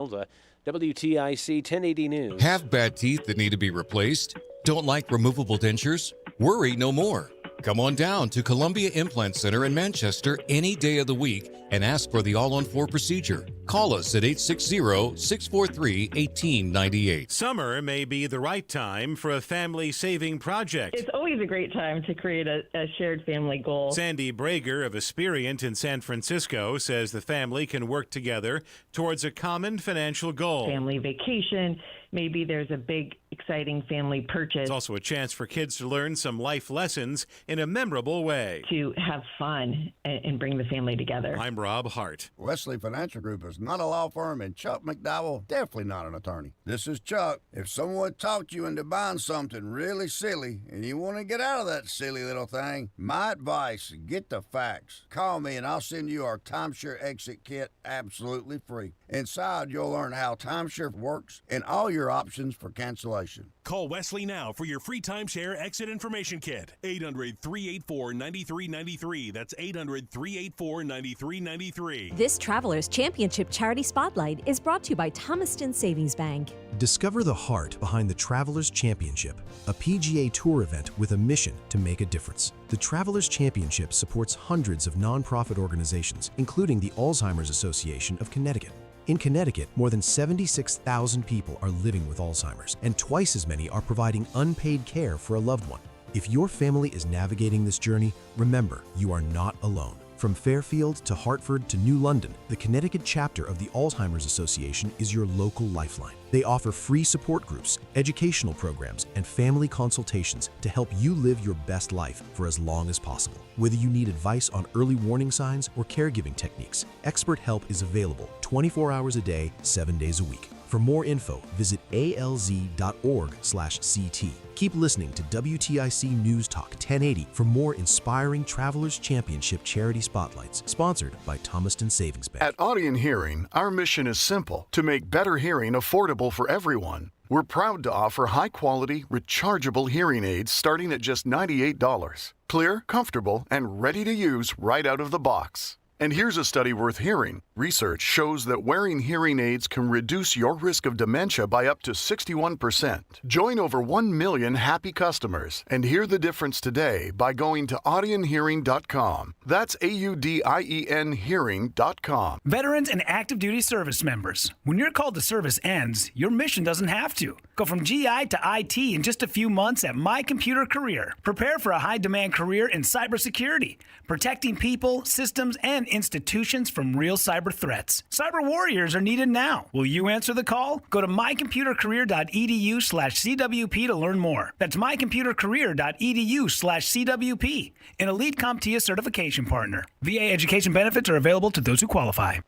WTIC 1080 News. Have bad teeth that need to be replaced? Don't like removable dentures? Worry no more. Come on down to Columbia Implant Center in Manchester any day of the week and ask for the all-on-4 procedure. Call us at 860-643-1898. Summer may be the right time for a family-saving project. It's always a great time to create a shared family goal. Sandy Brager of Aspirient in San Francisco says the family can work together towards a common financial goal. Family vacation. Maybe there's a big, exciting family purchase. It's also a chance for kids to learn some life lessons in a memorable way. To have fun and bring the family together. I'm Rob Hart. Wesley Financial Group is not a law firm, and Chuck McDowell, definitely not an attorney. This is Chuck. If someone talked you into buying something really silly and you want to get out of that silly little thing, my advice, get the facts. Call me and I'll send you our timeshare exit kit absolutely free. Inside, you'll learn how timeshare works and all your options for cancellation. Call Wesley now for your free timeshare exit information kit. 800-384-9393. That's 800-384-9393. This Travelers Championship Charity Spotlight is brought to you by Thomaston Savings Bank. Discover the heart behind the Travelers Championship, a PGA Tour event with a mission to make a difference. The Travelers Championship supports hundreds of nonprofit organizations, including the Alzheimer's Association of Connecticut. In Connecticut, more than 76,000 people are living with Alzheimer's, and twice as many are providing unpaid care for a loved one. If your family is navigating this journey, remember, you are not alone. From Fairfield to Hartford to New London, the Connecticut chapter of the Alzheimer's Association is your local lifeline. They offer free support groups, educational programs, and family consultations to help you live your best life for as long as possible. Whether you need advice on early warning signs or caregiving techniques, expert help is available 24 hours a day, 7 days a week. For more info, visit alz.org/CT. Keep listening to WTIC News Talk 1080 for more inspiring Travelers Championship charity spotlights, sponsored by Thomaston Savings Bank. At Audion Hearing, our mission is simple: to make better hearing affordable for everyone. We're proud to offer high-quality, rechargeable hearing aids starting at just $98. Clear, comfortable, and ready to use right out of the box. And here's a study worth hearing. Research shows that wearing hearing aids can reduce your risk of dementia by up to 61%. Join over 1 million happy customers and hear the difference today by going to audionhearing.com. That's AUDIEN hearing.com. Veterans and active duty service members, when your call to service ends, your mission doesn't have to. Go from GI to IT in just a few months at My Computer Career. Prepare for a high-demand career in cybersecurity, protecting people, systems, and institutions from real cyber threats. Cyber warriors are needed now. Will you answer the call? Go to mycomputercareer.edu/CWP to learn more. That's mycomputercareer.edu/CWP, an elite CompTIA certification partner. VA education benefits are available to those who qualify.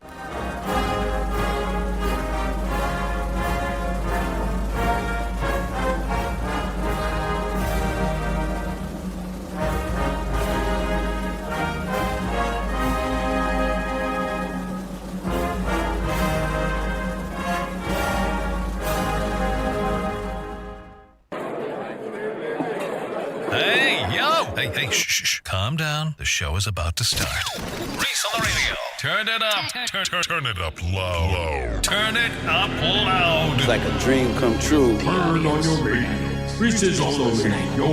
Hey, shh. Calm down. The show is about to start. Reese on the radio. Turn it up. Turn it up loud. Turn it up loud. It's like a dream come true. Turn on your radio. Reese is on the radio.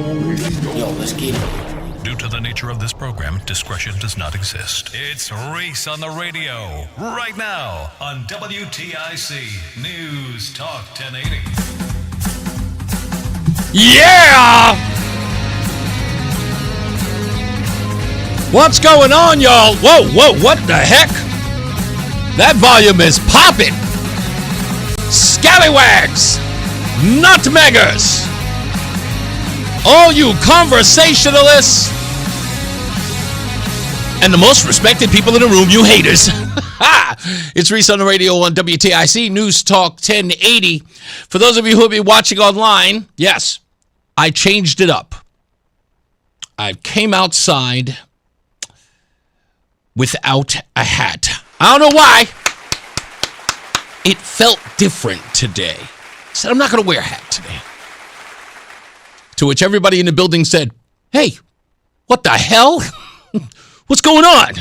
Yo, let's get it. Due to the nature of this program, discretion does not exist. It's Reese on the radio. Right now on WTIC News Talk 1080. Yeah! What's going on, y'all? Whoa, what the heck? That volume is popping. Scallywags, nutmeggers, all you conversationalists, and the most respected people in the room, you haters. It's Reese on the radio on WTIC News Talk 1080. For those of you who will be watching online, yes, I changed it up. I came outside without a hat. I don't know why. It felt different today. I said, I'm not going to wear a hat today. To which everybody in the building said, hey, what the hell? What's going on?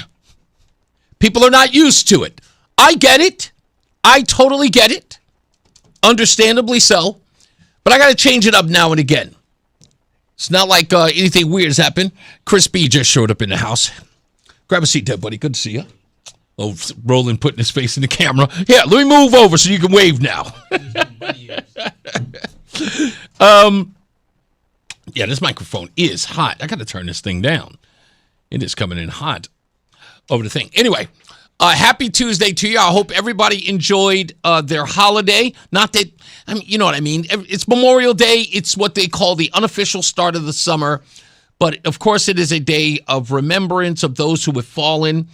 People are not used to it. I get it. I totally get it. Understandably so. But I got to change it up now and again. It's not like anything weird has happened. Chris B just showed up in the house. Grab a seat there, buddy. Good to see you. Oh, Roland putting his face in the camera. Yeah, let me move over so you can wave now. Yeah, this microphone is hot. I got to turn this thing down. It is coming in hot over the thing. Anyway, happy Tuesday to you. I hope everybody enjoyed their holiday. Not that, I mean, you know what I mean. It's Memorial Day. It's what they call the unofficial start of the summer. But, of course, it is a day of remembrance of those who have fallen.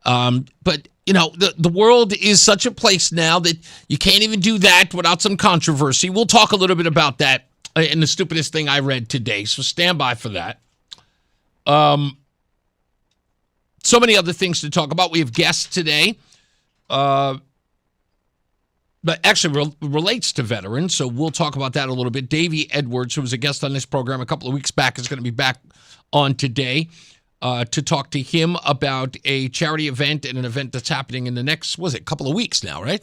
But, you know, the world is such a place now that you can't even do that without some controversy. We'll talk a little bit about that in the stupidest thing I read today. So stand by for that. So many other things to talk about. We have guests today. But actually relates to veterans, so we'll talk about that a little bit. Davey Edwards, who was a guest on this program a couple of weeks back, is going to be back on today to talk to him about a charity event and an event that's happening in the next, couple of weeks now, right?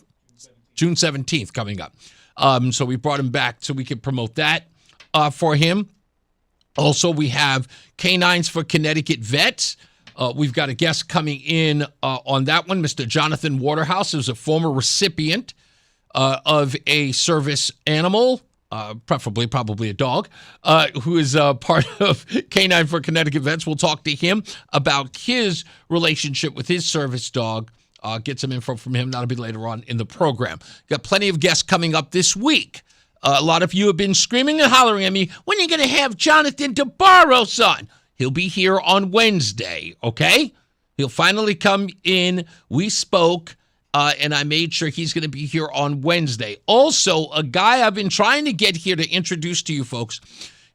June 17th coming up. So we brought him back so we could promote that for him. Also, we have Canines for Connecticut Vets. We've got a guest coming in on that one, Mr. Jonathan Waterhouse, who's a former recipient of a service animal, preferably probably a dog, who is part of Canine for Connecticut Vets. We'll talk to him about his relationship with his service dog. Get some info from him. That'll be later on in the program. Got plenty of guests coming up this week. A lot of you have been screaming and hollering at me, when are you going to have Jonathan DeBarros on? He'll be here on Wednesday, okay? He'll finally come in. We spoke. And I made sure he's going to be here on Wednesday. Also, a guy I've been trying to get here to introduce to you folks,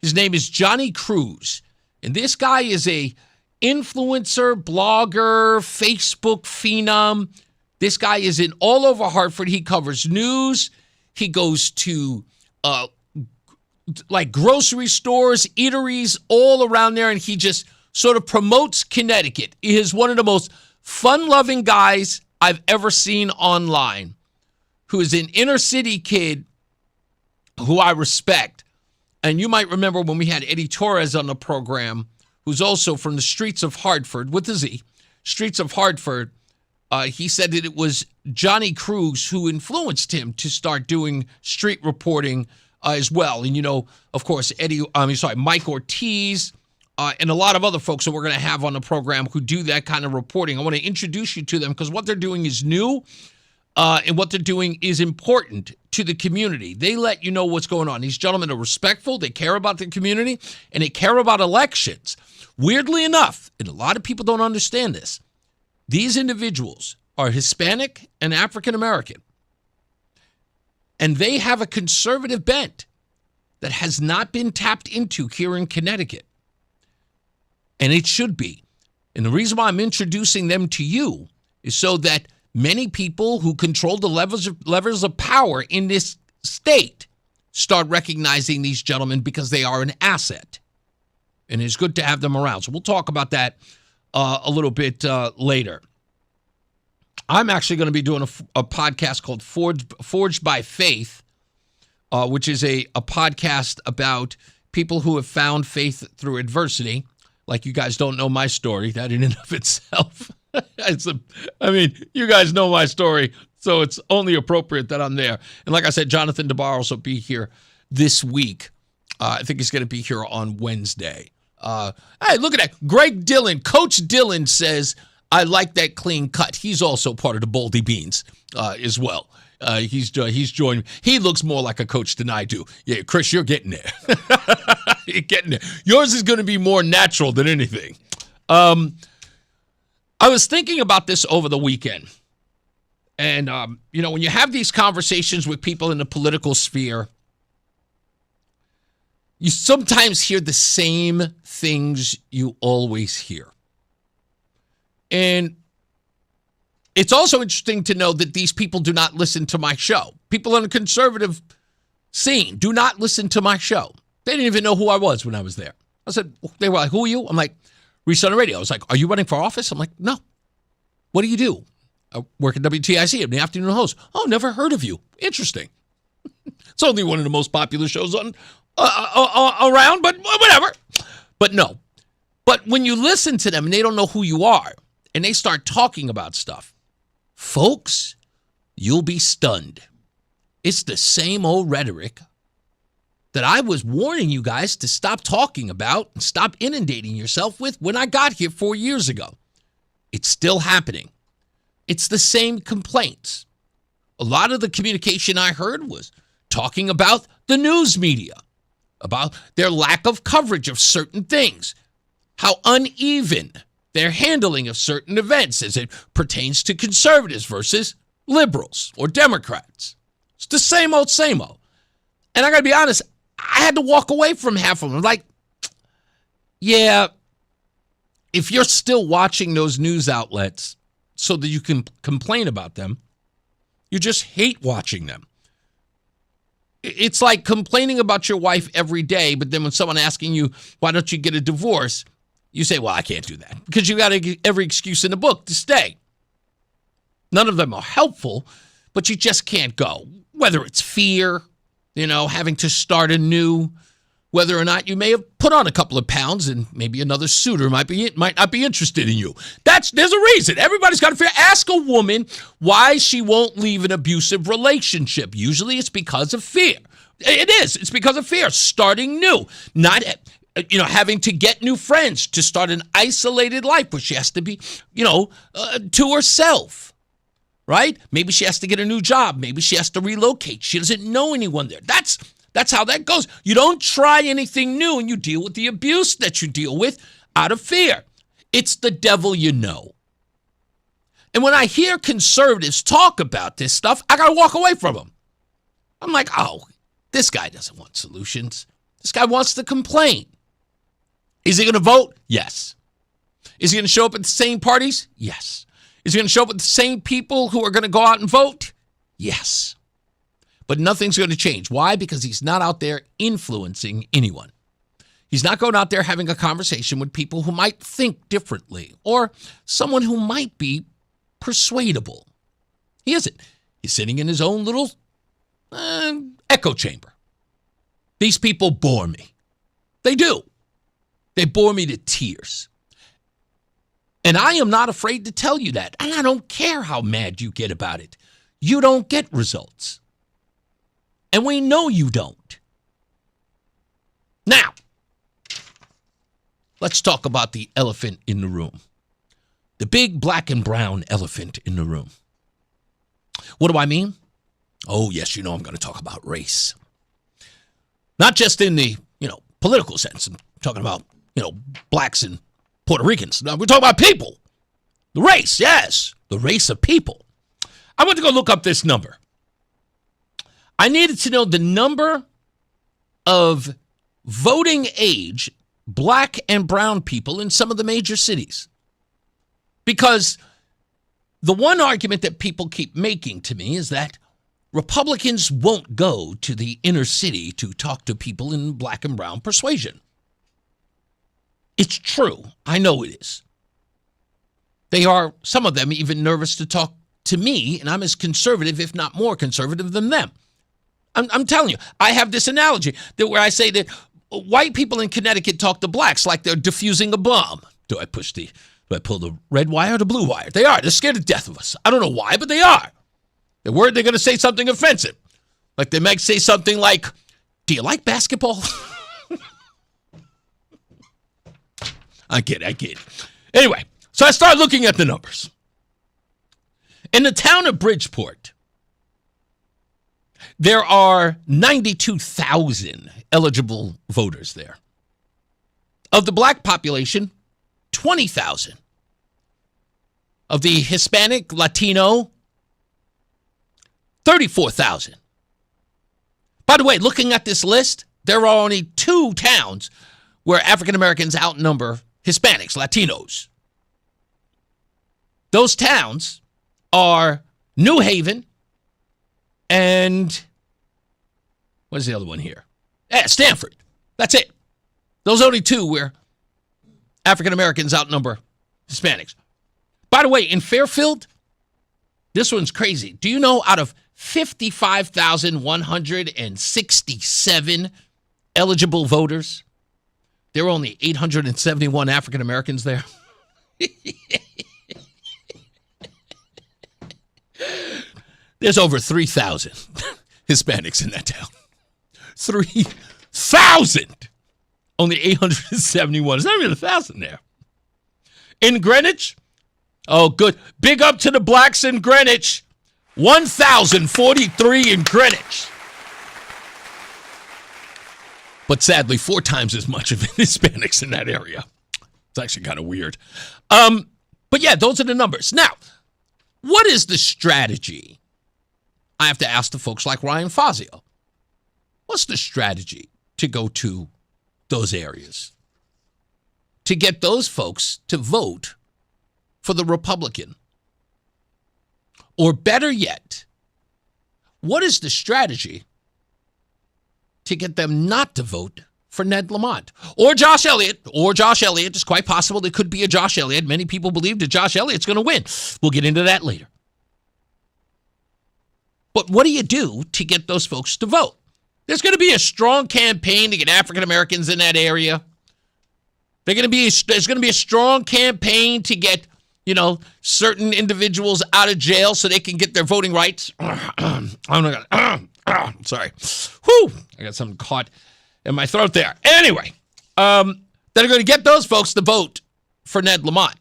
his name is Johnny Cruz. And this guy is a influencer, blogger, Facebook phenom. This guy is in all over Hartford. He covers news. He goes to like grocery stores, eateries, all around there. And he just sort of promotes Connecticut. He is one of the most fun-loving guys I've ever seen online, who is an inner city kid who I respect. And you might remember when we had Eddie Torres on the program, who's also from the streets of Hartford, with a Z, streets of Hartford. He said that it was Johnny Cruz who influenced him to start doing street reporting as well. And, you know, of course, Mike Ortiz, and a lot of other folks that we're going to have on the program who do that kind of reporting. I want to introduce you to them because what they're doing is new, and what they're doing is important to the community. They let you know what's going on. These gentlemen are respectful. They care about the community, and they care about elections. Weirdly enough, and a lot of people don't understand this, these individuals are Hispanic and African American, and they have a conservative bent that has not been tapped into here in Connecticut. And it should be. And the reason why I'm introducing them to you is so that many people who control the levers of power in this state start recognizing these gentlemen because they are an asset. And it's good to have them around. So we'll talk about that a little bit later. I'm actually going to be doing a podcast called Forged by Faith, which is a podcast about people who have found faith through adversity. Like, you guys don't know my story. That in and of itself. You guys know my story, so it's only appropriate that I'm there. And like I said, Jonathan DeBarros will be here this week. I think he's going to be here on Wednesday. Hey, look at that. Greg Dillon, Coach Dillon says, I like that clean cut. He's also part of the Baldy Beans as well. He's joined. He looks more like a coach than I do. Yeah, Chris, you're getting there. You're getting there. Yours is going to be more natural than anything. I was thinking about this over the weekend. And, when you have these conversations with people in the political sphere, you sometimes hear the same things you always hear. And it's also interesting to know that these people do not listen to my show. People in the conservative scene do not listen to my show. They didn't even know who I was when I was there. They were like, who are you? I'm like, Reese on the radio. I was like, are you running for office? I'm like, no. What do you do? I work at WTIC. I'm the afternoon host. Oh, never heard of you. Interesting. It's only one of the most popular shows on around, but whatever. But no. But when you listen to them and they don't know who you are and they start talking about stuff, folks, you'll be stunned. It's the same old rhetoric that I was warning you guys to stop talking about and stop inundating yourself with when I got here 4 years ago. It's still happening. It's the same complaints. A lot of the communication I heard was talking about the news media, about their lack of coverage of certain things, how uneven their handling of certain events as it pertains to conservatives versus liberals or Democrats. It's the same old, same old. And I got to be honest, I had to walk away from half of them. Like, yeah, if you're still watching those news outlets so that you can complain about them, you just hate watching them. It's like complaining about your wife every day, but then when someone asking you, why don't you get a divorce? You say, well, I can't do that because you got every excuse in the book to stay. None of them are helpful, but you just can't go. Whether it's fear, having to start anew, whether or not you may have put on a couple of pounds and maybe another suitor might not be interested in you. There's a reason. Everybody's got to fear. Ask a woman why she won't leave an abusive relationship. Usually it's because of fear. It is. It's because of fear. Starting new. Not, having to get new friends to start an isolated life where she has to be, to herself. Right? Maybe she has to get a new job. Maybe she has to relocate. She doesn't know anyone there. That's how that goes. You don't try anything new and you deal with the abuse that you deal with out of fear. It's the devil you know. And when I hear conservatives talk about this stuff, I got to walk away from them. I'm like, oh, this guy doesn't want solutions. This guy wants to complain. Is he going to vote? Yes. Is he going to show up at the same parties? Yes. Is he going to show up with the same people who are going to go out and vote? Yes. But nothing's going to change. Why? Because he's not out there influencing anyone. He's not going out there having a conversation with people who might think differently or someone who might be persuadable. He isn't. He's sitting in his own little echo chamber. These people bore me. They do. They bore me to tears. And I am not afraid to tell you that. And I don't care how mad you get about it. You don't get results. And we know you don't. Now, let's talk about the elephant in the room. The big black and brown elephant in the room. What do I mean? Oh, yes, I'm going to talk about race. Not just in the, political sense. I'm talking about, blacks and Puerto Ricans. Now, we're talking about people. The race, yes. The race of people. I went to go look up this number. I needed to know the number of voting age black and brown people in some of the major cities. Because the one argument that people keep making to me is that Republicans won't go to the inner city to talk to people in black and brown persuasion. It's true. I know it is. They are, some of them, even nervous to talk to me, and I'm as conservative, if not more conservative than them. I'm telling you, I have this analogy that where I say that white people in Connecticut talk to blacks like they're defusing a bomb. Do I pull the red wire or the blue wire? They are. They're scared to death of us. I don't know why, but they are. They're worried they're going to say something offensive. Like they might say something like, do you like basketball? I get it. Anyway, so I started looking at the numbers. In the town of Bridgeport, there are 92,000 eligible voters there. Of the black population, 20,000. Of the Hispanic, Latino, 34,000. By the way, looking at this list, there are only 2 towns where African Americans outnumber Hispanics, Latinos. Those towns are New Haven and what is the other one here? Stanford. That's it. Those are only 2 where African Americans outnumber Hispanics. By the way, in Fairfield, This one's crazy. Do you know out of 55,167 eligible voters, there were only 871 African Americans there? There's over 3,000 Hispanics in that town. 3,000! Only 871. There's not even 1,000 there. In Greenwich? Oh, good. Big up to the blacks in Greenwich. 1,043 in Greenwich. But sadly, 4 times as much of Hispanics in that area. It's actually kind of weird. But yeah, those are the numbers. Now, what is the strategy? I have to ask the folks like Ryan Fazio. What's the strategy to go to those areas? To get those folks to vote for the Republican? Or better yet, what is the strategy to get them not to vote for Ned Lamont or Josh Elliott? It's quite possible it could be a Josh Elliott. Many people believe that Josh Elliott's going to win. We'll get into that later. But what do you do to get those folks to vote? There's going to be a strong campaign to get African Americans in that area. There's going to be a strong campaign to get, certain individuals out of jail so they can get their voting rights. Oh my God. Sorry. Whew. I got something caught in my throat there. Anyway, that are going to get those folks to vote for Ned Lamont.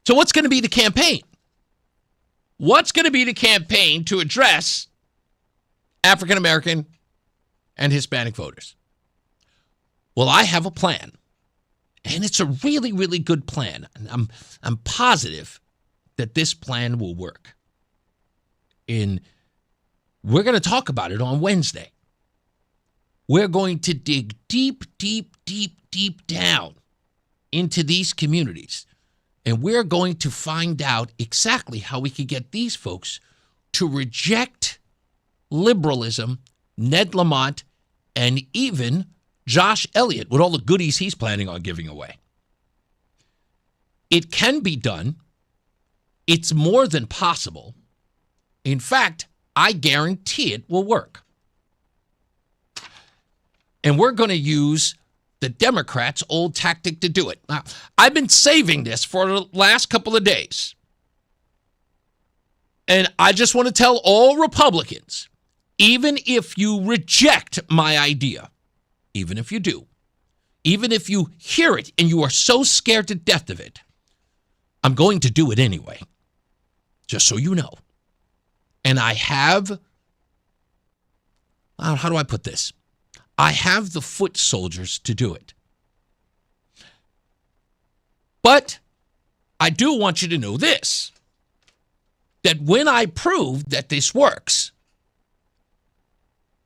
So what's going to be the campaign? What's going to be the campaign to address African American and Hispanic voters? Well, I have a plan, and it's a really, really good plan. And I'm positive that this plan will work. We're going to talk about it on Wednesday. We're going to dig deep, deep, deep, deep down into these communities, and we're going to find out exactly how we could get these folks to reject liberalism, Ned Lamont, and even Josh Elliott with all the goodies he's planning on giving away. It can be done. It's more than possible. In fact, I guarantee it will work. And we're going to use the Democrats' old tactic to do it. Now, I've been saving this for the last couple of days. And I just want to tell all Republicans, even if you reject my idea, even if you do, even if you hear it and you are so scared to death of it, I'm going to do it anyway, just so you know. And I have, how do I put this? I have the foot soldiers to do it. But I do want you to know this, that when I prove that this works,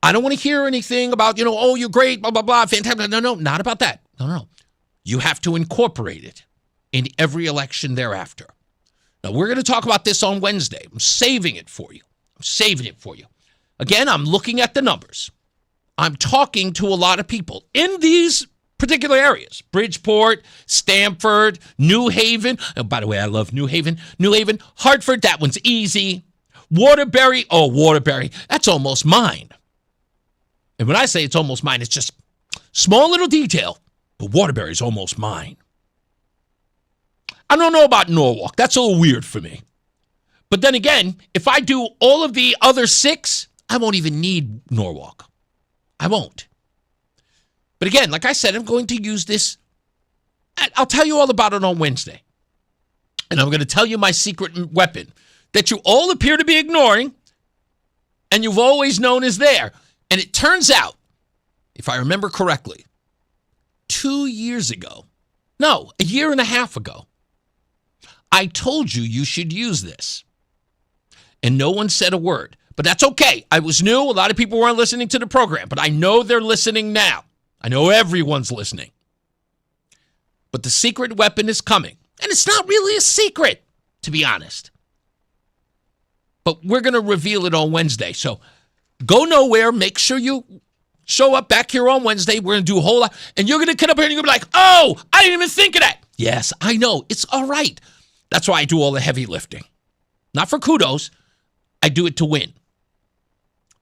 I don't want to hear anything about, oh, you're great, blah, blah, blah, fantastic. No, not about that. No. You have to incorporate it in every election thereafter. Now, we're going to talk about this on Wednesday. I'm saving it for you. Again, I'm looking at the numbers. I'm talking to a lot of people in these particular areas. Bridgeport, Stamford, New Haven. Oh, by the way, I love New Haven. Hartford, that one's easy. Waterbury, that's almost mine. And when I say it's almost mine, it's just small little detail, but Waterbury's almost mine. I don't know about Norwalk. That's a little weird for me. But then again, if I do all of the other 6, I won't even need Norwalk. I won't. But again, like I said, I'm going to use this. I'll tell you all about it on Wednesday. And I'm going to tell you my secret weapon that you all appear to be ignoring and you've always known is there. And it turns out, if I remember correctly, 2 years ago, no, a year and a half ago, I told you should use this. And no one said a word. But that's okay. I was new. A lot of people weren't listening to the program. But I know they're listening now. I know everyone's listening. But the secret weapon is coming. And it's not really a secret, to be honest. But we're going to reveal it on Wednesday. So go nowhere. Make sure you show up back here on Wednesday. We're going to do a whole lot. And you're going to come up here and you're going to be like, oh, I didn't even think of that. Yes, I know. It's all right. That's why I do all the heavy lifting. Not for kudos. I do it to win.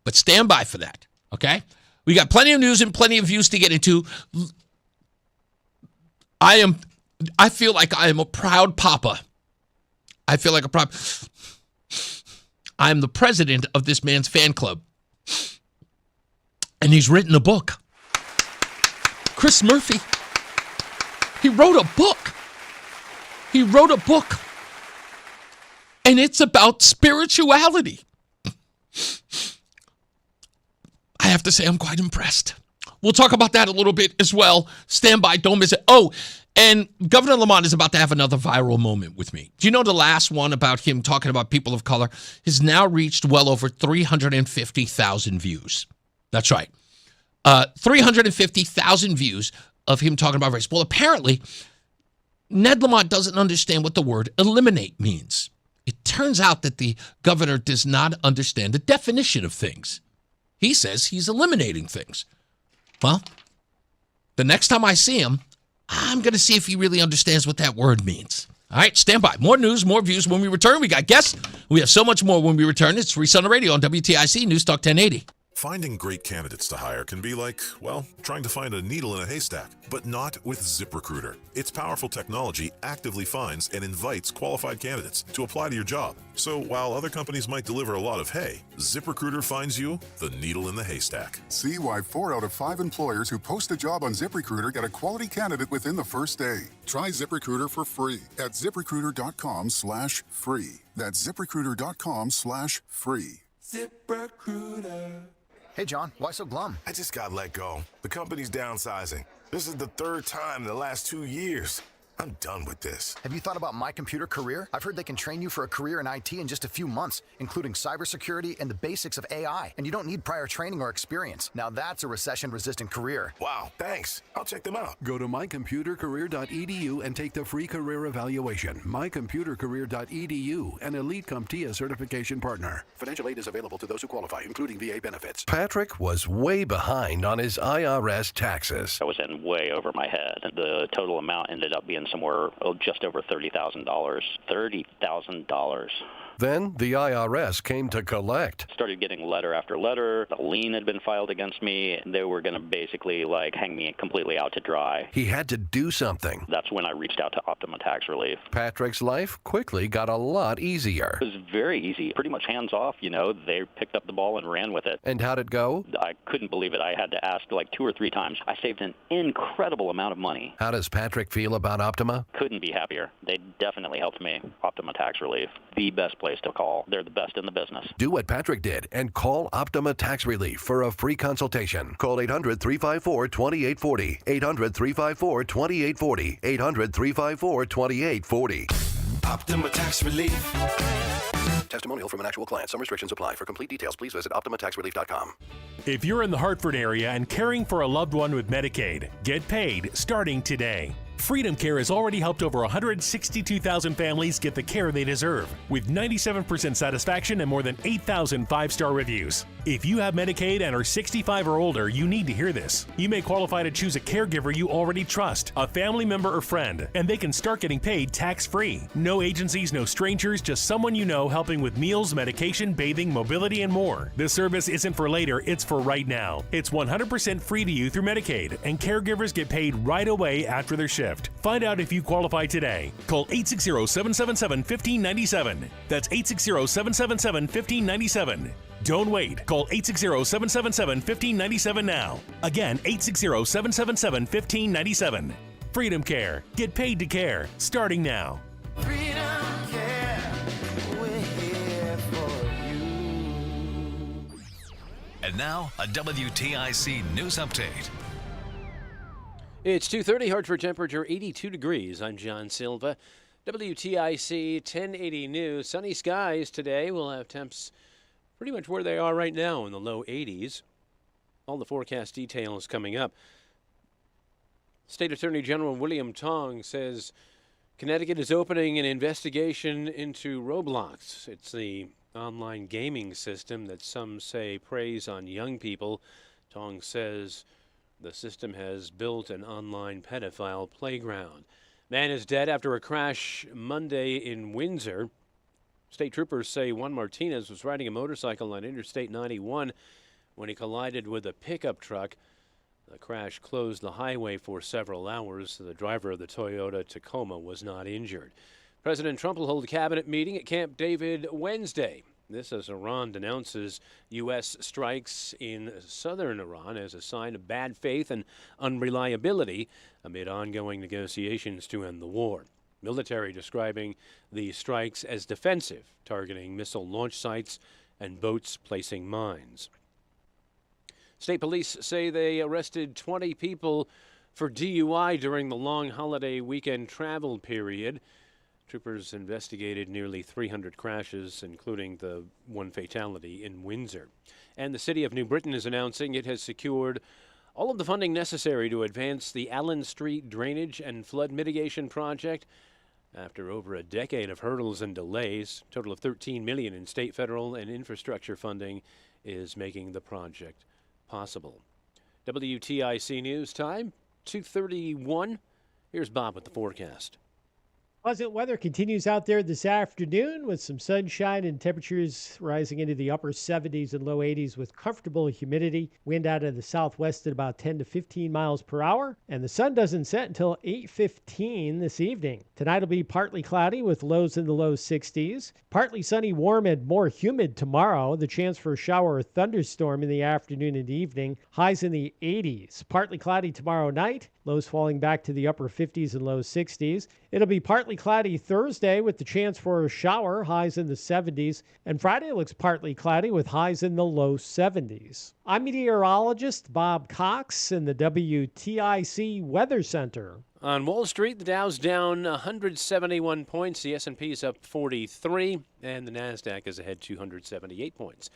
But stand by for that, okay? We got plenty of news and plenty of views to get into. I feel like I am a proud papa. I feel like I am the president of this man's fan club. And he's written a book. Chris Murphy. He wrote a book. And it's about spirituality. I have to say I'm quite impressed. We'll talk about that a little bit as well. Stand by, don't miss it. Oh, and Governor Lamont is about to have another viral moment with me. Do you know the last one about him talking about people of color has now reached well over 350,000 views? That's right. 350,000 views of him talking about race. Well, apparently, Ned Lamont doesn't understand what the word eliminate means. It turns out that the governor does not understand the definition of things. He says he's eliminating things. Well, the next time I see him, I'm going to see if he really understands what that word means. All right, stand by. More news, more views when we return. We got guests. We have so much more when we return. It's Reese on the radio on WTIC NewsTalk 1080. Finding great candidates to hire can be like, well, trying to find a needle in a haystack, but not with ZipRecruiter. Its powerful technology actively finds and invites qualified candidates to apply to your job. So while other companies might deliver a lot of hay, ZipRecruiter finds you the needle in the haystack. See why 4 out of 5 employers who post a job on ZipRecruiter get a quality candidate within the first day. Try ZipRecruiter for free at ZipRecruiter.com/free. That's ZipRecruiter.com/free. ZipRecruiter. Hey, John, why so glum? I just got let go. The company's downsizing. This is the 3rd time in the last 2 years. I'm done with this. Have you thought about My Computer Career? I've heard they can train you for a career in IT in just a few months, including cybersecurity and the basics of AI. And you don't need prior training or experience. Now that's a recession-resistant career. Wow, thanks. I'll check them out. Go to mycomputercareer.edu and take the free career evaluation. mycomputercareer.edu, an Elite CompTIA certification partner. Financial aid is available to those who qualify, including VA benefits. Patrick was way behind on his IRS taxes. I was in way over my head. The total amount ended up being somewhere just over $30,000. $30,000. Then the IRS came to collect. Started getting letter after letter. A lien had been filed against me. They were going to basically hang me completely out to dry. He had to do something. That's when I reached out to Optima Tax Relief. Patrick's life quickly got a lot easier. It was very easy, pretty much hands off. They picked up the ball and ran with it. And how'd it go? I couldn't believe it. I had to ask 2 or 3 times. I saved an incredible amount of money. How does Patrick feel about Optima? Couldn't be happier. They definitely helped me. Optima Tax Relief, the best place to call. They're the best in the business. Do what Patrick did and call Optima Tax Relief for a free consultation. Call 800-354-2840. 800-354-2840. 800-354-2840. Optima Tax Relief. Testimonial from an actual client. Some restrictions apply. For complete details, please visit OptimaTaxRelief.com. If you're in the Hartford area and caring for a loved one with Medicaid, get paid starting today. Freedom Care has already helped over 162,000 families get the care they deserve, with 97% satisfaction and more than 8,000 five-star reviews. If you have Medicaid and are 65 or older, you need to hear this. You may qualify to choose a caregiver you already trust, a family member or friend, and they can start getting paid tax-free. No agencies, no strangers, just someone you know helping with meals, medication, bathing, mobility, and more. This service isn't for later, it's for right now. It's 100% free to you through Medicaid, and caregivers get paid right away after their shift. Find out if you qualify today. Call 860-777-1597. That's 860-777-1597. Don't wait. Call 860-777-1597 now. Again, 860-777-1597. Freedom Care. Get paid to care. Starting now. Freedom Care. We're here for you. And now, a WTIC news update. It's 2:30, Hartford temperature 82 degrees. I'm John Silva. WTIC 1080 News. Sunny skies today. We'll have temps pretty much where they are right now in the low 80s. All the forecast details coming up. State Attorney General William Tong says Connecticut is opening an investigation into Roblox. It's the online gaming system that some say preys on young people. Tong says the system has built an online pedophile playground. Man is dead after a crash Monday in Windsor. State troopers say Juan Martinez was riding a motorcycle on Interstate 91 when he collided with a pickup truck. The crash closed the highway for several hours. The driver of the Toyota Tacoma was not injured. President Trump will hold a cabinet meeting at Camp David Wednesday. This as Iran denounces U.S. strikes in southern Iran as a sign of bad faith and unreliability amid ongoing negotiations to end the war. Military describing the strikes as defensive, targeting missile launch sites and boats placing mines. State police say they arrested 20 people for DUI during the long holiday weekend travel period. Troopers investigated nearly 300 crashes, including the one fatality in Windsor. And the city of New Britain is announcing it has secured all of the funding necessary to advance the Allen Street Drainage and Flood Mitigation Project. After over a decade of hurdles and delays, a total of $13 million in state, federal, and infrastructure funding is making the project possible. WTIC News Time, 2:31. Here's Bob with the forecast. Pleasant weather continues out there this afternoon with some sunshine and temperatures rising into the upper 70s and low 80s with comfortable humidity. Wind out of the southwest at about 10 to 15 miles per hour. And the sun doesn't set until 8:15 this evening. Tonight will be partly cloudy with lows in the low 60s. Partly sunny, warm, and more humid tomorrow. The chance for a shower or thunderstorm in the afternoon and evening. Highs in the 80s. Partly cloudy tomorrow night. Lows falling back to the upper 50s and low 60s. It'll be partly cloudy Thursday with the chance for a shower, highs in the 70s. And Friday looks partly cloudy with highs in the low 70s. I'm meteorologist Bob Cox in the WTIC Weather Center. On Wall Street, the Dow's down 171 points. The S&P is up 43, and the NASDAQ is ahead 278 points.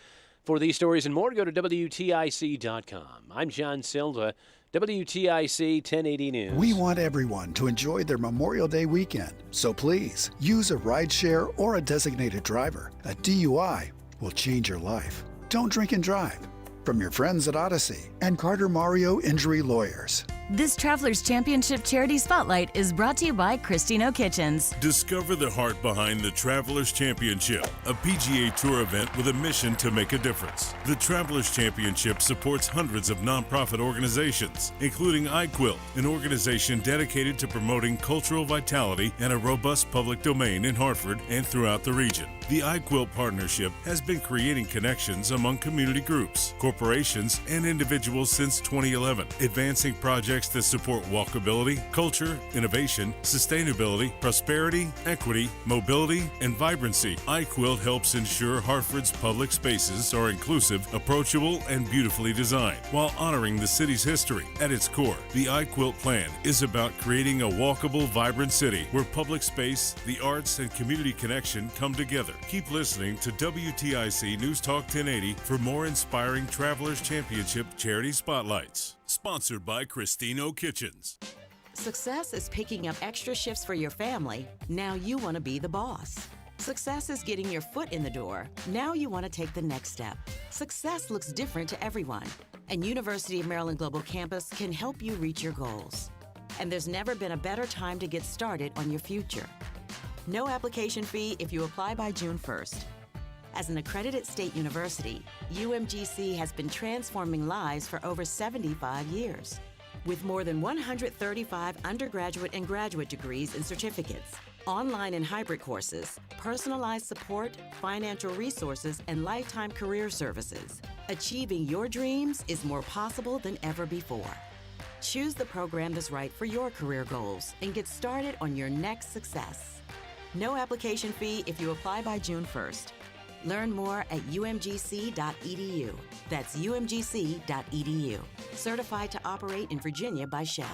For these stories and more, go to WTIC.com. I'm John Silva, WTIC 1080 News. We want everyone to enjoy their Memorial Day weekend, so please use a rideshare or a designated driver. A DUI will change your life. Don't drink and drive. From your friends at Odyssey and Carter Mario Injury Lawyers. This Travelers Championship Charity Spotlight is brought to you by Cristino Kitchens. Discover the heart behind the Travelers Championship, a PGA Tour event with a mission to make a difference. The Travelers Championship supports hundreds of nonprofit organizations, including iQuilt, an organization dedicated to promoting cultural vitality and a robust public domain in Hartford and throughout the region. The iQuilt partnership has been creating connections among community groups, corporations, and individuals since 2011, advancing projects that support walkability, culture, innovation, sustainability, prosperity, equity, mobility, and vibrancy. iQuilt helps ensure Hartford's public spaces are inclusive, approachable, and beautifully designed, while honoring the city's history. At its core, the iQuilt plan is about creating a walkable, vibrant city where public space, the arts, and community connection come together. Keep listening to WTIC News Talk 1080 for more inspiring Travelers Championship charity spotlights. Sponsored by Cristino Kitchens. Success is picking up extra shifts for your family. Now you want to be the boss. Success is getting your foot in the door. Now you want to take the next step. Success looks different to everyone, and University of Maryland Global Campus can help you reach your goals. And there's never been a better time to get started on your future. No application fee if you apply by June 1st. As an accredited state university, UMGC has been transforming lives for over 75 years. With more than 135 undergraduate and graduate degrees and certificates, online and hybrid courses, personalized support, financial resources, and lifetime career services, achieving your dreams is more possible than ever before. Choose the program that's right for your career goals and get started on your next success. No application fee if you apply by June 1st. Learn more at umgc.edu. That's umgc.edu. Certified to operate in Virginia by Chev.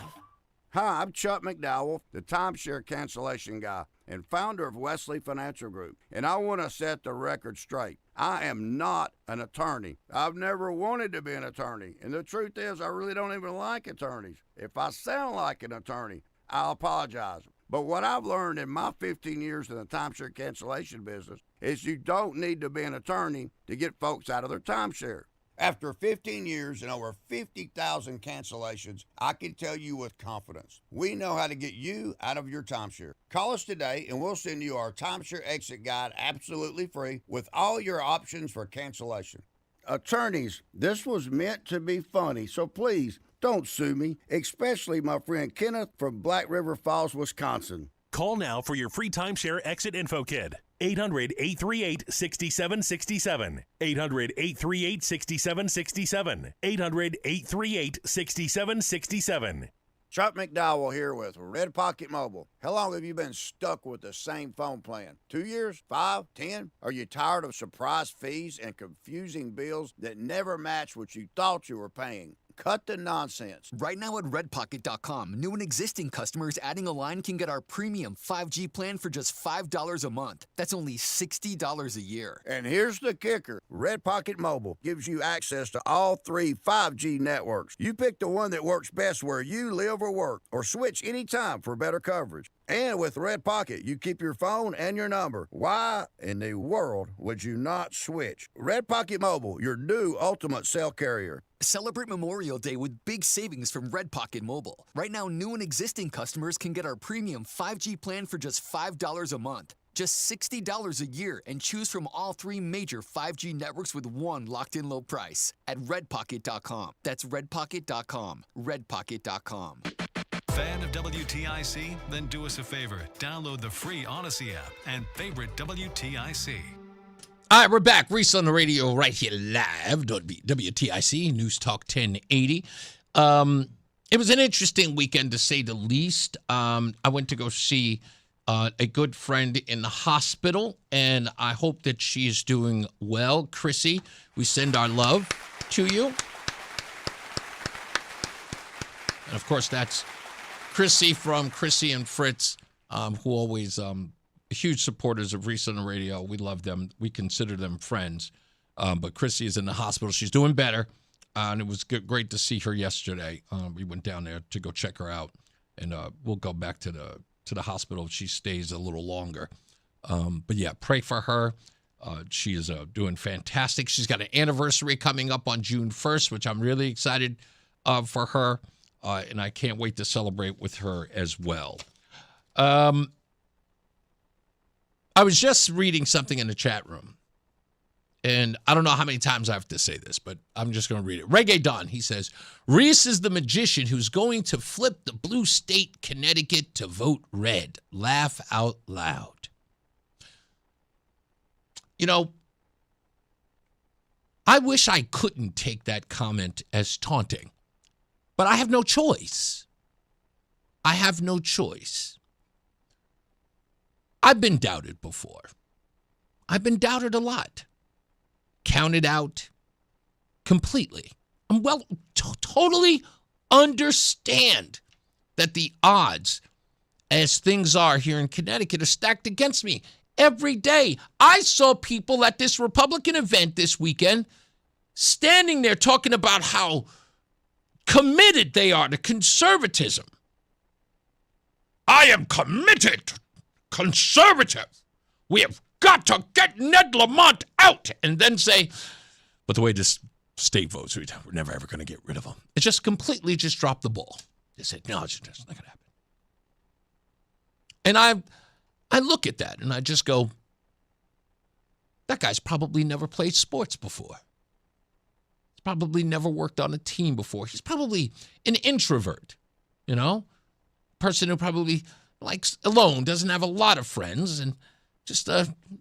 Hi, I'm Chuck McDowell, the timeshare cancellation guy and founder of Wesley Financial Group. And I want to set the record straight. I am not an attorney. I've never wanted to be an attorney. And the truth is, I really don't even like attorneys. If I sound like an attorney, I'll apologize. But what I've learned in my 15 years in the timeshare cancellation business is you don't need to be an attorney to get folks out of their timeshare. After 15 years and over 50,000 cancellations, I can tell you with confidence, we know how to get you out of your timeshare. Call us today and we'll send you our timeshare exit guide absolutely free with all your options for cancellation. Attorneys, this was meant to be funny, so please don't sue me, especially my friend Kenneth from Black River Falls, Wisconsin. Call now for your free timeshare exit info kit. 800-838-6767. 800-838-6767. 800-838-6767. Chuck McDowell here with Red Pocket Mobile. How long have you been stuck with the same phone plan? 2 years? 5? 10? Are you tired of surprise fees and confusing bills that never match what you thought you were paying? Cut the nonsense. Right now at redpocket.com, new and existing customers adding a line can get our premium 5G plan for just $5 a month. That's only $60 a year. And here's the kicker. Red Pocket Mobile gives you access to all 3 5G networks. You pick the one that works best where you live or work, or switch anytime for better coverage. And with Red Pocket, you keep your phone and your number. Why in the world would you not switch? Red Pocket Mobile, your new ultimate cell carrier. Celebrate Memorial Day with big savings from Red Pocket Mobile. Right now, new and existing customers can get our premium 5G plan for just $5 a month. Just $60 a year and choose from all 3 major 5G networks with one locked-in low price at redpocket.com. That's redpocket.com. redpocket.com. Fan of WTIC? Then do us a favor. Download the free Odyssey app and favorite WTIC. All right, we're back. Reese on the radio right here live. WTIC, News Talk 1080. It was an interesting weekend, to say the least. I went to go see a good friend in the hospital, and I hope that she is doing well. Chrissy, we send our love to you. And, of course, that's Chrissy from Chrissy and Fritz, who always... huge supporters of Reese on the radio. We love them. We consider them friends. But Chrissy is in the hospital. She's doing better. And it was great to see her yesterday. We went down there to go check her out. And we'll go back to the hospital if she stays a little longer. But, yeah, pray for her. She is doing fantastic. She's got an anniversary coming up on June 1st, which I'm really excited for her. And I can't wait to celebrate with her as well. I was just reading something in the chat room, and I don't know how many times I have to say this, but I'm just going to read it. Reggae Don, he says, Reese is the magician who's going to flip the blue state, Connecticut, to vote red. Laugh out loud. You know, I wish I couldn't take that comment as taunting, but I have no choice. I have no choice. I've been doubted before. I've been doubted a lot. Counted out completely. And totally understand that the odds, as things are here in Connecticut, are stacked against me. Every day, I saw people at this Republican event this weekend standing there talking about how committed they are to conservatism. I am committed. Conservative. We have got to get Ned Lamont out, and then say, but the way this state votes, we're never ever going to get rid of him. It's just completely just dropped the ball. They said, no, it's just not going to happen. And I look at that and I just go, that guy's probably never played sports before. He's probably never worked on a team before. He's probably an introvert, you know, person who probably likes alone, doesn't have a lot of friends, and just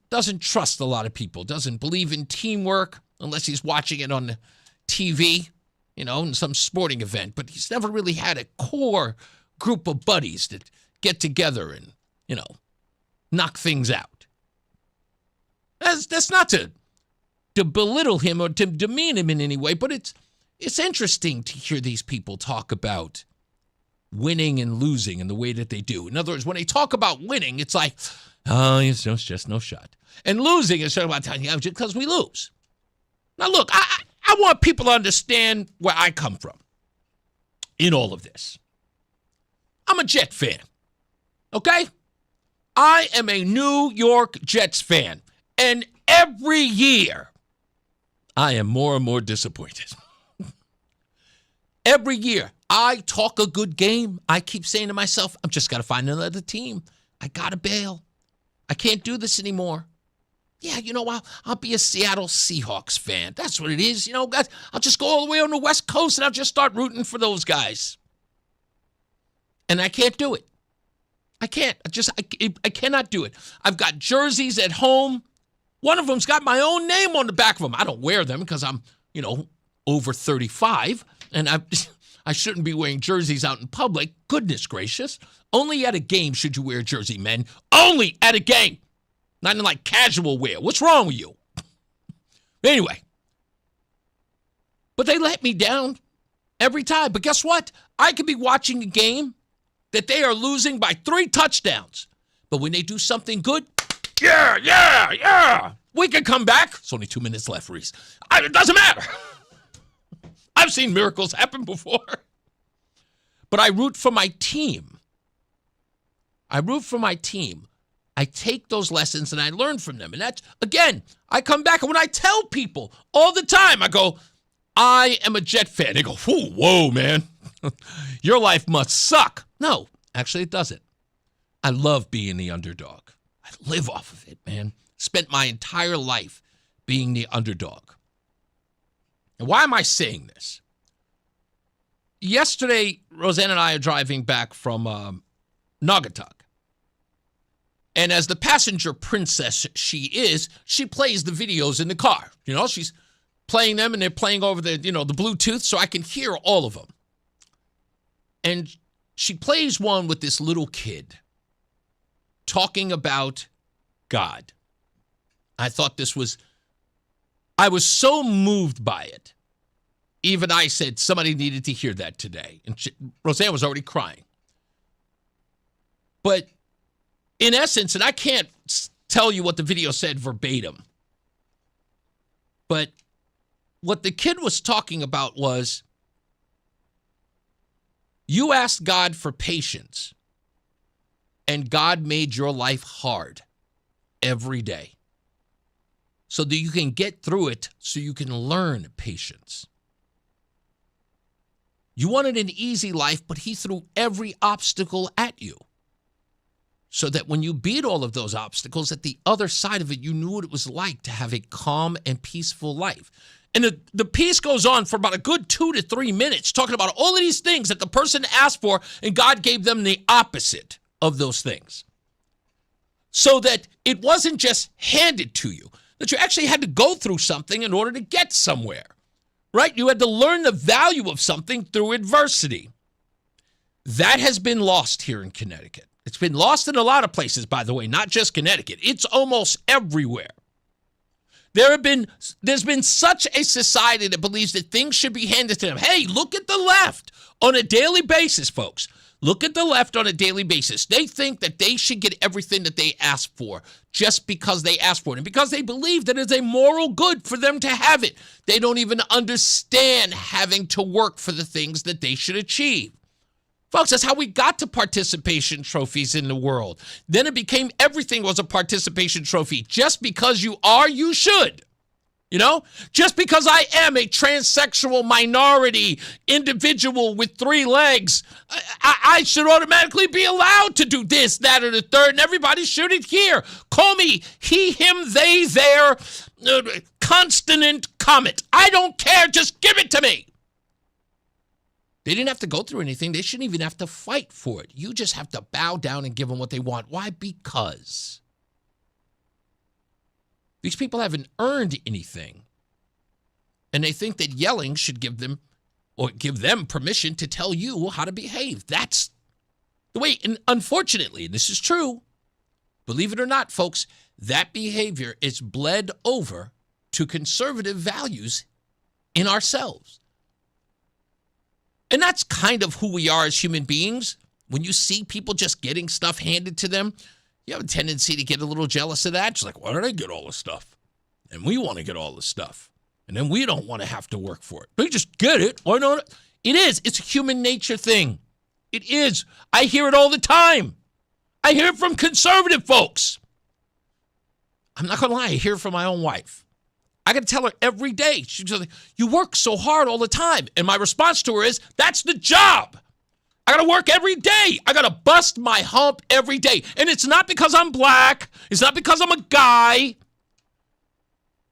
doesn't trust a lot of people, doesn't believe in teamwork unless he's watching it on the TV, you know, in some sporting event. But he's never really had a core group of buddies that get together and, you know, knock things out. That's not to belittle him or to demean him in any way, but it's interesting to hear these people talk about winning and losing in the way that they do. In other words, when they talk about winning, it's like, oh, it's just no shot. And losing is about because we lose. Now, look, I want people to understand where I come from in all of this. I'm a Jet fan, okay? I am a New York Jets fan. And every year, I am more and more disappointed. Every year, I talk a good game. I keep saying to myself, I'm just got to find another team. I got to bail. I can't do this anymore. Yeah, you know what? I'll be a Seattle Seahawks fan. That's what it is. You know, guys, I'll just go all the way on the West Coast and I'll just start rooting for those guys. And I can't do it. I can't. I cannot do it. I've got jerseys at home. One of them's got my own name on the back of them. I don't wear them because I'm, over 35. And I shouldn't be wearing jerseys out in public. Goodness gracious. Only at a game should you wear a jersey, men. Only at a game. Not in like casual wear. What's wrong with you? Anyway. But they let me down every time. But guess what? I could be watching a game that they are losing by 3 touchdowns. But when they do something good, yeah, we can come back. It's only 2 minutes left, Reese. It doesn't matter. I've seen miracles happen before. But I root for my team. I take those lessons and I learn from them. And that's, again, I come back and when I tell people all the time, I go, I am a Jet fan. They go, whoa, man. Your life must suck. No, actually it doesn't. I love being the underdog. I live off of it, man. Spent my entire life being the underdog. And why am I saying this? Yesterday, Roseanne and I are driving back from Naugatuck. And as the passenger princess she is, she plays the videos in the car. She's playing them and they're playing over the Bluetooth so I can hear all of them. And she plays one with this little kid talking about God. I thought I was so moved by it. Even I said somebody needed to hear that today. And Roseanne was already crying. But in essence, and I can't tell you what the video said verbatim, but what the kid was talking about was, you asked God for patience, and God made your life hard every day so that you can get through it, so you can learn patience. You wanted an easy life, but he threw every obstacle at you so that when you beat all of those obstacles, at the other side of it, you knew what it was like to have a calm and peaceful life. And the piece goes on for about a good 2 to 3 minutes, talking about all of these things that the person asked for, and God gave them the opposite of those things. So that it wasn't just handed to you, that you actually had to go through something in order to get somewhere, right? You had to learn the value of something through adversity. That has been lost here in Connecticut. It's been lost in a lot of places, by the way, not just Connecticut. It's almost everywhere. There's been such a society that believes that things should be handed to them. Hey, look at the left on a daily basis, folks. Look at the left on a daily basis. They think that they should get everything that they ask for just because they ask for it. And because they believe that it's a moral good for them to have it. They don't even understand having to work for the things that they should achieve. Folks, that's how we got to participation trophies in the world. Then it became everything was a participation trophy. Just because you are, you should. Just because I am a transsexual minority individual with 3 legs, I should automatically be allowed to do this, that, or the third, and everybody should adhere. Call me he, him, they, their, consonant, comet. I don't care. Just give it to me. They didn't have to go through anything. They shouldn't even have to fight for it. You just have to bow down and give them what they want. Why? Because these people haven't earned anything. And they think that yelling should give them permission to tell you how to behave. That's the way. And unfortunately, and this is true, believe it or not, folks, that behavior is bled over to conservative values in ourselves. And that's kind of who we are as human beings. When you see people just getting stuff handed to them, you have a tendency to get a little jealous of that. It's like, why do they get all this stuff? And we want to get all this stuff. And then we don't want to have to work for it. They just get it. Why not? It is. It's a human nature thing. It is. I hear it all the time. I hear it from conservative folks. I'm not going to lie. I hear it from my own wife. I got to tell her every day. She's like, you work so hard all the time. And my response to her is, that's the job. I got to work every day. I got to bust my hump every day. And it's not because I'm black. It's not because I'm a guy.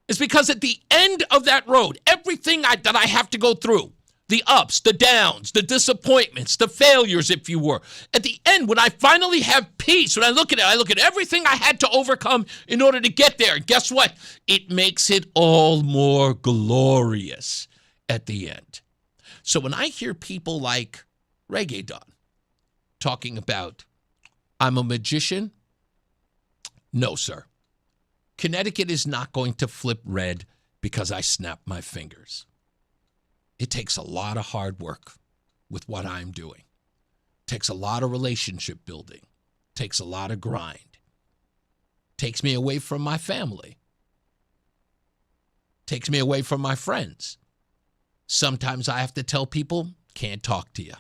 It's because at the end of that road, everything that I have to go through, the ups, the downs, the disappointments, the failures, if you were. At the end, when I finally have peace, when I look at everything I had to overcome in order to get there. And guess what? It makes it all more glorious at the end. So when I hear people like Reggae Don talking about, I'm a magician, no, sir. Connecticut is not going to flip red because I snap my fingers. It takes a lot of hard work with what I'm doing. It takes a lot of relationship building. It takes a lot of grind. It takes me away from my family. It takes me away from my friends. Sometimes I have to tell people, can't talk to you.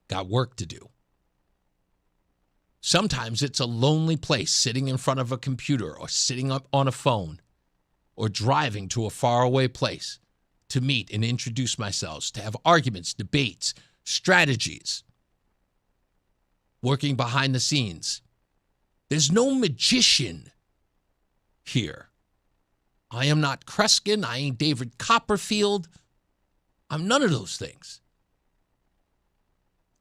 Got work to do. Sometimes it's a lonely place sitting in front of a computer or sitting up on a phone or driving to a faraway place to meet and introduce myself, to have arguments, debates, strategies, working behind the scenes. There's no magician here. I am not Kreskin. I ain't David Copperfield. I'm none of those things.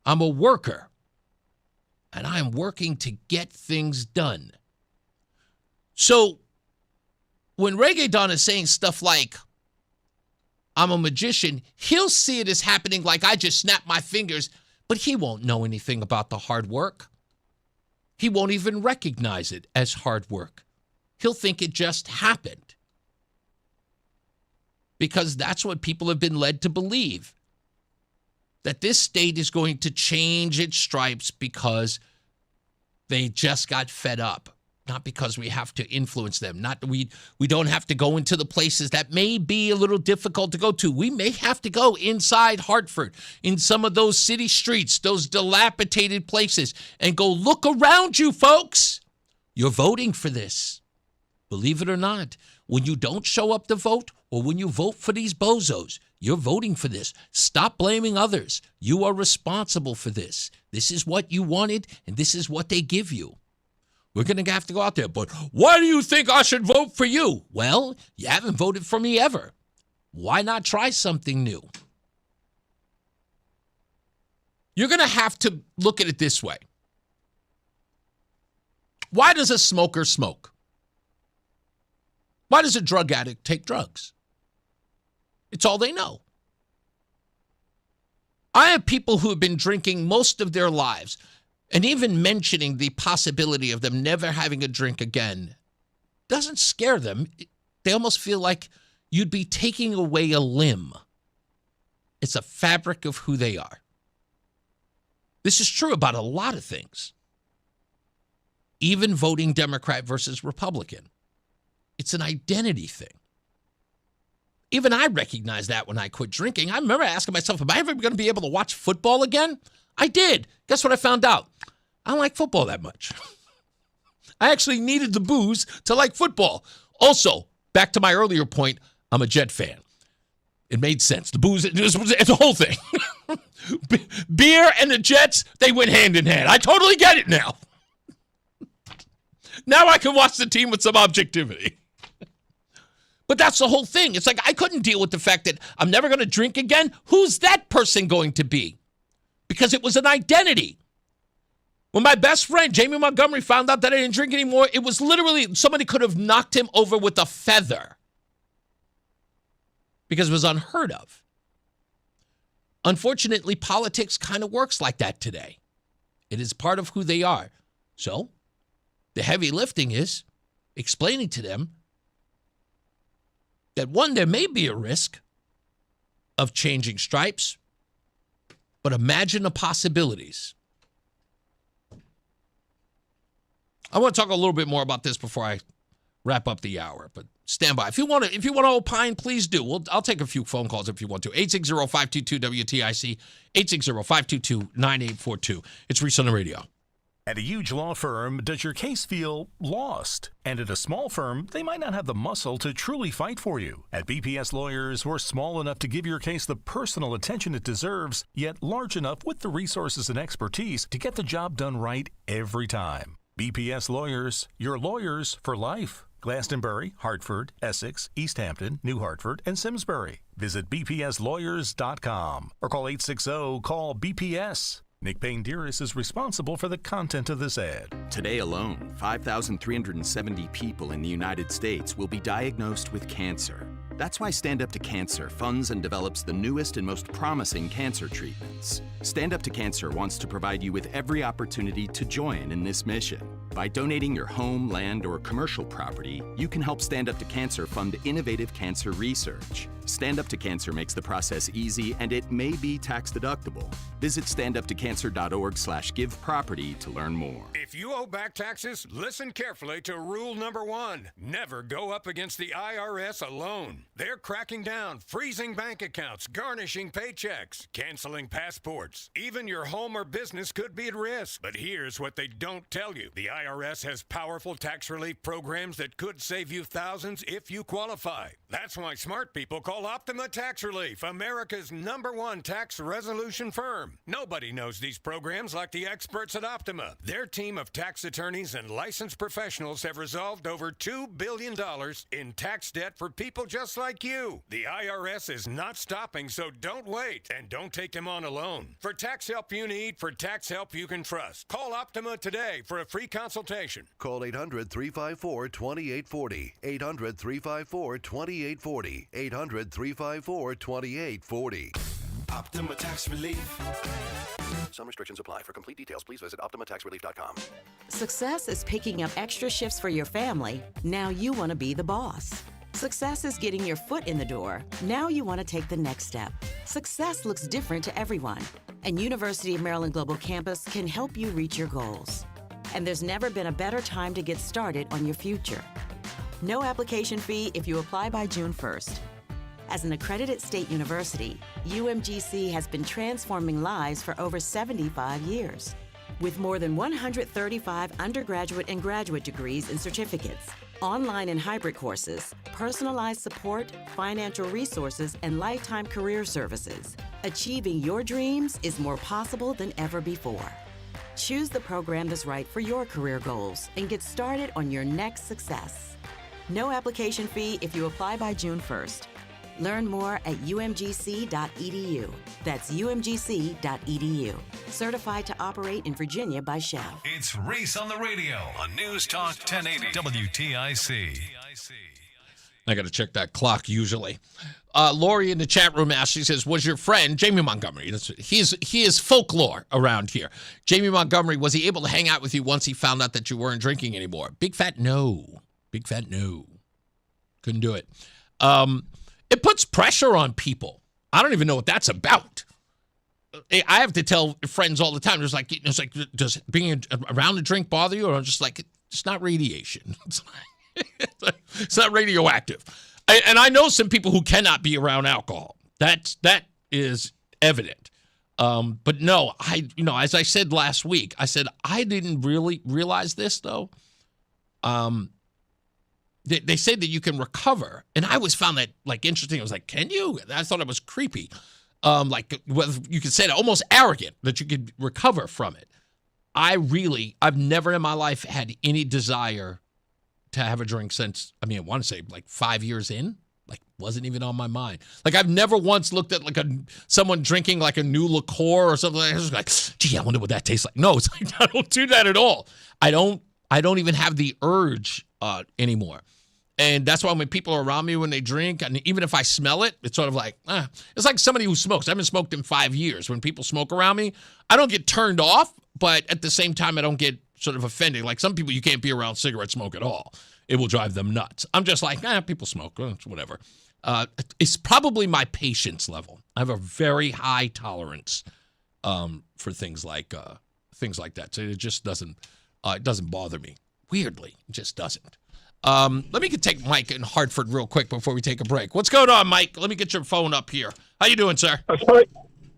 I'm a worker, and I'm working to get things done. So when Reggae Don is saying stuff like, I'm a magician, he'll see it as happening like I just snapped my fingers, but he won't know anything about the hard work. He won't even recognize it as hard work. He'll think it just happened. Because that's what people have been led to believe. That this state is going to change its stripes because they just got fed up. Not because we have to influence them. We don't have to go into the places that may be a little difficult to go to. We may have to go inside Hartford, in some of those city streets, those dilapidated places, and go look around you, folks. You're voting for this. Believe it or not, when you don't show up to vote or when you vote for these bozos, you're voting for this. Stop blaming others. You are responsible for this. This is what you wanted, and this is what they give you. We're going to have to go out there. But why do you think I should vote for you? Well, you haven't voted for me ever. Why not try something new? You're going to have to look at it this way. Why does a smoker smoke? Why does a drug addict take drugs? It's all they know. I have people who have been drinking most of their lives, and even mentioning the possibility of them never having a drink again doesn't scare them. They almost feel like you'd be taking away a limb. It's a fabric of who they are. This is true about a lot of things. Even voting Democrat versus Republican. It's an identity thing. Even I recognized that when I quit drinking. I remember asking myself, am I ever going to be able to watch football again? I did. Guess what I found out? I don't like football that much. I actually needed the booze to like football. Also, back to my earlier point, I'm a Jet fan. It made sense. The booze, it's a whole thing. Beer and the Jets, they went hand in hand. I totally get it now. Now I can watch the team with some objectivity. But that's the whole thing. It's like I couldn't deal with the fact that I'm never going to drink again. Who's that person going to be? Because it was an identity. When my best friend, Jamie Montgomery, found out that I didn't drink anymore, it was literally somebody could have knocked him over with a feather. Because it was unheard of. Unfortunately, politics kind of works like that today. It is part of who they are. So, the heavy lifting is explaining to them that, one, there may be a risk of changing stripes, but imagine the possibilities. I want to talk a little bit more about this before I wrap up the hour, but stand by. If you want to opine, please do. I'll take a few phone calls if you want to. 860-522-WTIC, 860-522-9842. It's Reese on the radio. At a huge law firm, does your case feel lost? And at a small firm, they might not have the muscle to truly fight for you. At BPS Lawyers, we're small enough to give your case the personal attention it deserves, yet large enough with the resources and expertise to get the job done right every time. BPS Lawyers, your lawyers for life. Glastonbury, Hartford, Essex, East Hampton, New Hartford, and Simsbury. Visit bpslawyers.com or call 860-CALL-BPS. Nick Payne-Dearest is responsible for the content of this ad. Today alone, 5,370 people in the United States will be diagnosed with cancer. That's why Stand Up to Cancer funds and develops the newest and most promising cancer treatments. Stand Up to Cancer wants to provide you with every opportunity to join in this mission. By donating your home, land, or commercial property, you can help Stand Up to Cancer fund innovative cancer research. Stand Up to Cancer makes the process easy, and it may be tax deductible. Visit standuptocancer.org/giveproperty to learn more. If you owe back taxes, listen carefully to rule number 1. Never go up against the IRS alone. They're cracking down, freezing bank accounts, garnishing paychecks, canceling passports. Even your home or business could be at risk. But here's what they don't tell you. The IRS has powerful tax relief programs that could save you thousands if you qualify. That's why smart people call Optima Tax Relief, America's #1 tax resolution firm. Nobody knows these programs like the experts at Optima. Their team of tax attorneys and licensed professionals have resolved over $2 billion in tax debt for people just like you. The IRS is not stopping, so don't wait, and don't take them on alone. For tax help you need, for tax help you can trust, call Optima today for a free consultation. Call 800-354-2840. 800-354-2840. 800-354-2840. Optima Tax Relief. Some restrictions apply. For complete details, please visit OptimaTaxRelief.com. Success is picking up extra shifts for your family. Now you want to be the boss. Success is getting your foot in the door. Now you want to take the next step. Success looks different to everyone, and University of Maryland Global Campus can help you reach your goals. And there's never been a better time to get started on your future. No application fee if you apply by June 1st. As an accredited state university, UMGC has been transforming lives for over 75 years. With more than 135 undergraduate and graduate degrees and certificates, online and hybrid courses, personalized support, financial resources, and lifetime career services, achieving your dreams is more possible than ever before. Choose the program that's right for your career goals and get started on your next success. No application fee if you apply by June 1st. Learn more at umgc.edu. That's umgc.edu. Certified to operate in Virginia by Shell. It's Reese on the radio on News Talk 1080 WTIC. I got to check that clock usually. Lori in the chat room asked, she says, was your friend, Jamie Montgomery, he is folklore around here. Jamie Montgomery, was he able to hang out with you once he found out that you weren't drinking anymore? Big fat no. Big fat no. Couldn't do it. It puts pressure on people. I don't even know what that's about. I have to tell friends all the time, it's like, does being around a drink bother you? Or I'm just like, it's not radiation. It's not radioactive. And I know some people who cannot be around alcohol. That is evident. But no, as I said last week, I said I didn't really realize this though. They say that you can recover, and I always found that interesting. I was like, can you? I thought it was creepy. You could say that almost arrogant that you could recover from it. I've never in my life had any desire to have a drink since, I want to say 5 years in, wasn't even on my mind. I've never once looked at someone drinking a new liqueur or something. I was like, gee, I wonder what that tastes like. No, it's I don't do that at all. I don't even have the urge anymore. And that's why when people are around me when they drink, and even if I smell it, it's sort of like, it's like somebody who smokes. I haven't smoked in 5 years. When people smoke around me, I don't get turned off, but at the same time, I don't get sort of offended. Like some people, you can't be around cigarette smoke at all. It will drive them nuts. I'm just like, people smoke, it's whatever. It's probably my patience level. I have a very high tolerance for things like that. So it just doesn't bother me. Weirdly, it just doesn't. Let me take Mike in Hartford real quick before we take a break. What's going on, Mike? Let me get your phone up here. How you doing, sir?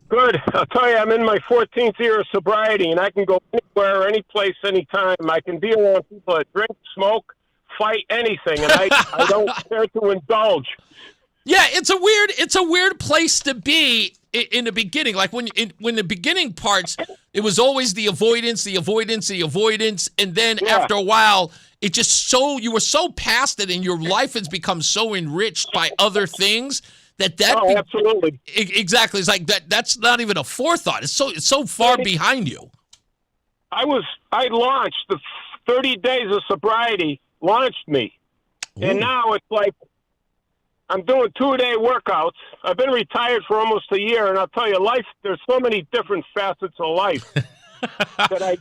Good. I'll tell you, I'm in my 14th year of sobriety, and I can go anywhere, any place, anytime. I can be around people that drink, smoke, fight, anything, and I don't care to indulge. Yeah, it's a weird place to be in the beginning. Like when the beginning parts, it was always the avoidance, and then after a while, it just you were so past it, and your life has become so enriched by other things absolutely. Exactly. It's like that's not even a forethought. It's so far behind you. I launched the 30 days of sobriety launched me. Ooh. And now it's like I'm doing 2-a-day workouts. I've been retired for almost a year, and I'll tell you, there's so many different facets of life that I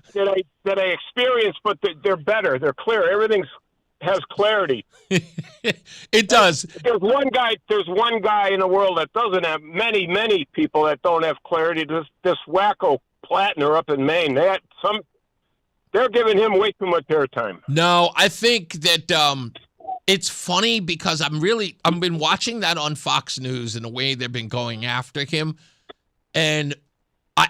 experience, but they're better. They're clear. Everything has clarity. It does. There's one guy in the world that doesn't have many people that don't have clarity. This wacko Plattner up in Maine. They're giving him way too much airtime. No, I think that it's funny because I've been watching that on Fox News and the way they've been going after him, and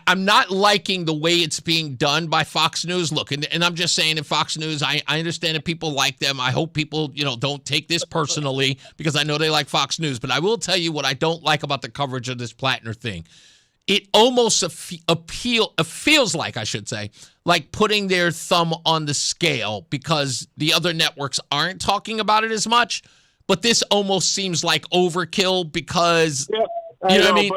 I'm not liking the way it's being done by Fox News. Look, and I'm just saying, in Fox News, I understand that people like them. I hope people, don't take this personally because I know they like Fox News. But I will tell you what I don't like about the coverage of this Plattner thing. It almost feels like, I should say, like putting their thumb on the scale because the other networks aren't talking about it as much. But this almost seems like overkill because, you know what I mean?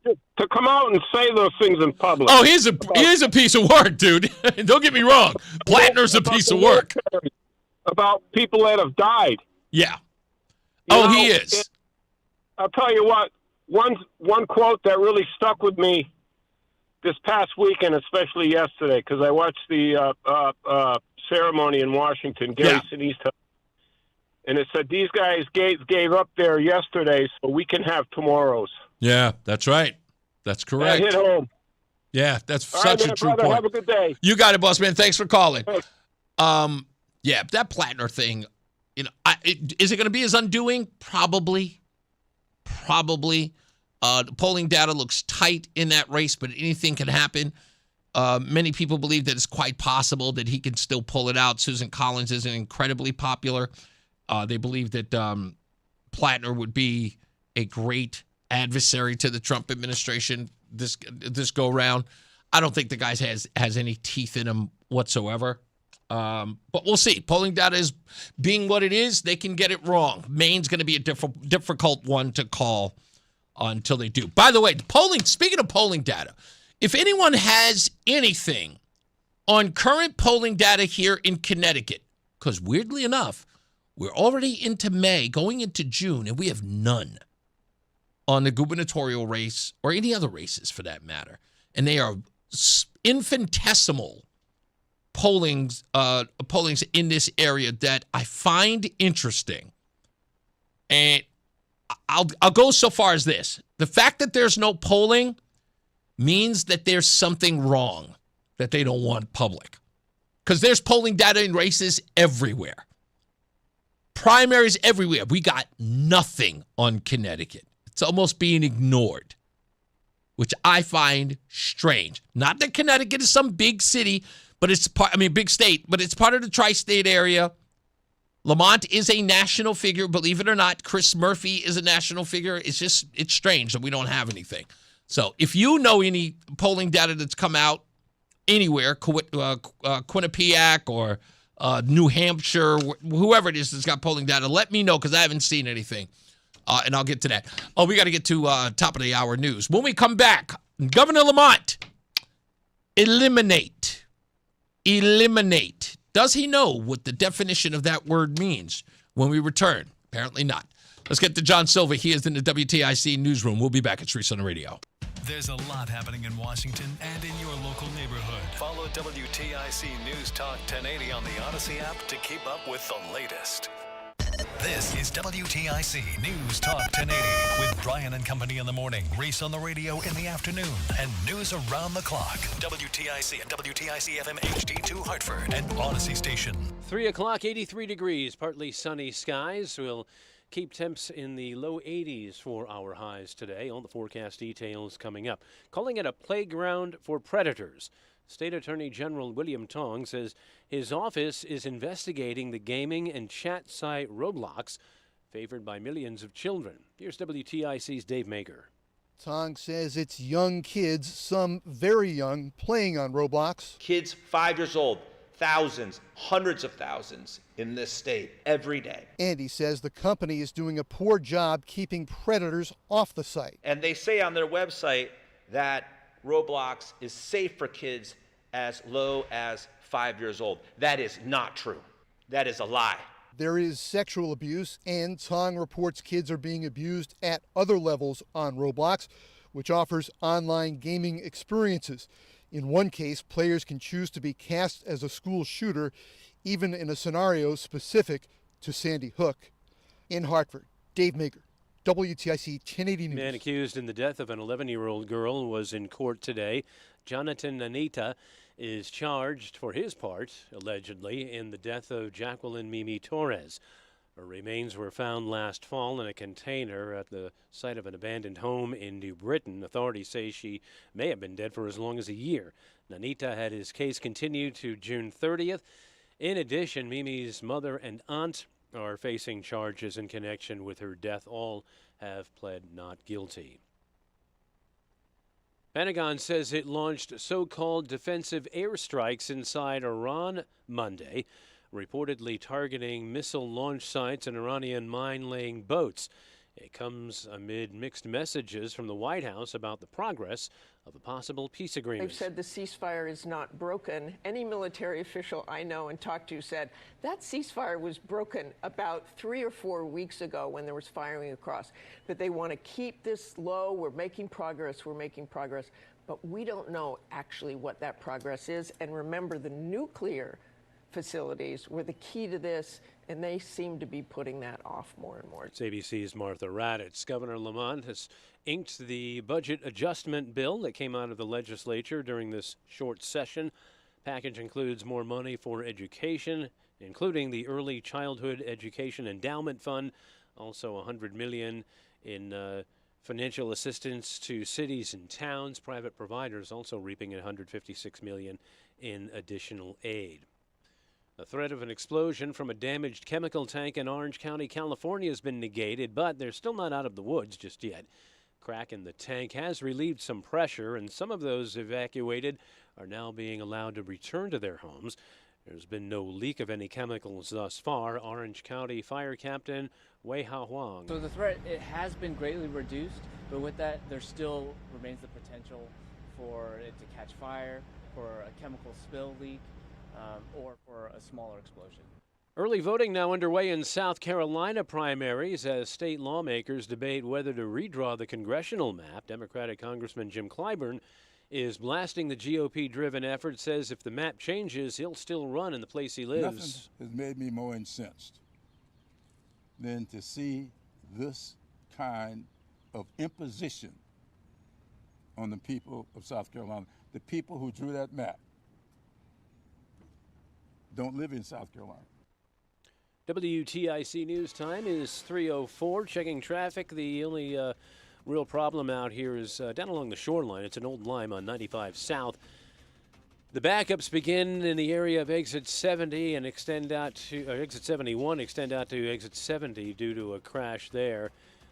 But, to come out and say those things in public. Oh, here's a piece of work, dude. Don't get me wrong. Plattner's a piece of work. About people that have died. Yeah. He is. I'll tell you what. One quote that really stuck with me this past weekend, especially yesterday, because I watched the ceremony in Washington, Gary Sinise, and it said these guys gave up there yesterday so we can have tomorrows. Yeah, that's right. That's correct. That hit home. Yeah, that's All such right, a true brother, point. Have a good day. You got it, boss man. Thanks for calling. Thanks. Yeah, that Plattner thing, is it going to be his undoing? Probably. The polling data looks tight in that race, but anything can happen. Many people believe that it's quite possible that he can still pull it out. Susan Collins isn't incredibly popular. They believe that Plattner would be a great adversary to the Trump administration this go round. I don't think the guy has any teeth in him whatsoever. But we'll see. Polling data is being what it is. They can get it wrong. Maine's going to be a difficult one to call until they do. By the way, speaking of polling data, if anyone has anything on current polling data here in Connecticut, because weirdly enough, we're already into May, going into June, and we have none on the gubernatorial race or any other races for that matter. And they are infinitesimal pollings in this area that I find interesting. And I'll go so far as this. The fact that there's no polling means that there's something wrong that they don't want public. Because there's polling data in races everywhere. Primaries everywhere. We got nothing on Connecticut. It's almost being ignored, which I find strange. Not that Connecticut is some big city, but big state, but it's part of the tri-state area. Lamont is a national figure, believe it or not. Chris Murphy is a national figure. It's strange that we don't have anything. So if you know any polling data that's come out anywhere, Quinnipiac or New Hampshire, whoever it is that's got polling data, let me know because I haven't seen anything. And I'll get to that. Oh, we got to get to top of the hour news. When we come back, Governor Lamont, eliminate. Does he know what the definition of that word means when we return? Apparently not. Let's get to John Silva. He is in the WTIC newsroom. We'll be back at Reese on the Radio. There's a lot happening in Washington and in your local neighborhood. Follow WTIC News Talk 1080 on the Odyssey app to keep up with the latest. This is WTIC News Talk 1080 with Brian and Company in the morning, Reese on the Radio in the afternoon, and news around the clock. WTIC and WTIC FM HD2 Hartford and Odyssey Station. 3 o'clock, 83 degrees, partly sunny skies. We'll keep temps in the low 80s for our highs today. All the forecast details coming up. Calling it a playground for predators. State Attorney General William Tong says his office is investigating the gaming and chat site Roblox, favored by millions of children. Here's WTIC's Dave Maker. Tong says it's young kids, some very young, playing on Roblox. Kids 5 years old, thousands, hundreds of thousands in this state every day. And he says the company is doing a poor job keeping predators off the site. And they say on their website that Roblox is safe for kids as low as 5 years old. That is not true. That is a lie. There is sexual abuse, and Tong reports kids are being abused at other levels on Roblox, which offers online gaming experiences. In one case, players can choose to be cast as a school shooter, even in a scenario specific to Sandy Hook. In Hartford, Dave Maker, WTIC 1080 News. Man accused in the death of an 11-year-old girl was in court today. Jonathan Anita is charged for his part, allegedly, in the death of Jacqueline Mimi Torres. Her remains were found last fall in a container at the site of an abandoned home in New Britain. Authorities say she may have been dead for as long as a year. Nanita had his case continued to June 30th. In addition, Mimi's mother and aunt are facing charges in connection with her death. All have pled not guilty. Pentagon says it launched so-called defensive airstrikes inside Iran Monday, reportedly targeting missile launch sites and Iranian mine-laying boats. It comes amid mixed messages from the White House about the progress of a possible peace agreement. They've said the ceasefire is not broken. Any military official I know and talked to said that ceasefire was broken about 3 or 4 weeks ago when there was firing across. But they want to keep this low. We're making progress. But we don't know actually what that progress is. And remember, the nuclear facilities were the key to this, and they seem to be putting that off more and more. It's ABC's Martha Raddatz. Governor Lamont has inked the budget adjustment bill that came out of the legislature during this short session. Package includes more money for education, including the Early Childhood Education Endowment Fund, also $100 million in financial assistance to cities and towns. Private providers also reaping $156 million in additional aid. The threat of an explosion from a damaged chemical tank in Orange County, California has been negated, but they're still not out of the woods just yet. Crack in the tank has relieved some pressure, and some of those evacuated are now being allowed to return to their homes. There's been no leak of any chemicals thus far. Orange County Fire Captain Wei Hao Huang. So the threat, it has been greatly reduced, but with that, there still remains the potential for it to catch fire, for a chemical spill leak, or for a smaller explosion. Early voting now underway in South Carolina primaries as state lawmakers debate whether to redraw the congressional map. Democratic Congressman Jim Clyburn is blasting the GOP-driven effort, says if the map changes, he'll still run in the place he lives. Nothing has made me more incensed than to see this kind of imposition on the people of South Carolina. The people who drew that map don't live in South Carolina. WTIC News Time is 3:04. Checking traffic. The only real problem out here is down along the shoreline. It's an old lime on 95 South. The backups begin in the area of exit 70 and extend out to exit 71, extend out to exit 70 due to a crash there.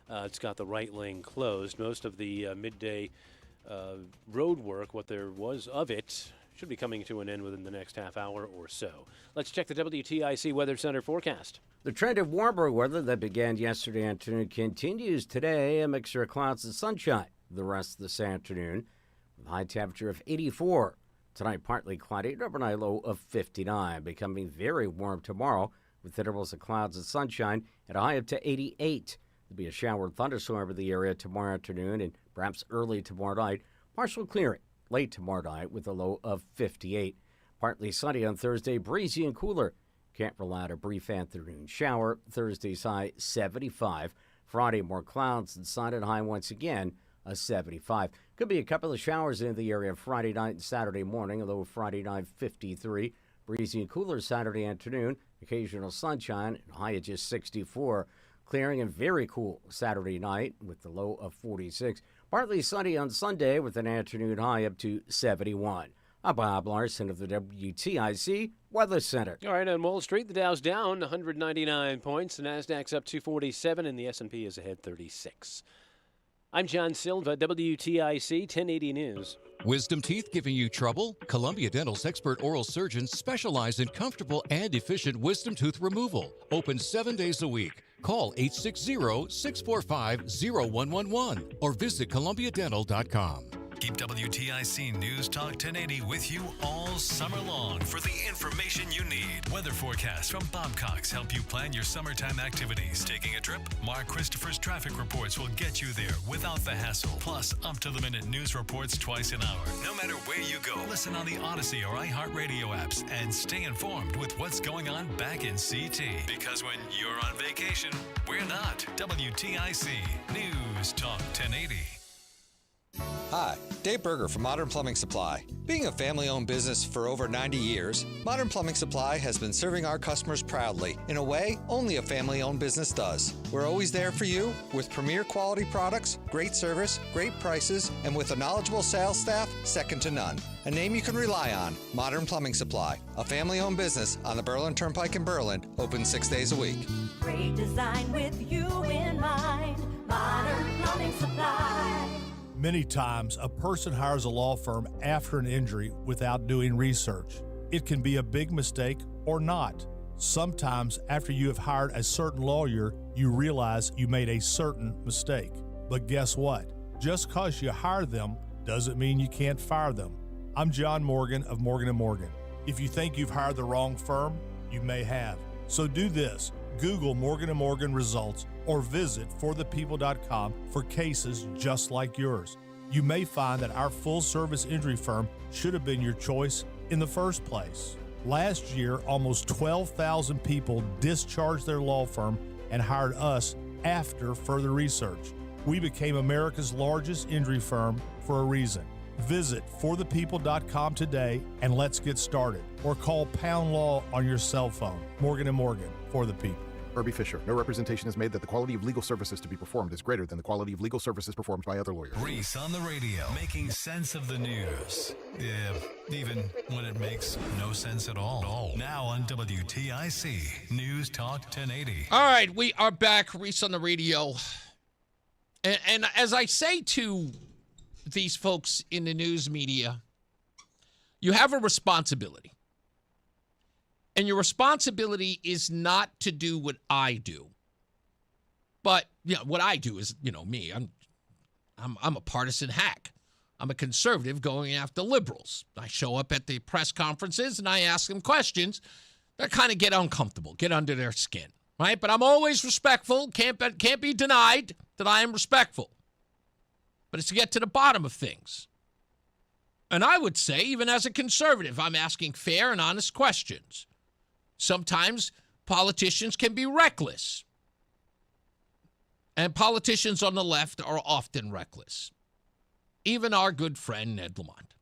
It's got the right lane closed. Most of the midday road work, what there was of it, should be coming to an end within the next half hour or so. Let's check the WTIC Weather Center forecast. The trend of warmer weather that began yesterday afternoon continues today, a mixture of clouds and sunshine the rest of this afternoon, with a high temperature of 84. Tonight, partly cloudy, an overnight low of 59, becoming very warm tomorrow with intervals of clouds and sunshine at a high up to 88. There'll be a shower and thunderstorm over the area tomorrow afternoon and perhaps early tomorrow night. Partial clearing late tomorrow night with a low of 58. Partly sunny on Thursday, breezy and cooler. Can't rule out a brief afternoon shower. Thursday's high 75. Friday, more clouds and sun and high once again, a 75. Could be a couple of showers in the area Friday night and Saturday morning, a low Friday night 53. Breezy and cooler Saturday afternoon. Occasional sunshine, high at just 64. Clearing and very cool Saturday night with the low of 46. Partly sunny on Sunday with an afternoon high up to 71. I'm Bob Larson of the WTIC Weather Center. All right, on Wall Street, the Dow's down 199 points. The Nasdaq's up 247, and the S&P is ahead 36. I'm John Silva, WTIC 1080 News. Wisdom teeth giving you trouble? Columbia Dental's expert oral surgeons specialize in comfortable and efficient wisdom tooth removal. Open 7 days a week. Call 860-645-0111 or visit columbiadental.com. Keep WTIC News Talk 1080 with you all summer long for the information you need. Weather forecasts from Bob Cox help you plan your summertime activities. Taking a trip? Mark Christopher's traffic reports will get you there without the hassle. Plus, up-to-the-minute news reports twice an hour. No matter where you go, listen on the Odyssey or iHeartRadio apps and stay informed with what's going on back in CT. Because when you're on vacation, we're not. WTIC News Talk 1080. Hi, Dave Berger from Modern Plumbing Supply. Being a family-owned business for over 90 years, Modern Plumbing Supply has been serving our customers proudly in a way only a family-owned business does. We're always there for you with premier quality products, great service, great prices, and with a knowledgeable sales staff second to none. A name you can rely on, Modern Plumbing Supply, a family-owned business on the Berlin Turnpike in Berlin, open 6 days a week. Great design with you in mind, Modern Plumbing Supply. Many times, a person hires a law firm after an injury without doing research. It can be a big mistake or not. Sometimes, after you have hired a certain lawyer, you realize you made a certain mistake. But guess what? Just because you hire them doesn't mean you can't fire them. I'm John Morgan of Morgan & Morgan. If you think you've hired the wrong firm, you may have. So do this. Google Morgan & Morgan results or visit forthepeople.com for cases just like yours. You may find that our full-service injury firm should have been your choice in the first place. Last year, almost 12,000 people discharged their law firm and hired us after further research. We became America's largest injury firm for a reason. Visit forthepeople.com today and let's get started. Or call Pound Law on your cell phone. Morgan & Morgan, for the people. Herbie Fisher. No representation is made that the quality of legal services to be performed is greater than the quality of legal services performed by other lawyers. Reese on the radio, making sense of the news. Yeah, even when it makes no sense at all. Now on WTIC News Talk 1080. All right, we are back. Reese on the radio. And as I say to these folks in the news media, you have a responsibility. And your responsibility is not to do what I do. But, what I do is, me. I'm a partisan hack. I'm a conservative going after liberals. I show up at the press conferences and I ask them questions that kind of get uncomfortable, get under their skin, right? But I'm always respectful. Can't be denied that I am respectful. But it's to get to the bottom of things. And I would say, even as a conservative, I'm asking fair and honest questions. Sometimes politicians can be reckless. And politicians on the left are often reckless. Even our good friend, Ned Lamont.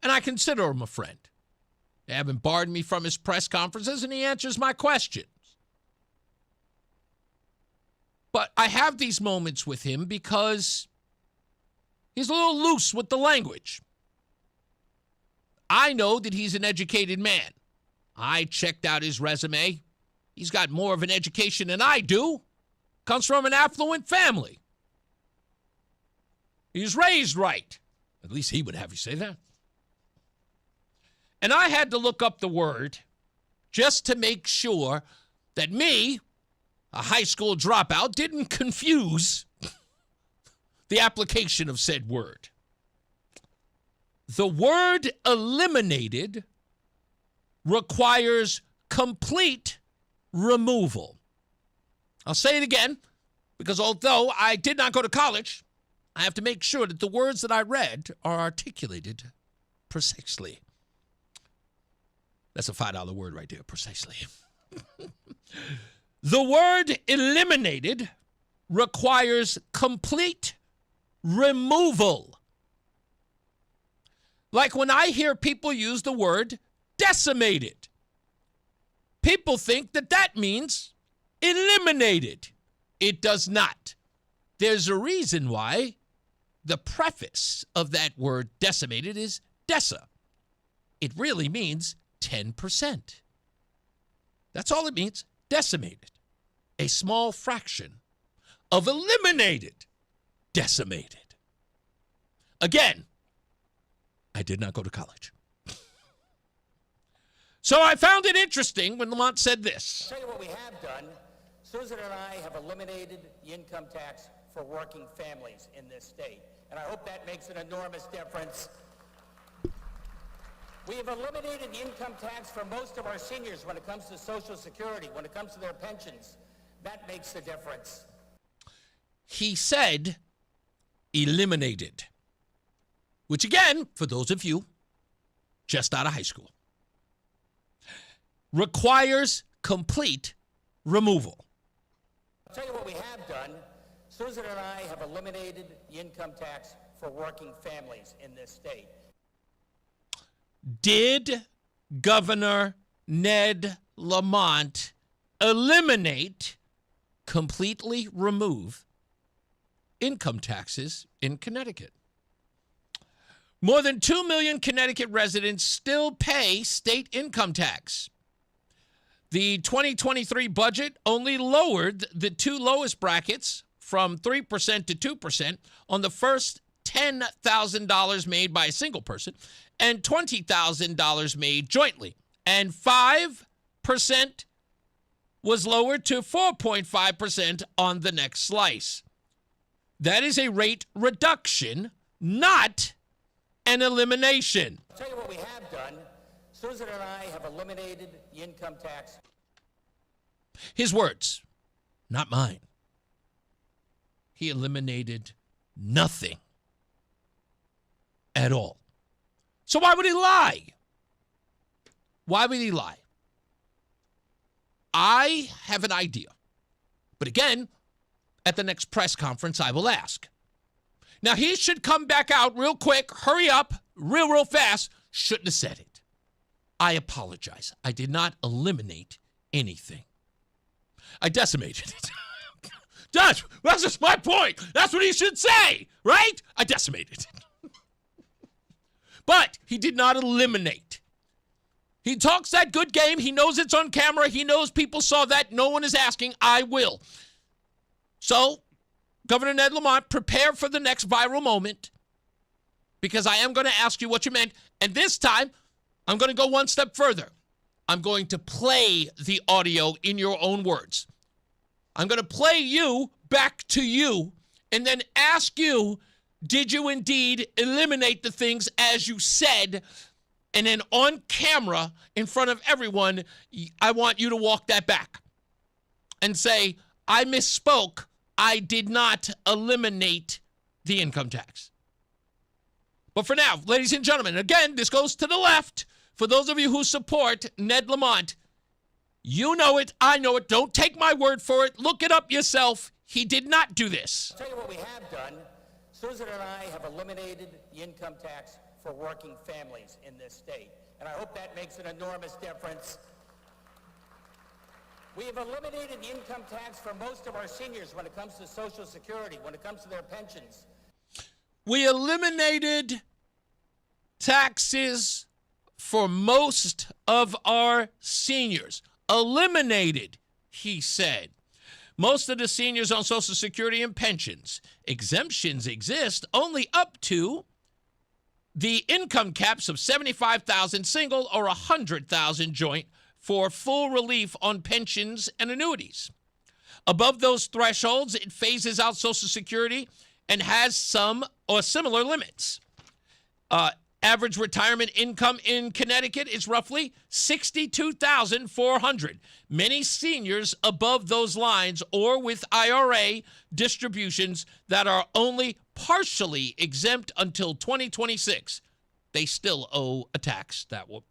And I consider him a friend. They haven't barred me from his press conferences, and he answers my questions. But I have these moments with him because he's a little loose with the language. I know that he's an educated man. I checked out his resume. He's got more of an education than I do. Comes from an affluent family. He's raised right. At least he would have you say that. And I had to look up the word just to make sure that me, a high school dropout, didn't confuse the application of said word. The word eliminated requires complete removal. I'll say it again, because although I did not go to college, I have to make sure that the words that I read are articulated precisely. That's a $5 word right there, precisely. The word eliminated requires complete removal. Like when I hear people use the word decimated. People think that means eliminated. It does not. There's a reason why the preface of that word decimated is Dessa. It really means 10%. That's all it means. Decimated. A small fraction of eliminated. Decimated. Again, I did not go to college. So I found it interesting when Lamont said this. I'll tell you what we have done. Susan and I have eliminated the income tax for working families in this state. And I hope that makes an enormous difference. We have eliminated the income tax for most of our seniors when it comes to Social Security, when it comes to their pensions. That makes a difference. He said eliminated, which again, for those of you just out of high school, requires complete removal. I'll tell you what we have done. Susan and I have eliminated the income tax for working families in this state. Did Governor Ned Lamont eliminate, completely remove income taxes in Connecticut? More than 2 million Connecticut residents still pay state income tax. The 2023 budget only lowered the two lowest brackets from 3% to 2% on the first $10,000 made by a single person and $20,000 made jointly. And 5% was lowered to 4.5% on the next slice. That is a rate reduction, not an elimination. I'll tell you what we have done. Susan and I have eliminated the income tax. His words, not mine. He eliminated nothing at all. So why would he lie? Why would he lie? I have an idea. But again, at the next press conference, I will ask. Now, he should come back out real quick, hurry up, real fast. Shouldn't have said it. I apologize. I did not eliminate anything. I decimated it. That's just my point. That's what he should say, right? I decimated it. But he did not eliminate. He talks that good game. He knows it's on camera. He knows people saw that. No one is asking. I will. So, Governor Ned Lamont, prepare for the next viral moment, because I am going to ask you what you meant. And this time, I'm going to go one step further. I'm going to play the audio in your own words. I'm going to play you back to you and then ask you, did you indeed eliminate the things as you said? And then on camera, in front of everyone, I want you to walk that back and say, I misspoke. I did not eliminate the income tax. But for now, ladies and gentlemen, again, this goes to the left. For those of you who support Ned Lamont, you know it, I know it. Don't take my word for it. Look it up yourself. He did not do this. I'll tell you what we have done. Susan and I have eliminated the income tax for working families in this state. And I hope that makes an enormous difference. We have eliminated the income tax for most of our seniors when it comes to Social Security, when it comes to their pensions. We eliminated taxes for most of our seniors. Eliminated, he said. Most of the seniors on Social Security and pensions. Exemptions exist only up to the income caps of $75,000 single or $100,000 joint for full relief on pensions and annuities. Above those thresholds, it phases out Social Security and has some or similar limits. Average retirement income in Connecticut is roughly $62,400. Many seniors above those lines or with IRA distributions that are only partially exempt until 2026. They still owe a tax that will,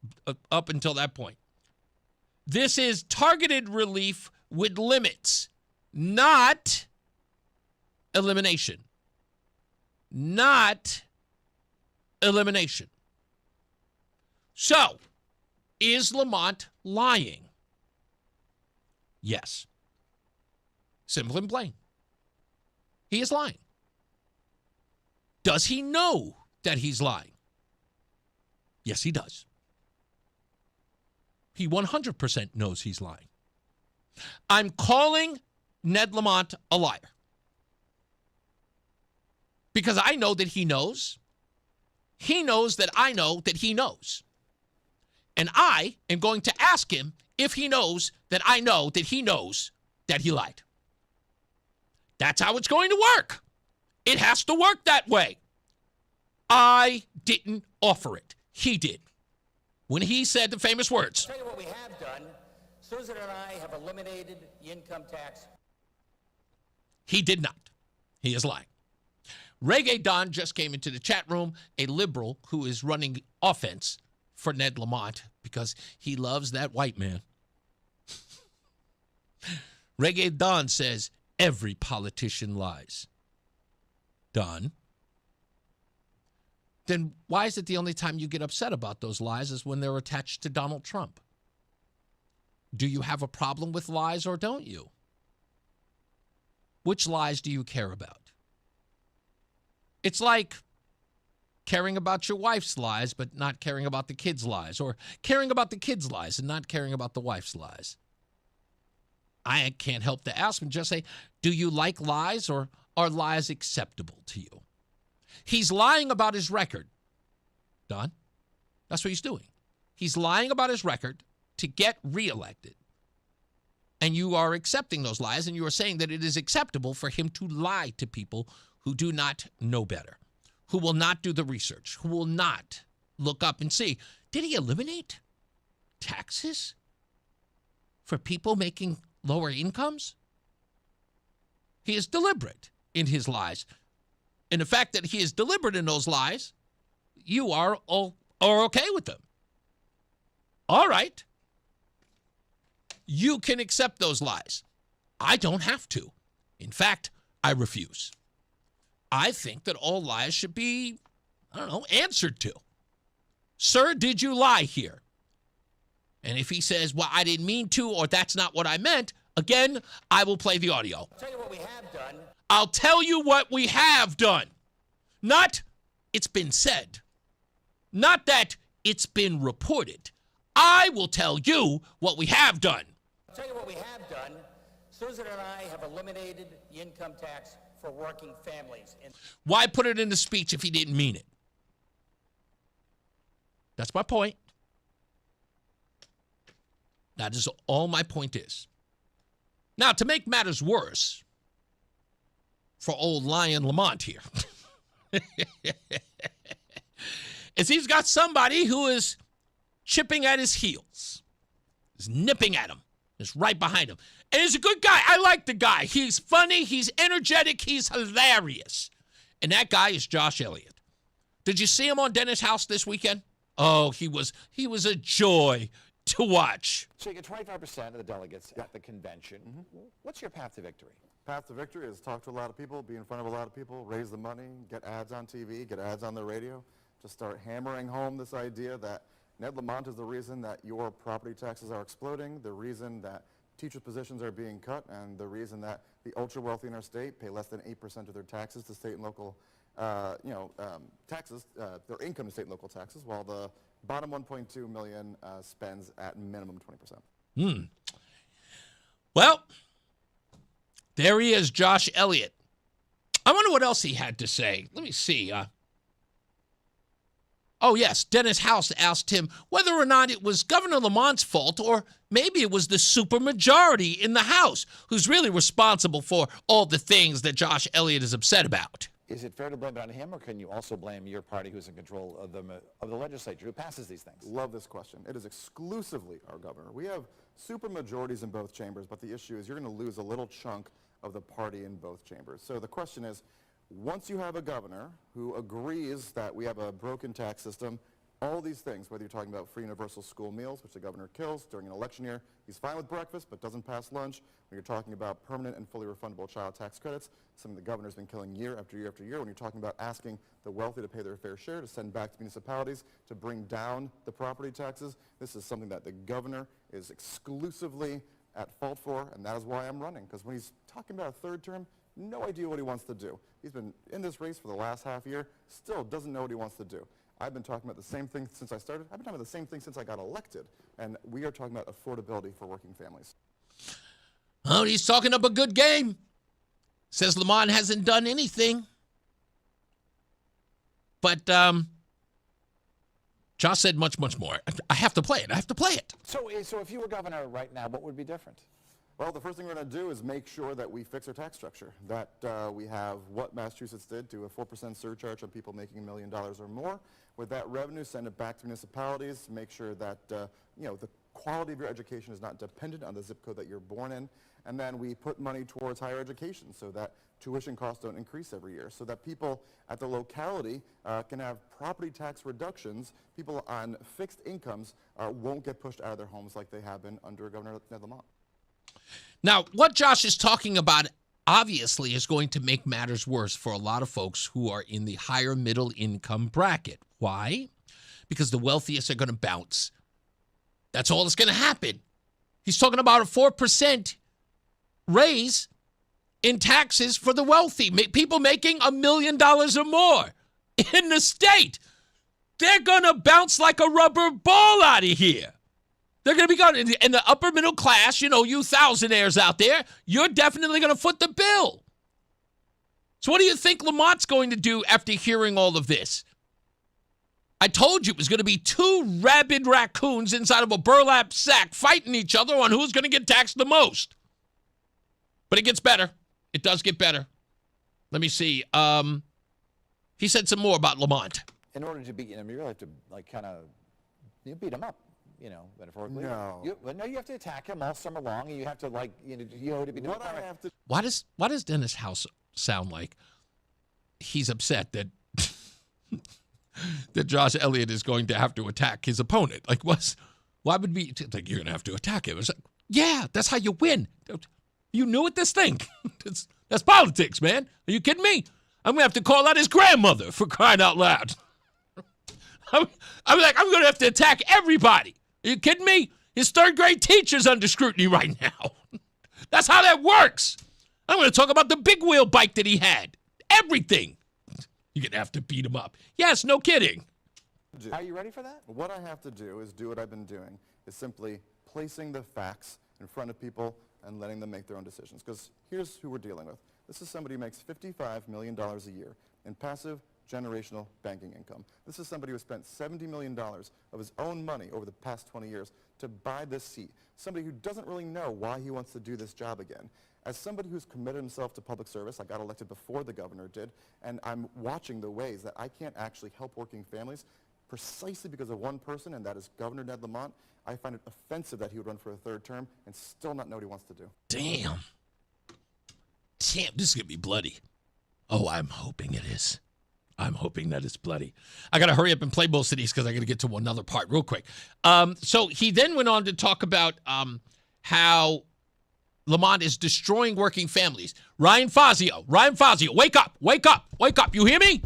up until that point. This is targeted relief with limits, not elimination. Not elimination. So, is Lamont lying? Yes. Simple and plain. He is lying. Does he know that he's lying? Yes, he does. He 100% knows he's lying. I'm calling Ned Lamont a liar. Because I know that he knows. He knows that I know that he knows. And I am going to ask him if he knows that I know that he knows that he lied. That's how it's going to work. It has to work that way. I didn't offer it. He did. When he said the famous words. I'll tell you what we have done. Susan and I have eliminated the income tax. He did not. He is lying. Reggae Don just came into the chat room, a liberal who is running offense for Ned Lamont because he loves that white man. Reggae Don says, every politician lies. Don. Then why is it the only time you get upset about those lies is when they're attached to Donald Trump? Do you have a problem with lies or don't you? Which lies do you care about? It's like caring about your wife's lies but not caring about the kids' lies, or caring about the kids' lies and not caring about the wife's lies. I can't help to ask him, just say, do you like lies or are lies acceptable to you? He's lying about his record, Don. That's what he's doing. He's lying about his record to get reelected. And you are accepting those lies, and you are saying that it is acceptable for him to lie to people who do not know better, who will not do the research, who will not look up and see, did he eliminate taxes for people making lower incomes? He is deliberate in his lies. And the fact that he is deliberate in those lies, you are okay with them. All right. You can accept those lies. I don't have to. In fact, I refuse. I think that all lies should be, answered to. Sir, did you lie here? And if he says, well, I didn't mean to, or that's not what I meant, again, I will play the audio. I'll tell you what we have done. I'll tell you what we have done. Not, it's been said. Not that it's been reported. I will tell you what we have done. I'll tell you what we have done. Susan and I have eliminated the income tax for working families. Why put it in the speech if he didn't mean it? That's my point. That is all my point is. Now, to make matters worse for old Lion Lamont here, is he's got somebody who is chipping at his heels, is nipping at him, is right behind him. And he's a good guy. I like the guy. He's funny. He's energetic. He's hilarious. And that guy is Josh Elliot. Did you see him on Dennis House this weekend? Oh, he was a joy to watch. So you get 25% of the delegates at the convention. What's your path to victory? Path to victory is talk to a lot of people, be in front of a lot of people, raise the money, get ads on TV, get ads on the radio. Just start hammering home this idea that Ned Lamont is the reason that your property taxes are exploding, the reason that teacher positions are being cut, and the reason that the ultra-wealthy in our state pay less than 8% of their taxes to state and local, taxes, their income to state and local taxes, while the bottom 1.2 million spends at minimum 20%. Well, there he is, Josh Elliott. I wonder what else he had to say. Let me see. Oh, yes, Dennis House asked him whether or not it was Governor Lamont's fault or maybe it was the supermajority in the House who's really responsible for all the things that Josh Elliott is upset about. Is it fair to blame it on him, or can you also blame your party who's in control of the legislature who passes these things? Love this question. It is exclusively our governor. We have supermajorities in both chambers, but the issue is you're going to lose a little chunk of the party in both chambers. So the question is, once you have a governor who agrees that we have a broken tax system, all these things, whether you're talking about free universal school meals, which the governor kills during an election year, he's fine with breakfast but doesn't pass lunch. When you're talking about permanent and fully refundable child tax credits, something the governor's been killing year after year after year. When you're talking about asking the wealthy to pay their fair share, to send back to municipalities, to bring down the property taxes, this is something that the governor is exclusively at fault for, and that is why I'm running. Because when he's talking about a third term, no idea what he wants to do. He's been in this race for the last half year, still doesn't know what he wants to do. I've been talking about the same thing since I started. I've been talking about the same thing since I got elected. And we are talking about affordability for working families. Oh, he's talking up a good game. Says Lamont hasn't done anything. But Josh said much, much more. I have to play it. So if you were governor right now, what would be different? Well, the first thing we're going to do is make sure that we fix our tax structure, that we have what Massachusetts did, do a 4% surcharge on people making $1 million or more. With that revenue, send it back to municipalities, make sure that the quality of your education is not dependent on the zip code that you're born in. And then we put money towards higher education so that tuition costs don't increase every year, so that people at the locality can have property tax reductions. People on fixed incomes won't get pushed out of their homes like they have been under Governor Ned Lamont. Now, what Josh is talking about obviously is going to make matters worse for a lot of folks who are in the higher middle income bracket. Why? Because the wealthiest are going to bounce. That's all that's going to happen. He's talking about a 4% raise in taxes for the wealthy. People making $1 million or more in the state. They're going to bounce like a rubber ball out of here. They're going to be going in the upper middle class, you thousandaires out there, you're definitely going to foot the bill. So what do you think Lamont's going to do after hearing all of this? I told you it was going to be two rabid raccoons inside of a burlap sack fighting each other on who's going to get taxed the most. But it gets better. It does get better. Let me see. He said some more about Lamont. In order to beat him, you really have to beat him up. Metaphorically. No. You have to attack him all summer long, and you have to to be doing it. Why does Dennis House sound like he's upset that that Josh Elliott is going to have to attack his opponent? Like, why would be like you're going to have to attack him? It's like, yeah, that's how you win. You knew it. This thing. That's politics, man. Are you kidding me? I'm going to have to call out his grandmother for crying out loud. I'm going to have to attack everybody. Are you kidding me? His third grade teacher's under scrutiny right now. That's how that works. I'm going to talk about the big wheel bike that he had. Everything. You're going to have to beat him up. Yes, no kidding. Are you ready for that? What I have to do is do what I've been doing, is simply placing the facts in front of people and letting them make their own decisions. Because here's who we're dealing with. This is somebody who makes $55 million a year in passive generational banking income. This is somebody who spent $70 million of his own money over the past 20 years to buy this seat. Somebody who doesn't really know why he wants to do this job again. As somebody who's committed himself to public service, I got elected before the governor did, and I'm watching the ways that I can't actually help working families precisely because of one person, and that is Governor Ned Lamont. I find it offensive that he would run for a third term and still not know what he wants to do. Damn, this is going to be bloody. Oh, I'm hoping it is. I'm hoping that it's bloody. I got to hurry up and play most of these because I got to get to another part real quick. So he then went on to talk about how Lamont is destroying working families. Ryan Fazio, wake up. You hear me?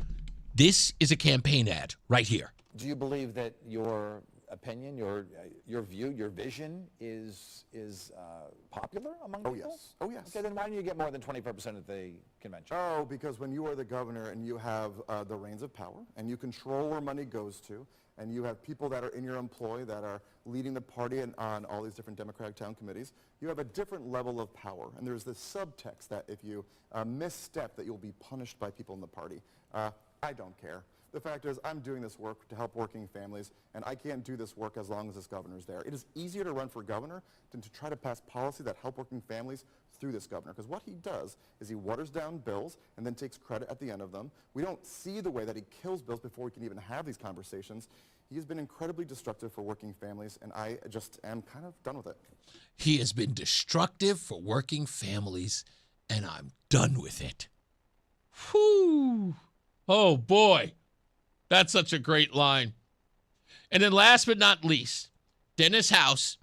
This is a campaign ad right here. Do you believe that your opinion, your view, your vision is popular among people? Oh, yes. Okay, then why don't you get more than 25% at the convention? Oh, because when you are the governor and you have the reins of power and you control where money goes to, and you have people that are in your employ that are leading the party on all these different Democratic town committees, you have a different level of power. And there's this subtext that if you misstep, that you'll be punished by people in the party. I don't care. The fact is, I'm doing this work to help working families, and I can't do this work as long as this governor's there. It is easier to run for governor than to try to pass policy that help working families through this governor, because what he does is he waters down bills and then takes credit at the end of them. We don't see the way that he kills bills before we can even have these conversations. He has been incredibly destructive for working families, and I just am kind of done with it. He has been destructive for working families, and I'm done with it. Whew. Oh, boy. That's such a great line. And then last but not least, Dennis House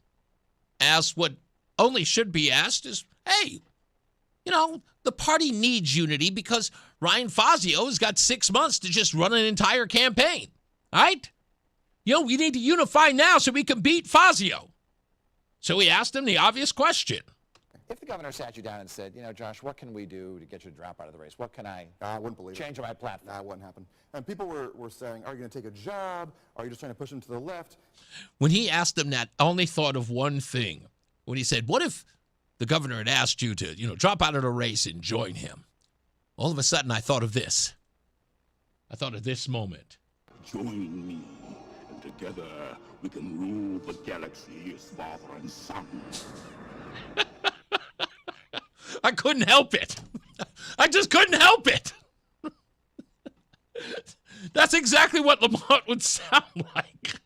asked what only should be asked is, hey, the party needs unity because Ryan Fazio has got 6 months to just run an entire campaign. All right? We need to unify now so we can beat Fazio. So he asked him the obvious question. If the governor sat you down and said, Josh, what can we do to get you to drop out of the race? What can I wouldn't believe change it. my platform? That wouldn't happen. And people were saying, are you going to take a job? Are you just trying to push him to the left? When he asked them that, I only thought of one thing. When he said, what if the governor had asked you to, drop out of the race and join him? All of a sudden, I thought of this. I thought of this moment. Join me, and together we can rule the galaxy as father and son. I couldn't help it. I just couldn't help it. That's exactly what Lamont would sound like.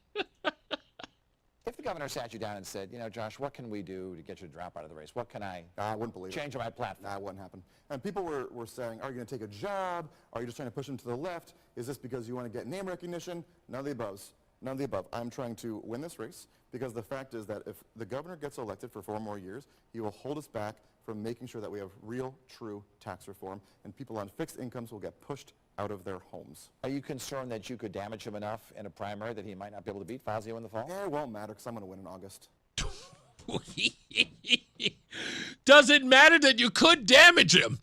If the governor sat you down and said, Josh, what can we do to get you to drop out of the race? What can I wouldn't believe change it. my platform? That wouldn't happen. And people were saying, are you going to take a job? Are you just trying to push him to the left? Is this because you want to get name recognition? None of the above. None of the above. I'm trying to win this race because the fact is that if the governor gets elected for 4 more years, he will hold us back from making sure that we have real, true tax reform, and people on fixed incomes will get pushed out of their homes. Are you concerned that you could damage him enough in a primary that he might not be able to beat Fazio in the fall? It won't matter because I'm going to win in August. Does it matter that you could damage him?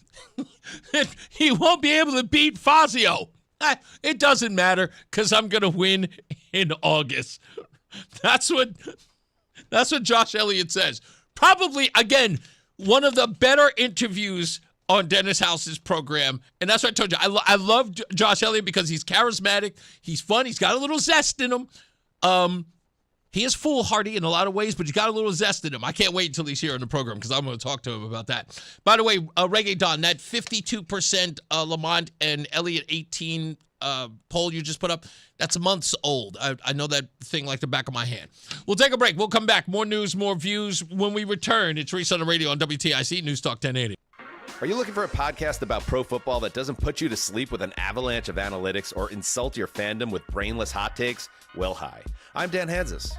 He won't be able to beat Fazio. It doesn't matter because I'm going to win in August. That's what Josh Elliott says. Probably, again, one of the better interviews on Dennis House's program. And that's what I told you. I love Josh Elliott because he's charismatic. He's fun. He's got a little zest in him. He is foolhardy in a lot of ways, but he's got a little zest in him. I can't wait until he's here on the program because I'm going to talk to him about that. By the way, Reggae Don, that 52% Lamont and Elliot 18 poll you just put up, that's months old. I know that thing like the back of my hand. We'll take a break. We'll come back. More news, more views when we return. It's Reese on the radio on WTIC News Talk 1080. Are you looking for a podcast about pro football that doesn't put you to sleep with an avalanche of analytics or insult your fandom with brainless hot takes? Well, hi. I'm Dan Hansis.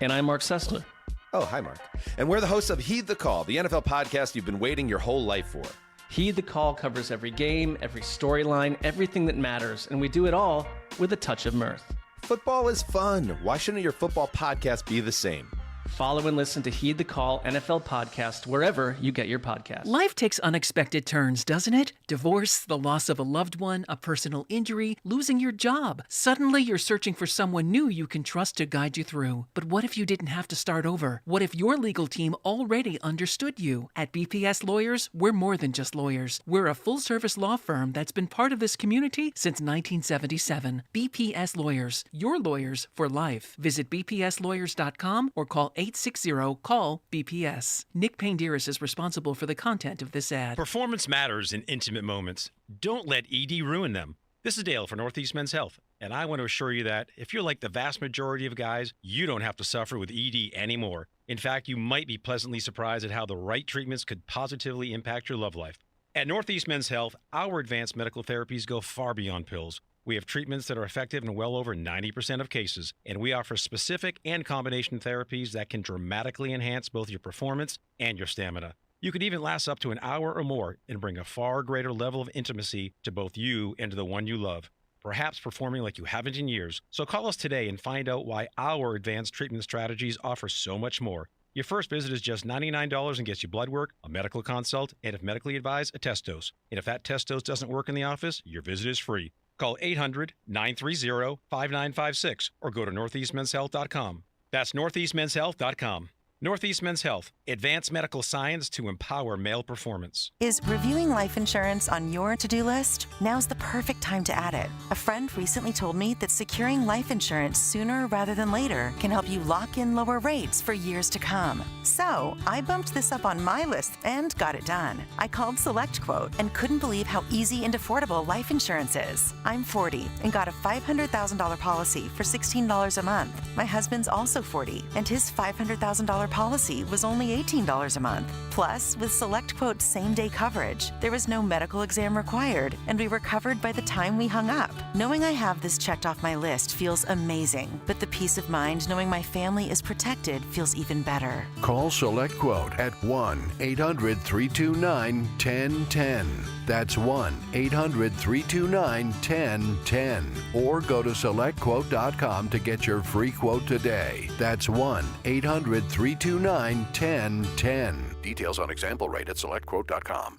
And I'm Mark Sessler. Oh, hi, Mark. And we're the hosts of Heed the Call, the NFL podcast you've been waiting your whole life for. Heed the Call covers every game, every storyline, everything that matters, and we do it all with a touch of mirth. Football is fun. Why shouldn't your football podcast be the same? Follow and listen to Heed the Call NFL podcast wherever you get your podcasts. Life takes unexpected turns, doesn't it? Divorce, the loss of a loved one, a personal injury, losing your job. Suddenly you're searching for someone new you can trust to guide you through. But what if you didn't have to start over? What if your legal team already understood you? At BPS Lawyers, we're more than just lawyers. We're a full-service law firm that's been part of this community since 1977. BPS Lawyers, your lawyers for life. Visit bpslawyers.com or call 860-CALL-BPS. Nick Painderis is responsible for the content of this ad. Performance matters in intimate moments. Don't let ED ruin them. This is Dale for Northeast Men's Health, and I want to assure you that if you're like the vast majority of guys, you don't have to suffer with ED anymore. In fact, you might be pleasantly surprised at how the right treatments could positively impact your love life. At Northeast Men's Health, our advanced medical therapies go far beyond pills. We have treatments that are effective in well over 90% of cases, and we offer specific and combination therapies that can dramatically enhance both your performance and your stamina. You could even last up to an hour or more and bring a far greater level of intimacy to both you and to the one you love, perhaps performing like you haven't in years. So call us today and find out why our advanced treatment strategies offer so much more. Your first visit is just $99 and gets you blood work, a medical consult, and if medically advised, a test dose. And if that test dose doesn't work in the office, your visit is free. Call 800-930-5956 or go to northeastmenshealth.com. That's northeastmenshealth.com. Northeast Men's Health, advanced medical science to empower male performance. Is reviewing life insurance on your to-do list? Now's the perfect time to add it. A friend recently told me that securing life insurance sooner rather than later can help you lock in lower rates for years to come. So I bumped this up on my list and got it done. I called SelectQuote and couldn't believe how easy and affordable life insurance is. I'm 40 and got a $500,000 policy for $16 a month. My husband's also 40 and his $500,000 policy was only $18 a month. Plus, with SelectQuote's same-day coverage, there was no medical exam required, and we were covered by the time we hung up. Knowing I have this checked off my list feels amazing, but the peace of mind knowing my family is protected feels even better. Call SelectQuote at 1-800-329-1010. That's 1-800-329-1010. Or go to SelectQuote.com to get your free quote today. That's 1-800-329-1010. Details on example rate at SelectQuote.com.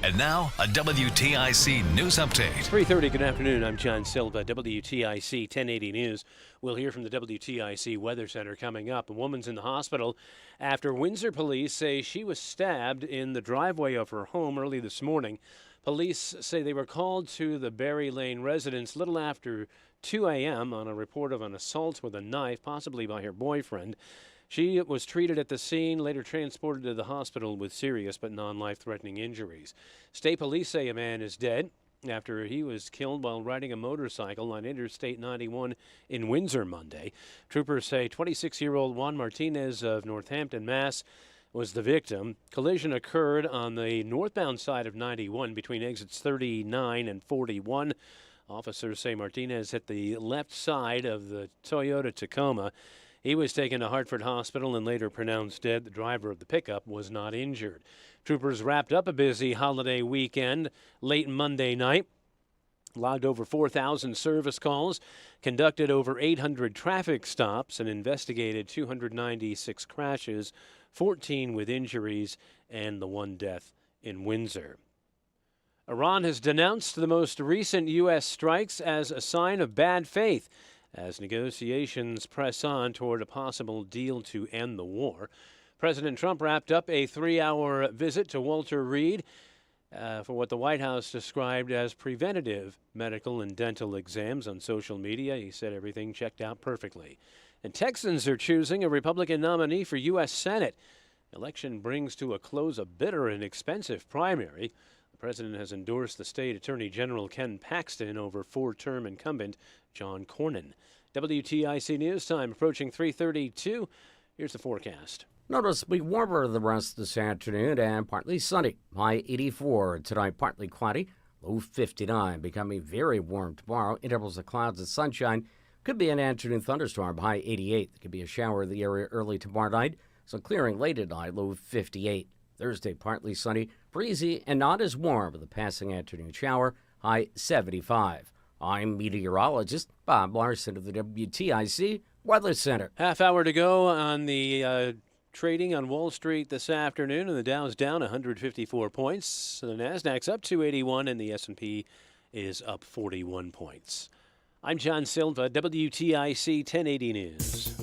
And now, a WTIC news update. 3:30, good afternoon. I'm John Silva, WTIC 1080 News. We'll hear from the WTIC Weather Center coming up. A woman's in the hospital after Windsor police say she was stabbed in the driveway of her home early this morning. Police say they were called to the Berry Lane residence little after 2 a.m. on a report of an assault with a knife, possibly by her boyfriend. She was treated at the scene, later transported to the hospital with serious but non-life-threatening injuries. State police say a man is dead after he was killed while riding a motorcycle on Interstate 91 in Windsor Monday. Troopers say 26-year-old Juan Martinez of Northampton, Mass. was the victim. Collision occurred on the northbound side of 91 between exits 39 and 41. Officers say Martinez hit the left side of the Toyota Tacoma. He was taken to Hartford Hospital and later pronounced dead. The driver of the pickup was not injured. Troopers wrapped up a busy holiday weekend late Monday night. Logged over 4,000 service calls, conducted over 800 traffic stops, and investigated 296 crashes, 14 with injuries, and the one death in Windsor. Iran has denounced the most recent U.S. strikes as a sign of bad faith, as negotiations press on toward a possible deal to end the war. President Trump wrapped up a 3-hour visit to Walter Reed for what the White House described as preventative medical and dental exams on social media. He said everything checked out perfectly. And Texans are choosing a Republican nominee for U.S. Senate. Election brings to a close a bitter and expensive primary. The president has endorsed the state Attorney General Ken Paxton over four-term incumbent John Cornyn. WTIC News Time approaching 3:32. Here's the forecast. Noticeably warmer the rest this afternoon and partly sunny. High 84. Tonight, partly cloudy. Low 59. Becoming very warm tomorrow. Intervals of clouds and sunshine. Could be an afternoon thunderstorm. High 88. There could be a shower in the area early tomorrow night. Some clearing late at night. Low 58. Thursday, partly sunny. Breezy and not as warm with a passing afternoon shower. High 75. I'm meteorologist Bob Larson of the WTIC Weather Center. Half hour to go on the trading on Wall Street this afternoon, and the Dow's down 154 points. The Nasdaq's up 281, and the S&P is up 41 points. I'm John Silva, WTIC 1080 News.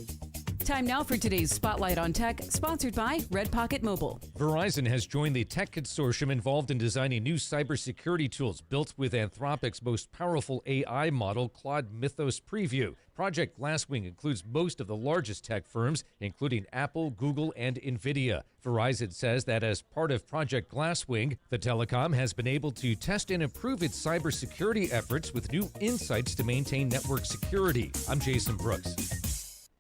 Time now for today's Spotlight on Tech, sponsored by Red Pocket Mobile. Verizon has joined the tech consortium involved in designing new cybersecurity tools built with Anthropic's most powerful AI model, Claude Mythos Preview. Project Glasswing includes most of the largest tech firms, including Apple, Google, and NVIDIA. Verizon says that as part of Project Glasswing, the telecom has been able to test and improve its cybersecurity efforts with new insights to maintain network security. I'm Jason Brooks.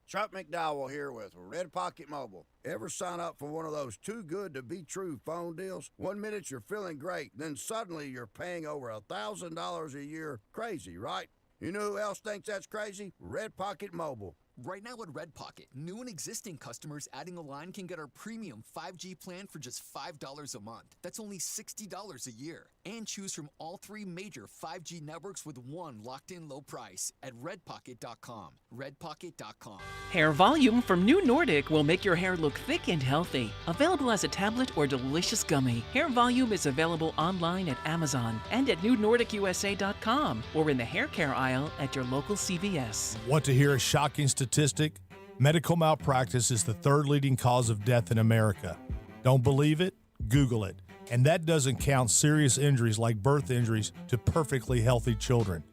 Chuck McDowell here with Red Pocket Mobile. Ever sign up for one of those too good to be true phone deals? 1 minute you're feeling great, then suddenly you're paying over $1,000 a year. Crazy, right? You know who else thinks that's crazy? Red Pocket Mobile. Right now at Red Pocket, new and existing customers adding a line can get our premium 5G plan for just $5 a month. That's only $60 a year. And choose from all three major 5G networks with one locked-in low price at redpocket.com. Redpocket.com. Hair Volume from New Nordic will make your hair look thick and healthy. Available as a tablet or delicious gummy. Hair Volume is available online at Amazon and at newnordicusa.com or in the hair care aisle at your local CVS. Want to hear a shocking statistic? Medical malpractice is the third leading cause of death in America. Don't believe it? Google it. And that doesn't count serious injuries like birth injuries to perfectly healthy children.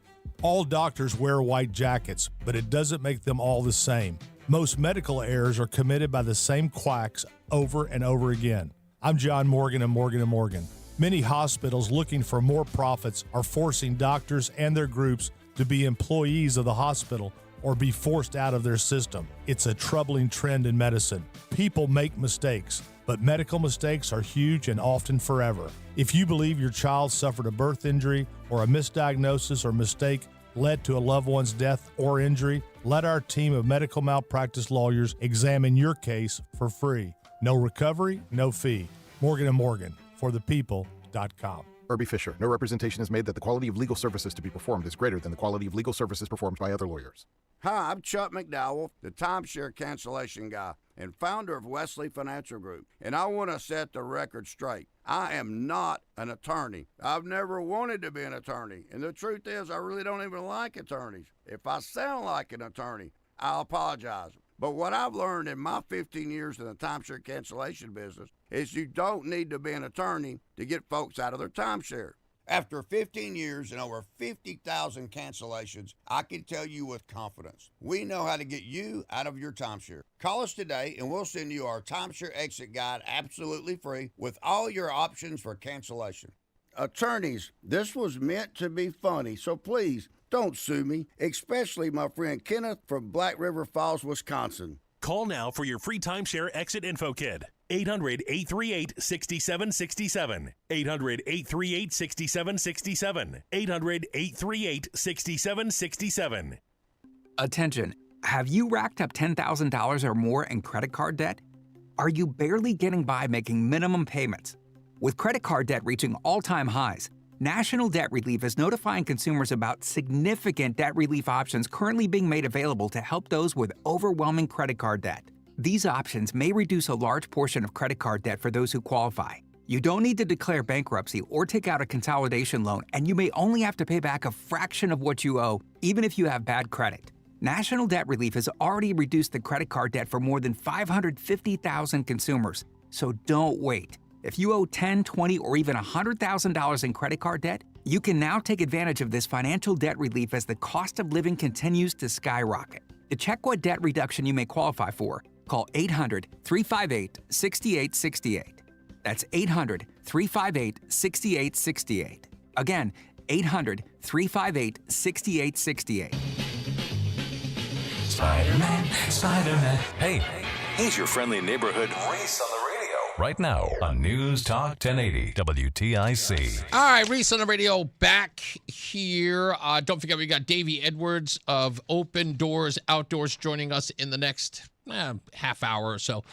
All doctors wear white jackets, but it doesn't make them all the same. Most medical errors are committed by the same quacks over and over again. I'm John Morgan of Morgan & Morgan. Many hospitals looking for more profits are forcing doctors and their groups to be employees of the hospital or be forced out of their system. It's a troubling trend in medicine. People make mistakes, but medical mistakes are huge and often forever. If you believe your child suffered a birth injury or a misdiagnosis or mistake led to a loved one's death or injury, let our team of medical malpractice lawyers examine your case for free. No recovery, no fee. Morgan & Morgan, forthepeople.com. Irby Fisher. No representation is made that the quality of legal services to be performed is greater than the quality of legal services performed by other lawyers. Hi, I'm Chuck McDowell, the timeshare cancellation guy and founder of Wesley Financial Group, and I want to set the record straight. I am not an attorney. I've never wanted to be an attorney, and the truth is I really don't even like attorneys. If I sound like an attorney, I'll apologize. But what I've learned in my 15 years in the timeshare cancellation business is you don't need to be an attorney to get folks out of their timeshare. After 15 years and over 50,000 cancellations, I can tell you with confidence, we know how to get you out of your timeshare. Call us today and we'll send you our timeshare exit guide absolutely free with all your options for cancellation. Attorneys, this was meant to be funny, so please don't sue me, especially my friend Kenneth from Black River Falls, Wisconsin. Call now for your free timeshare exit info kit. 800-838-6767. 800-838-6767. 800-838-6767. Attention. Have you racked up $10,000 or more in credit card debt? Are you barely getting by making minimum payments? With credit card debt reaching all-time highs, National Debt Relief is notifying consumers about significant debt relief options currently being made available to help those with overwhelming credit card debt. These options may reduce a large portion of credit card debt for those who qualify. You don't need to declare bankruptcy or take out a consolidation loan, and you may only have to pay back a fraction of what you owe, even if you have bad credit. National Debt Relief has already reduced the credit card debt for more than 550,000 consumers, so don't wait. If you owe $10,000, $20,000, or even $100,000 in credit card debt, you can now take advantage of this financial debt relief as the cost of living continues to skyrocket. To check what debt reduction you may qualify for, call 800-358-6868. That's 800-358-6868. Again, 800-358-6868. Spider-Man, Spider-Man. Hey, here's your friendly neighborhood Reese on the radio. Right now on News Talk 1080 WTIC. All right, Reese on the radio back here. Don't forget, we got Davey Edwards of Open Doors Outdoors joining us in the next half hour or so.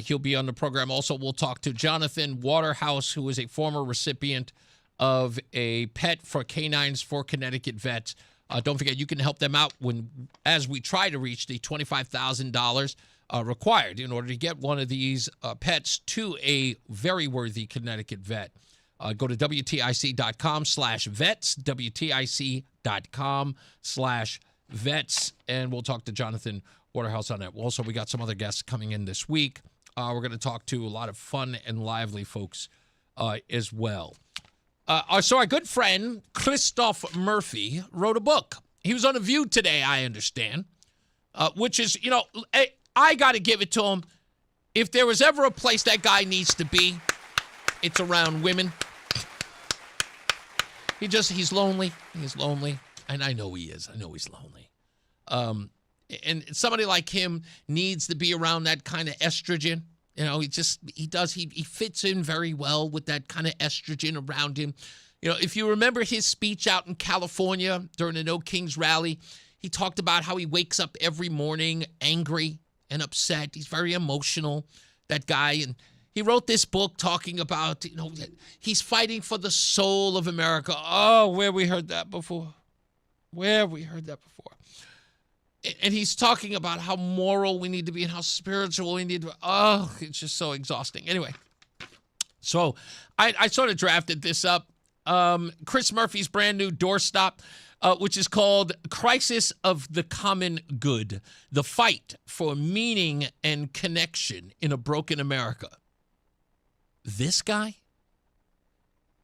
He'll be on the program. Also, we'll talk to Jonathan Waterhouse, who is a former recipient of a pet for Canines for Connecticut vets. Don't forget, you can help them out as we try to reach the $25,000 required in order to get one of these pets to a very worthy Connecticut vet. Go to WTIC.com/vets, WTIC.com/vets, and we'll talk to Jonathan Waterhouse on that. Also, we got some other guests coming in this week. We're going to talk to a lot of fun and lively folks as well. So our good friend, Christoph Murphy, wrote a book. He was on The View today, I understand, which is, I got to give it to him. If there was ever a place that guy needs to be, it's around women. He's lonely. He's lonely. And I know he is. I know he's lonely. And somebody like him needs to be around that kind of estrogen. He fits in very well with that kind of estrogen around him. If you remember his speech out in California during the No Kings rally, he talked about how he wakes up every morning angry and upset. He's very emotional, that guy. And he wrote this book talking about, he's fighting for the soul of America. Oh, where we heard that before. And he's talking about how moral we need to be and how spiritual we need to be. Oh, it's just so exhausting. Anyway, so I sort of drafted this up. Chris Murphy's brand new doorstop, which is called Crisis of the Common Good, the fight for meaning and connection in a broken America. This guy?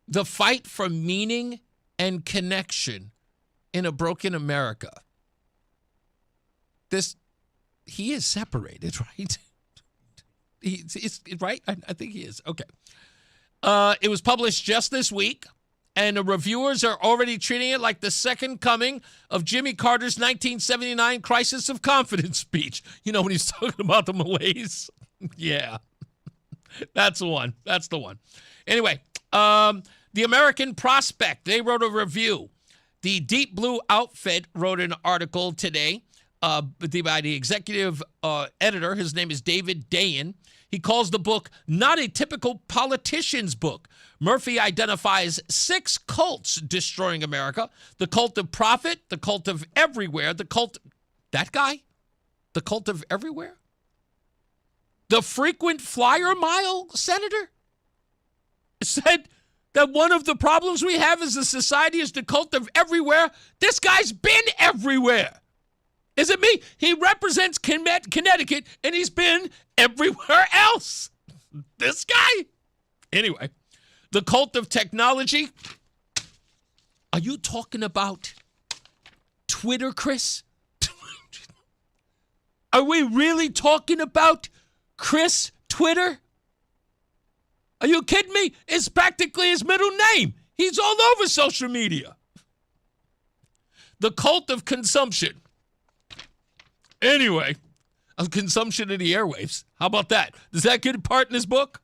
The fight for meaning and connection in a broken America. He is separated, right? He's right? I think he is. Okay. It was published just this week, and the reviewers are already treating it like the second coming of Jimmy Carter's 1979 Crisis of Confidence speech. When he's talking about the malaise? Yeah. That's the one. Anyway, the American Prospect, they wrote a review. The Deep Blue Outfit wrote an article today by the executive editor. His name is David Dayan. He calls the book not a typical politician's book. Murphy identifies 6 cults destroying America: the cult of profit, the cult of everywhere, the cult, that guy, the cult of everywhere, the frequent flyer mile senator said that one of the problems we have as a society is the cult of everywhere. This guy's been everywhere. Is it me? He represents Connecticut, and he's been everywhere else. This guy. Anyway, the cult of technology. Are you talking about Twitter, Chris? Are we really talking about Chris Twitter? Are you kidding me? It's practically his middle name. He's all over social media. The cult of consumption. Anyway, of consumption of the airwaves. How about that? Does that get a part in this book?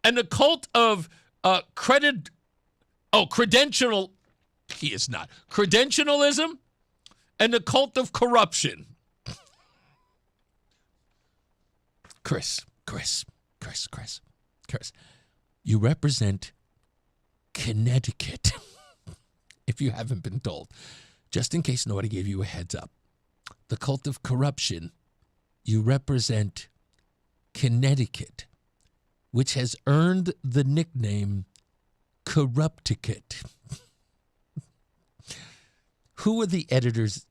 And the cult of credential. He is not. Credentialism and the cult of corruption. Chris. You represent Connecticut, if you haven't been told. Just in case nobody gave you a heads up. The cult of corruption, you represent Connecticut, which has earned the nickname Corrupticate. Who are the editors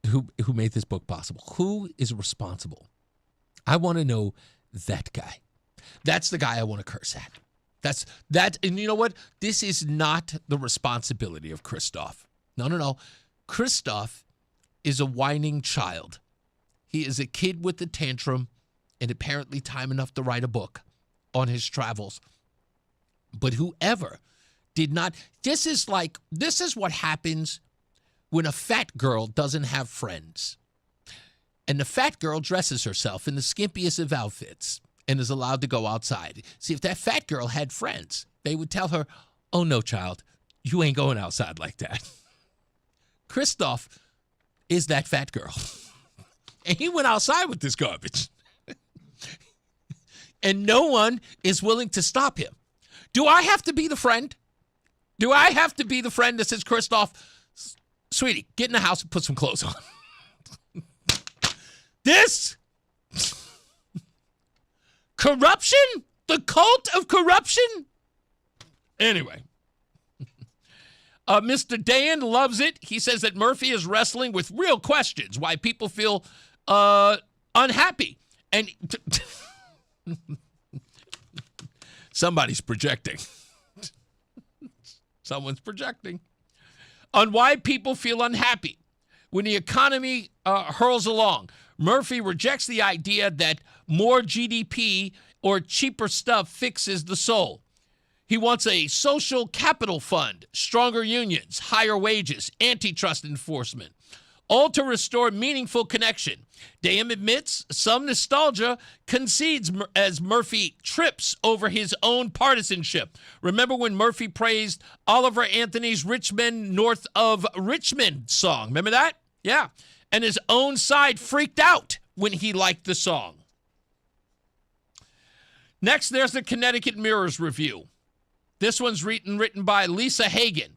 who made this book possible? Who is responsible? I want to know that guy. That's the guy I want to curse at. That, and you know what? This is not the responsibility of Christoph. No. Christoph is a whining child. He is a kid with a tantrum and apparently time enough to write a book on his travels. But whoever did not, this is what happens when a fat girl doesn't have friends. And the fat girl dresses herself in the skimpiest of outfits and is allowed to go outside. See, if that fat girl had friends, they would tell her, "Oh, no, child, you ain't going outside like that." Christoph is that fat girl. And he went outside with this garbage. And no one is willing to stop him. Do I have to be the friend? Do I have to be the friend that says, "Christoph, sweetie, get in the house and put some clothes on"? This corruption? The cult of corruption? Anyway. Mr. Dan loves it. He says that Murphy is wrestling with real questions, why people feel unhappy. And somebody's projecting. Someone's projecting. On why people feel unhappy when the economy hurls along. Murphy rejects the idea that more GDP or cheaper stuff fixes the soul. He wants a social capital fund, stronger unions, higher wages, antitrust enforcement, all to restore meaningful connection. Dan admits some nostalgia, concedes as Murphy trips over his own partisanship. Remember when Murphy praised Oliver Anthony's Rich Men North of Richmond song? Remember that? Yeah. And his own side freaked out when he liked the song. Next, there's the Connecticut Mirror's review. This one's written by Lisa Hagen.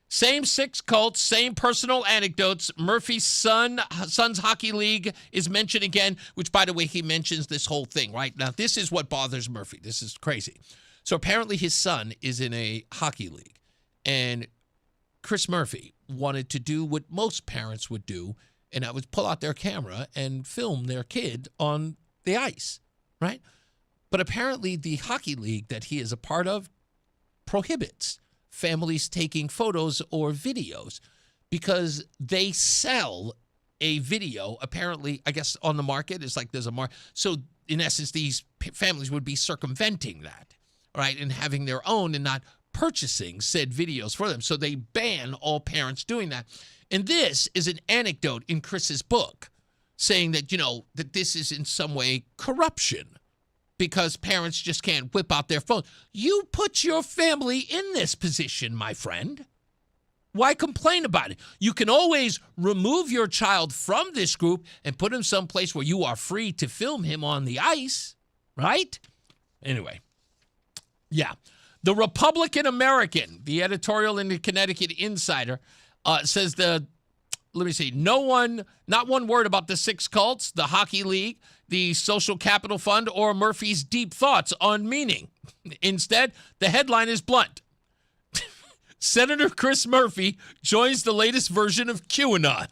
Same 6 cults, same personal anecdotes. Murphy's son's hockey league is mentioned again, which, by the way, he mentions this whole thing, right? Now, this is what bothers Murphy. This is crazy. So apparently his son is in a hockey league, and Chris Murphy wanted to do what most parents would do, and that was pull out their camera and film their kid on the ice, right? But apparently the hockey league that he is a part of prohibits families taking photos or videos because they sell a video, apparently, I guess, on the market. It's like there's a market. So, in essence, these families would be circumventing that, right, and having their own and not purchasing said videos for them. So they ban all parents doing that. And this is an anecdote in Chris's book saying that, that this is in some way corruption because parents just can't whip out their phone. You put your family in this position, my friend. Why complain about it? You can always remove your child from this group and put him someplace where you are free to film him on the ice. right? Anyway, yeah. The Republican American, the editorial in the Connecticut Insider, says not one word about the 6 cults, the Hockey League, the Social Capital Fund, or Murphy's deep thoughts on meaning. Instead, the headline is blunt. Senator Chris Murphy joins the latest version of QAnon.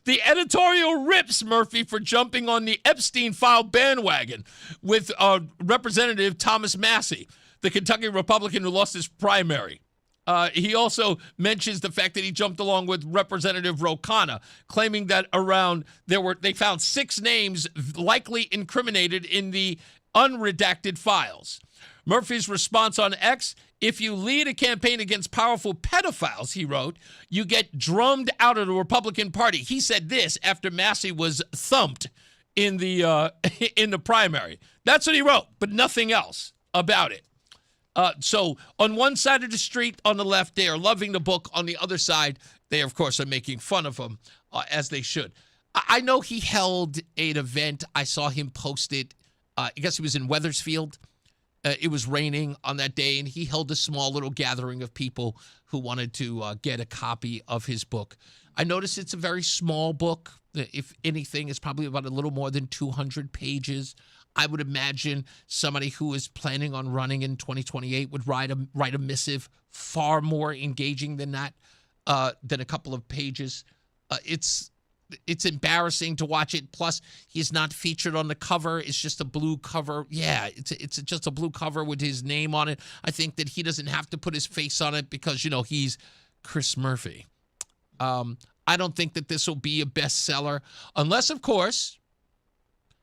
The editorial rips Murphy for jumping on the Epstein file bandwagon with Representative Thomas Massey, the Kentucky Republican who lost his primary. He also mentions the fact that he jumped along with Representative Ro Khanna, claiming that they found 6 names likely incriminated in the unredacted files. Murphy's response on X: if you lead a campaign against powerful pedophiles, he wrote, you get drummed out of the Republican Party. He said this after Massey was thumped in the primary. That's what he wrote, but nothing else about it. So on one side of the street, on the left, they are loving the book. On the other side, they, of course, are making fun of him, as they should. I know he held an event. I saw him post it. I guess he was in Wethersfield. It was raining on that day, and he held a small little gathering of people who wanted to get a copy of his book. I noticed it's a very small book. If anything, it's probably about a little more than 200 pages. I would imagine somebody who is planning on running in 2028 would write a missive far more engaging than that, than a couple of pages. It's embarrassing to watch it. Plus, he's not featured on the cover. It's just a blue cover. Yeah, it's just a blue cover with his name on it. I think that he doesn't have to put his face on it because, he's Chris Murphy. I don't think that this will be a bestseller unless, of course,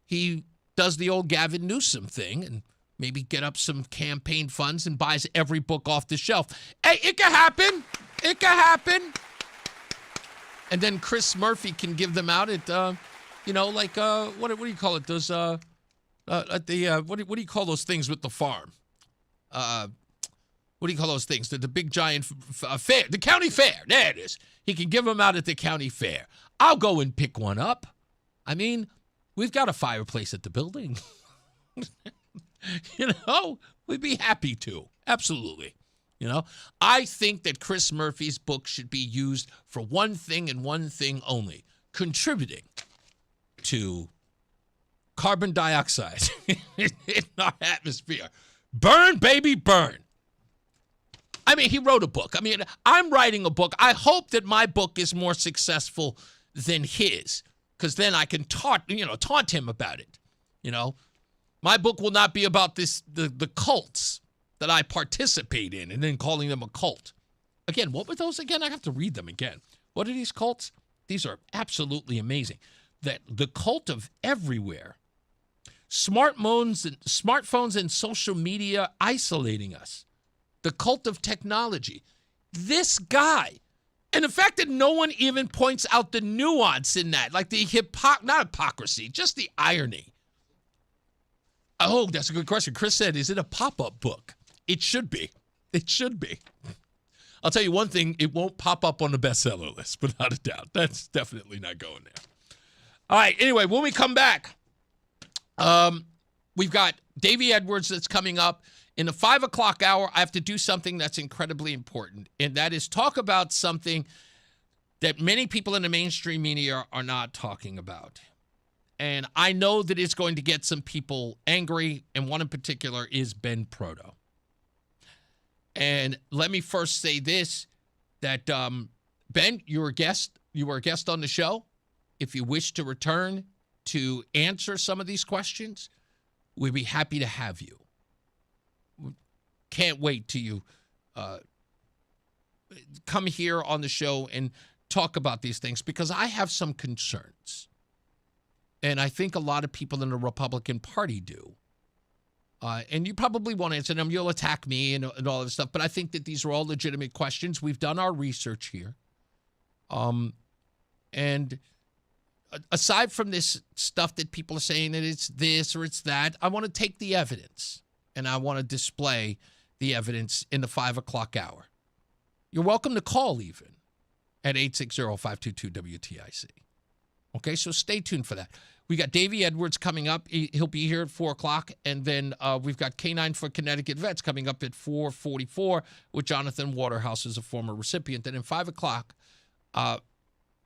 he does the old Gavin Newsom thing and maybe get up some campaign funds and buys every book off the shelf. Hey, it could happen. It could happen. And then Chris Murphy can give them out at, what do you call it? Those, what do you call those things with the farm? What do you call those things? The big giant fair, the county fair. There it is. He can give them out at the county fair. I'll go and pick one up. I mean, we've got a fireplace at the building. We'd be happy to. Absolutely. I think that Chris Murphy's book should be used for one thing and one thing only: contributing to carbon dioxide in our atmosphere. Burn, baby, burn. I mean, he wrote a book. I mean, I'm writing a book. I hope that my book is more successful than his, because then I can taunt him about it. My book will not be about the cults that I participate in and then calling them a cult. Again, what were those again? I have to read them again. What are these cults? These are absolutely amazing. The cult of everywhere. Smartphones and social media isolating us. The cult of technology. This guy. And the fact that no one even points out the nuance in that, like the not hypocrisy, just the irony. Oh, that's a good question. Chris said, is it a pop-up book? It should be. It should be. I'll tell you one thing, it won't pop up on the bestseller list, without a doubt. That's definitely not going there. All right, anyway, when we come back, we've got Davey Edwards that's coming up. In the 5 o'clock hour, I have to do something that's incredibly important, and that is talk about something that many people in the mainstream media are not talking about. And I know that it's going to get some people angry, and one in particular is Ben Proto. And let me first say this, that Ben, you were a guest on the show. If you wish to return to answer some of these questions, we'd be happy to have you. Can't wait till you come here on the show and talk about these things, because I have some concerns. And I think a lot of people in the Republican Party do. And you probably won't answer them. You'll attack me and all this stuff. But I think that these are all legitimate questions. We've done our research here. And aside from this stuff that people are saying that it's this or it's that, I want to take the evidence. And I want to display the evidence in the 5 o'clock hour. You're welcome to call even at 860-522-WTIC. Okay, so stay tuned for that. We got Davey Edwards coming up. He'll be here at 4 o'clock. And then we've got Canine for Connecticut Vets coming up at 4:44 with Jonathan Waterhouse as a former recipient. And at 5 o'clock,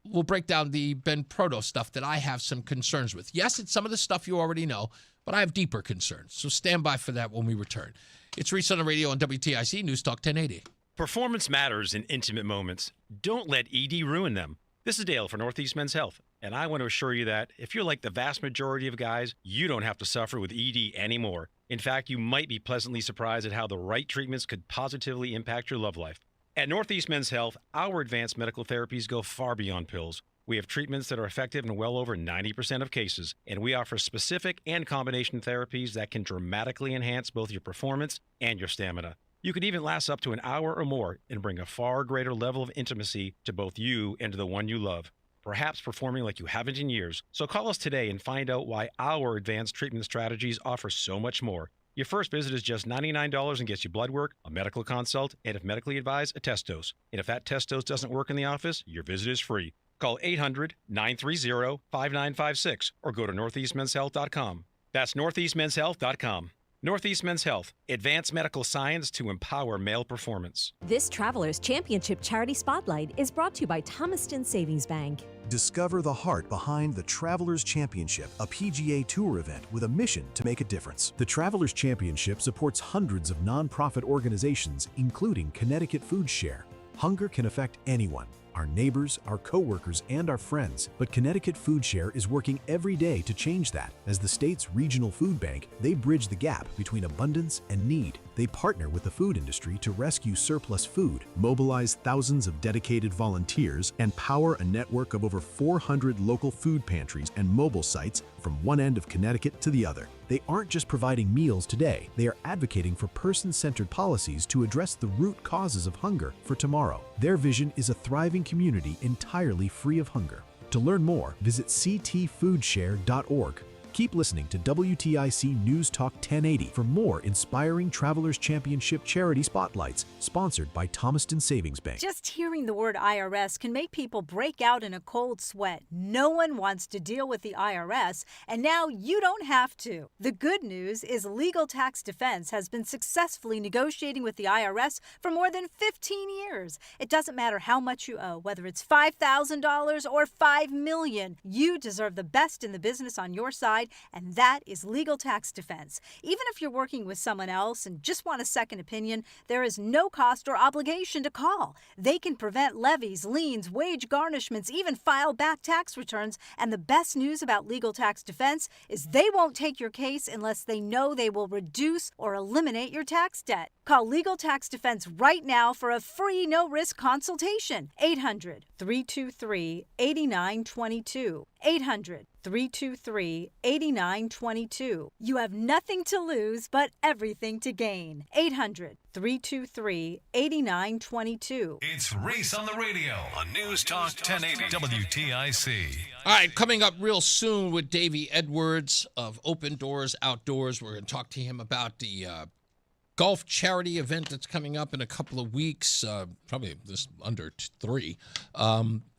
we'll break down the Ben Proto stuff that I have some concerns with. Yes, it's some of the stuff you already know, but I have deeper concerns. So stand by for that when we return. It's Reese on the radio on WTIC News Talk 1080. Performance matters in intimate moments. Don't let ED ruin them. This is Dale for Northeast Men's Health, and I want to assure you that if you're like the vast majority of guys, you don't have to suffer with ED anymore. In fact, you might be pleasantly surprised at how the right treatments could positively impact your love life. At Northeast Men's Health, our advanced medical therapies go far beyond pills. We have treatments that are effective in well over 90% of cases, and we offer specific and combination therapies that can dramatically enhance both your performance and your stamina. You can even last up to an hour or more and bring a far greater level of intimacy to both you and to the one you love, perhaps performing like you haven't in years. So call us today and find out why our advanced treatment strategies offer so much more. Your first visit is just $99 and gets you blood work, a medical consult, and if medically advised, a test dose. And if that test dose doesn't work in the office, your visit is free. Call 800-930-5956 or go to northeastmenshealth.com. That's northeastmenshealth.com. Northeast Men's Health, advanced medical science to empower male performance. This Travelers Championship Charity Spotlight is brought to you by Thomaston Savings Bank. Discover the heart behind the Travelers Championship, a PGA Tour event with a mission to make a difference. The Travelers Championship supports hundreds of nonprofit organizations, including Connecticut Food Share. Hunger can affect anyone. Our neighbors, our coworkers, and our friends. But Connecticut Food Share is working every day to change that. As the state's regional food bank, they bridge the gap between abundance and need. They partner with the food industry to rescue surplus food, mobilize thousands of dedicated volunteers, and power a network of over 400 local food pantries and mobile sites from one end of Connecticut to the other. They aren't just providing meals today, they are advocating for person-centered policies to address the root causes of hunger for tomorrow. Their vision is a thriving community entirely free of hunger. To learn more, visit ctfoodshare.org. Keep listening to WTIC News Talk 1080 for more inspiring Travelers Championship charity spotlights, sponsored by Thomaston Savings Bank. Just hearing the word IRS can make people break out in a cold sweat. No one wants to deal with the IRS, and now you don't have to. The good news is Legal Tax Defense has been successfully negotiating with the IRS for more than 15 years. It doesn't matter how much you owe, whether it's $5,000 or $5 million. You deserve the best in the business on your side, and that is Legal Tax Defense. Even if you're working with someone else and just want a second opinion, there is no cost or obligation to call. They can prevent levies, liens, wage garnishments, even file back tax returns. And the best news about Legal Tax Defense is they won't take your case unless they know they will reduce or eliminate your tax debt. Call Legal Tax Defense right now for a free no-risk consultation. 800-323-8922. 800-323-8922. You have nothing to lose but everything to gain. 800-323-8922. It's Reese on the radio on News Talk 1080 WTIC. All right, coming up real soon with Davey Edwards of Open Doors Outdoors. We're going to talk to him about the golf charity event that's coming up in a couple of weeks, probably this under 3.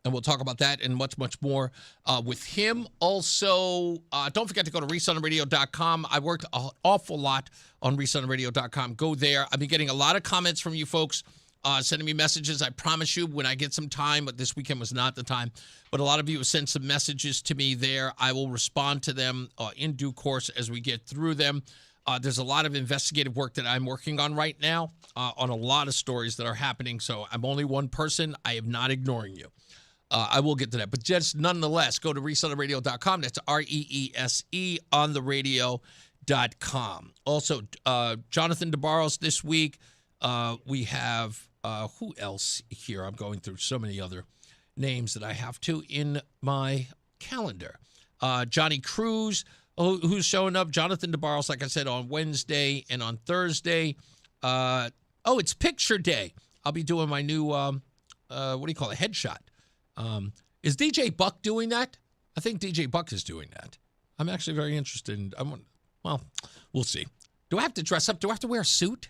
And we'll talk about that and much, much more with him. Also, don't forget to go to ReeseOnTheRadio.com. I worked an awful lot on ReeseOnTheRadio.com. Go there. I've been getting a lot of comments from you folks, sending me messages. I promise you, when I get some time, but this weekend was not the time, but a lot of you have sent some messages to me there. I will respond to them in due course as we get through them. There's a lot of investigative work that I'm working on right now on a lot of stories that are happening. So I'm only one person. I am not ignoring you. I will get to that. But just nonetheless, go to ReeseOnTheRadio.com. That's REESE on the radio.com. Also, Jonathan DeBarros this week. We have, who else here? I'm going through so many other names that I have to in my calendar. Johnny Cruz, who's showing up. Jonathan DeBarros, like I said, on Wednesday and on Thursday. It's picture day. I'll be doing my new, what do you call it, headshot. Is DJ Buck doing that? I think DJ Buck is doing that. I'm actually very interested in, well, we'll see. Do I have to dress up? Do I have to wear a suit?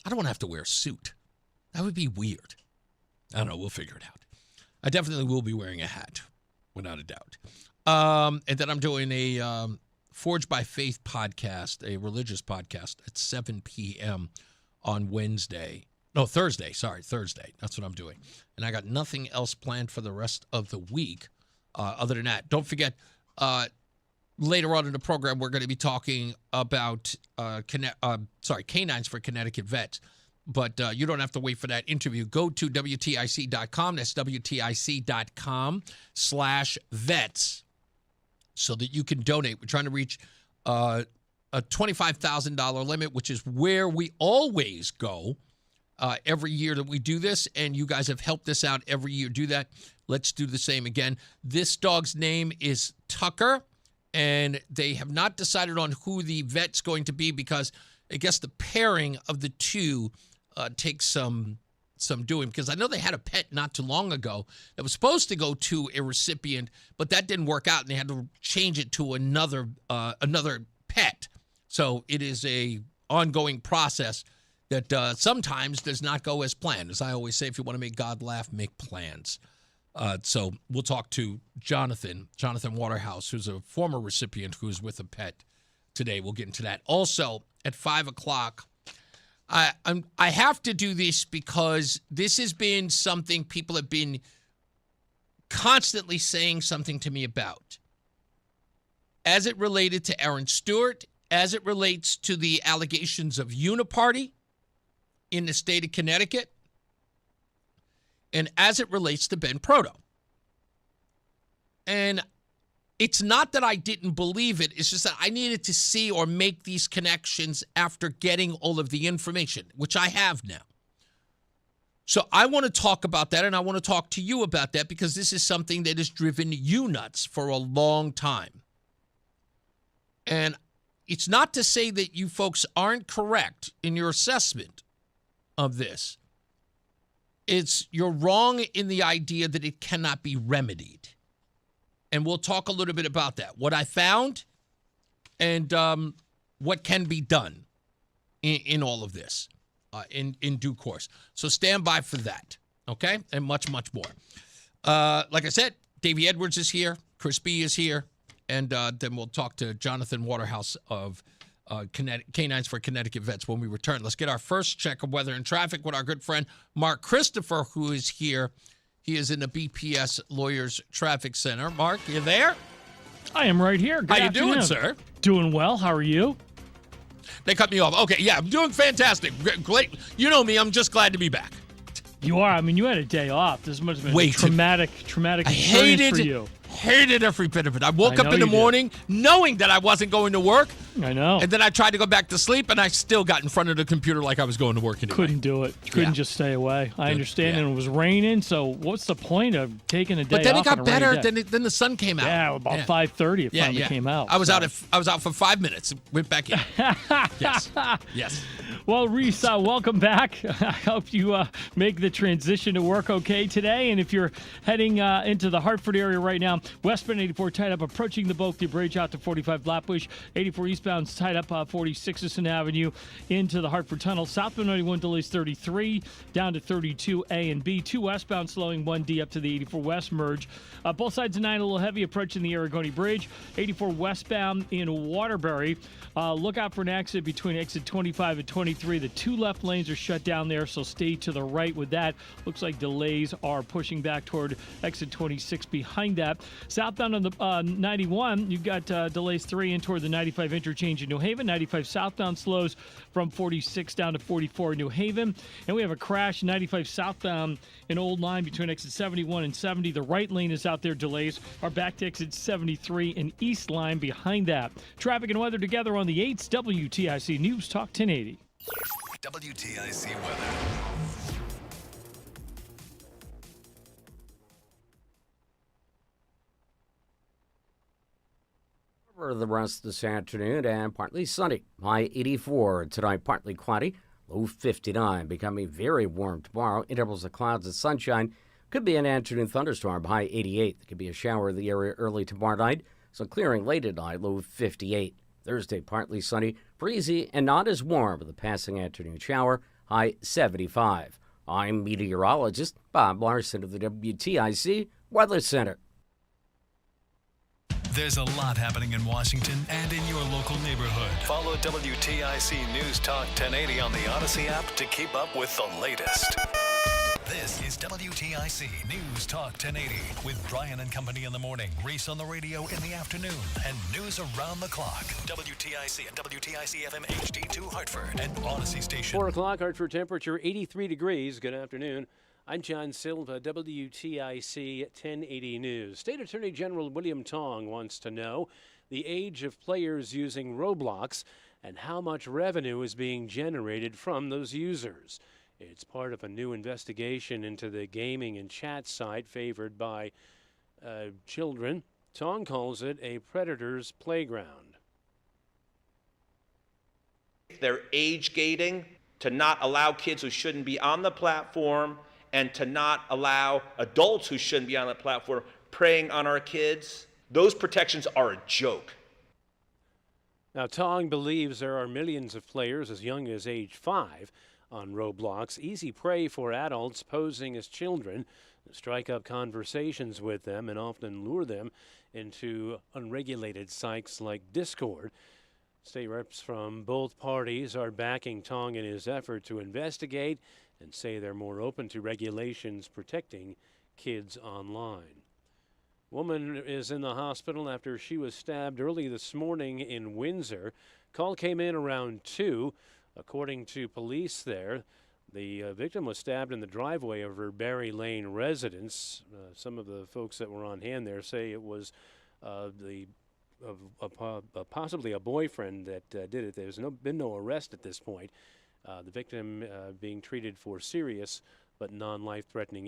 I don't want to have to wear a suit. That would be weird. I don't know. We'll figure it out. I definitely will be wearing a hat without a doubt. And then I'm doing a Forged by Faith podcast, a religious podcast at 7 p.m. on Thursday. Thursday. That's what I'm doing. And I got nothing else planned for the rest of the week other than that. Don't forget, later on in the program, we're going to be talking about Canines for Connecticut Vets. But you don't have to wait for that interview. Go to WTIC.com. That's WTIC.com/vets so that you can donate. We're trying to reach a $25,000 limit, which is where we always go every year that we do this. And you guys have helped us out every year do that. Let's do the same again. This dog's name is Tucker, and they have not decided on who the vet's going to be because I guess the pairing of the two takes some doing, because I know they had a pet not too long ago that was supposed to go to a recipient, but that didn't work out, and they had to change it to another pet. So it is a ongoing process that sometimes does not go as planned. As I always say, if you want to make God laugh, make plans. So we'll talk to Jonathan Waterhouse, who's a former recipient who's with a pet today. We'll get into that. Also, at 5 o'clock, I have to do this because this has been something people have been constantly saying something to me about. As it related to Aaron Stewart, as it relates to the allegations of uniparty in the state of Connecticut, and as it relates to Ben Proto. And it's not that I didn't believe it. It's just that I needed to see or make these connections after getting all of the information, which I have now. So I want to talk about that, and I want to talk to you about that because this is something that has driven you nuts for a long time. And it's not to say that you folks aren't correct in your assessment of this. You're wrong in the idea that it cannot be remedied. And we'll talk a little bit about that. What I found and what can be done in all of this in due course. So stand by for that, okay? And much, much more. Like I said, Davey Edwards is here. Chris B is here. And then we'll talk to Jonathan Waterhouse of Canines for Connecticut Vets when we return. Let's get our first check of weather and traffic with our good friend Mark Christopher, who is here. He is in the BPS Lawyers Traffic Center. Mark, you there? I am right here. Good How afternoon. you doing, sir? Doing well. How are you? They cut me off. Okay, yeah, I'm doing fantastic. Great. You know me. I'm just glad to be back. You are. I mean, you had a day off. This must have been a traumatic experience for you. Hated every bit of it. I woke up in the morning knowing that I wasn't going to work. I know. And then I tried to go back to sleep, and I still got in front of the computer like I was going to work anyway. Couldn't do it. Couldn't just stay away. I understand. And it was raining, so what's the point of taking a day off? But then it got better. Then the sun came out. Yeah, about 5:30 it finally came out. I was out for 5 minutes. Went back in. Yes. Well, Reese, welcome back. I hope you make the transition to work okay today. And if you're heading into the Hartford area right now, westbound 84 tied up approaching the Bulkley Bridge out to 45 Flatbush. 84 eastbound tied up 46 Sisson Avenue into the Hartford Tunnel. Southbound 91 delays 33 down to 32 A and B. 2 westbound slowing 1D up to the 84 West merge. Both sides of 9 a little heavy approaching the Aragoni Bridge. 84 westbound in Waterbury. Look out for an accident between exit 25 and 23. The 2 left lanes are shut down there, so stay to the right with that. Looks like delays are pushing back toward exit 26 behind that. Southbound on the 91, you've got delays 3 in toward the 95 interchange in New Haven. 95 southbound slows from 46 down to 44 in New Haven. And we have a crash 95 southbound in Old Line between exit 71 and 70. The right lane is out there. Delays are back to exit 73 and East Line behind that. Traffic and weather together on the 8th. WTIC News Talk 1080. WTIC weather. For the rest this afternoon, and partly sunny. High 84. Tonight, partly cloudy. Low 59. Becoming very warm tomorrow. Intervals of clouds and sunshine. Could be an afternoon thunderstorm. High 88. There could be a shower in the area early tomorrow night. So clearing late at night. Low 58. Thursday, partly sunny. Breezy and not as warm with a passing afternoon shower. High 75. I'm meteorologist Bob Larson of the WTIC Weather Center. There's a lot happening in Washington and in your local neighborhood. Follow WTIC News Talk 1080 on the Odyssey app to keep up with the latest. This is WTIC News Talk 1080 with Brian and Company in the morning, Reese on the radio in the afternoon, and news around the clock. WTIC and WTIC FM HD2 Hartford and Odyssey Station. 4 o'clock, Hartford temperature 83 degrees. Good afternoon. I'm John Silva, WTIC 1080 News. State Attorney General William Tong wants to know the age of players using Roblox and how much revenue is being generated from those users. It's part of a new investigation into the gaming and chat site favored by children. Tong calls it a predator's playground. They're age gating to not allow kids who shouldn't be on the platform and to not allow adults who shouldn't be on the platform preying on our kids. Those protections are a joke. Now, Tong believes there are millions of players as young as age 5 on Roblox, easy prey for adults posing as children who strike up conversations with them and often lure them into unregulated sites like Discord. State reps from both parties are backing Tong in his effort to investigate and say they're more open to regulations protecting kids online. Woman is in the hospital after she was stabbed early this morning in Windsor. Call came in around 2. According to police there, the victim was stabbed in the driveway of her Berry Lane residence. Some of the folks that were on hand there say it was possibly a boyfriend that did it. There's been no arrest at this point. The victim being treated for serious but non-life-threatening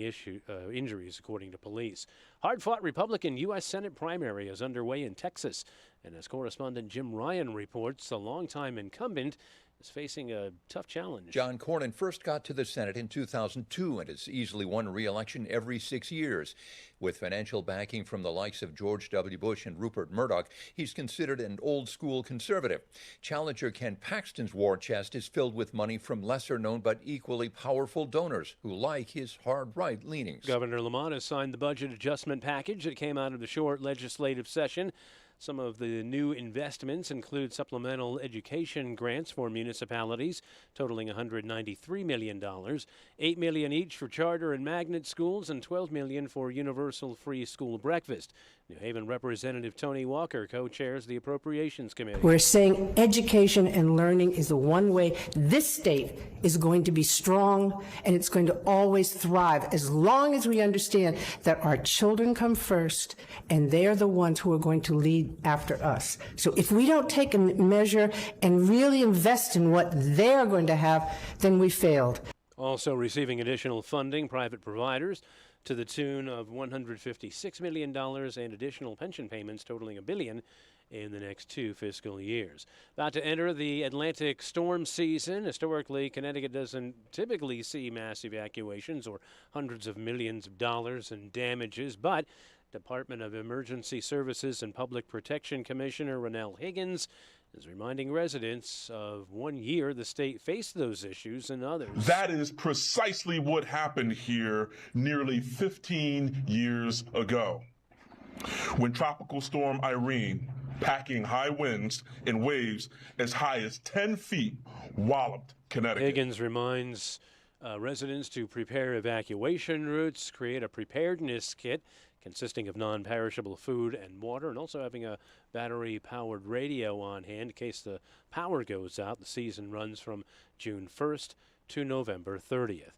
injuries, according to police. Hard-fought Republican U.S. Senate primary is underway in Texas. And as correspondent Jim Ryan reports, the longtime incumbent is facing a tough challenge. John Cornyn first got to the Senate in 2002 and has easily won re-election every 6 years. With financial backing from the likes of George W. Bush and Rupert Murdoch, he's considered an old-school conservative. Challenger Ken Paxton's war chest is filled with money from lesser-known but equally powerful donors who like his hard-right leanings. Governor Lamont has signed the budget adjustment package that came out of the short legislative session. Some of the new investments include supplemental education grants for municipalities totaling $193 million, $8 million each for charter and magnet schools, and $12 million for universal free school breakfast. New Haven Representative Tony Walker co-chairs the Appropriations Committee. We're saying education and learning is the one way this state is going to be strong, and it's going to always thrive as long as we understand that our children come first and they're the ones who are going to lead after us. So if we don't take a measure and really invest in what they're going to have, then we failed. Also receiving additional funding, private providers to the tune of $156 million and additional pension payments totaling $1 billion in the next 2 fiscal years. About to enter the Atlantic storm season. Historically, Connecticut doesn't typically see mass evacuations or hundreds of millions of dollars in damages, but Department of Emergency Services and Public Protection Commissioner Ronnell Higgins is reminding residents of 1 year the state faced those issues and others. That is precisely what happened here nearly 15 years ago, when Tropical Storm Irene, packing high winds and waves as high as 10 feet, walloped Connecticut. Higgins reminds residents to prepare evacuation routes, create a preparedness kit consisting of non-perishable food and water, and also having a battery-powered radio on hand in case the power goes out. The season runs from June 1st to November 30th.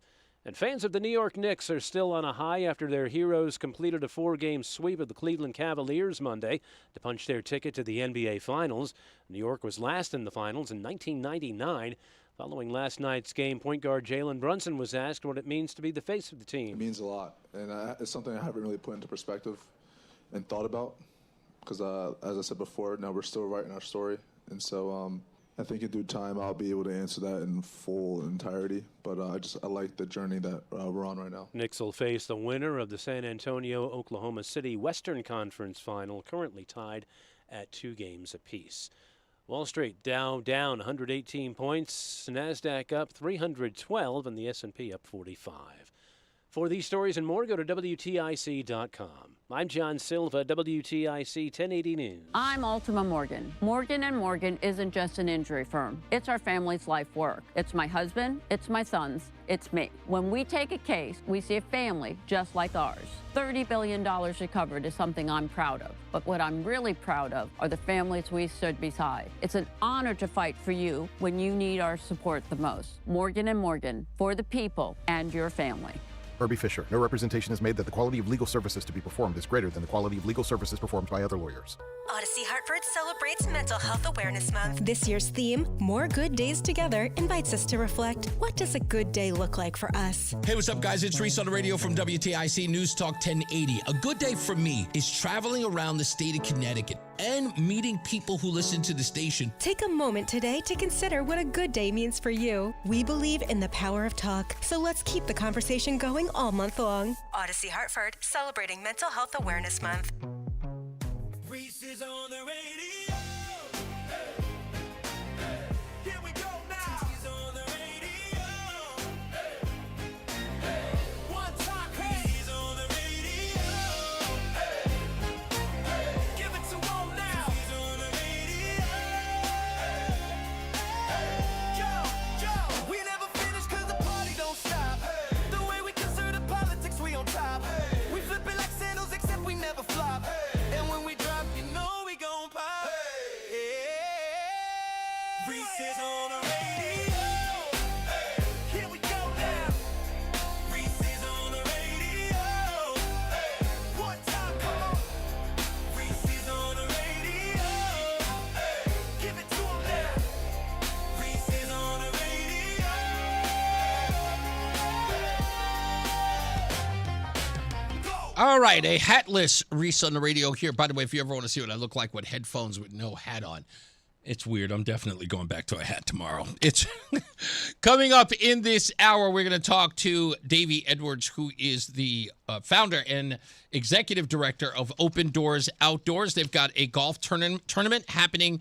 And fans of the New York Knicks are still on a high after their heroes completed a 4-game sweep of the Cleveland Cavaliers Monday to punch their ticket to the NBA Finals. New York was last in the Finals in 1999. Following last night's game, point guard Jalen Brunson was asked what it means to be the face of the team. It means a lot, and it's something I haven't really put into perspective and thought about because, as I said before, now we're still writing our story, and so I think in due time I'll be able to answer that in full entirety, but I like the journey that we're on right now. Knicks will face the winner of the San Antonio-Oklahoma City Western Conference Final, currently tied at 2 games apiece. Wall Street Dow down 118 points, NASDAQ up 312, and the S&P up 45. For these stories and more, go to WTIC.com. I'm John Silva, WTIC 1080 News. I'm Ultima Morgan. Morgan & Morgan isn't just an injury firm. It's our family's life work. It's my husband, it's my sons, it's me. When we take a case, we see a family just like ours. $30 billion recovered is something I'm proud of. But what I'm really proud of are the families we stood beside. It's an honor to fight for you when you need our support the most. Morgan & Morgan, for the people and your family. Herbie Fisher. No representation is made that the quality of legal services to be performed is greater than the quality of legal services performed by other lawyers. Odyssey Hartford celebrates Mental Health Awareness Month. This year's theme, More Good Days Together, invites us to reflect, what does a good day look like for us? Hey, what's up, guys? It's Reese on the radio from WTIC News Talk 1080. A good day for me is traveling around the state of Connecticut and meeting people who listen to the station. Take a moment today to consider what a good day means for you. We believe in the power of talk, so let's keep the conversation going all month long. Odyssey Hartford, celebrating Mental Health Awareness Month. Reese is on the radio. Hey, hey, here we go now. He's on the radio. Hey, hey, one time, hey. He's on the radio. Hey, hey, give it to him now. He's on the radio. Hey, yo, we never finish 'cause the party don't stop. Hey, the way we consider politics, we on top. Hey, we flip it like sandals, except we never flop. Hey, and when we drop, you know we gon' pop. Hey, Reese is on the radio. Hey, here we go now. Reese is on the radio. Hey, one time, come on. Reese is on the radio. Hey, give it to him now. Reese is on the radio. Go. All right, a hatless Reese on the radio here. By the way, if you ever want to see what I look like with headphones with no hat on, it's weird. I'm definitely going back to a hat tomorrow. It's coming up in this hour. We're going to talk to Davey Edwards, who is the founder and executive director of Open Doors Outdoors. They've got a golf tournament happening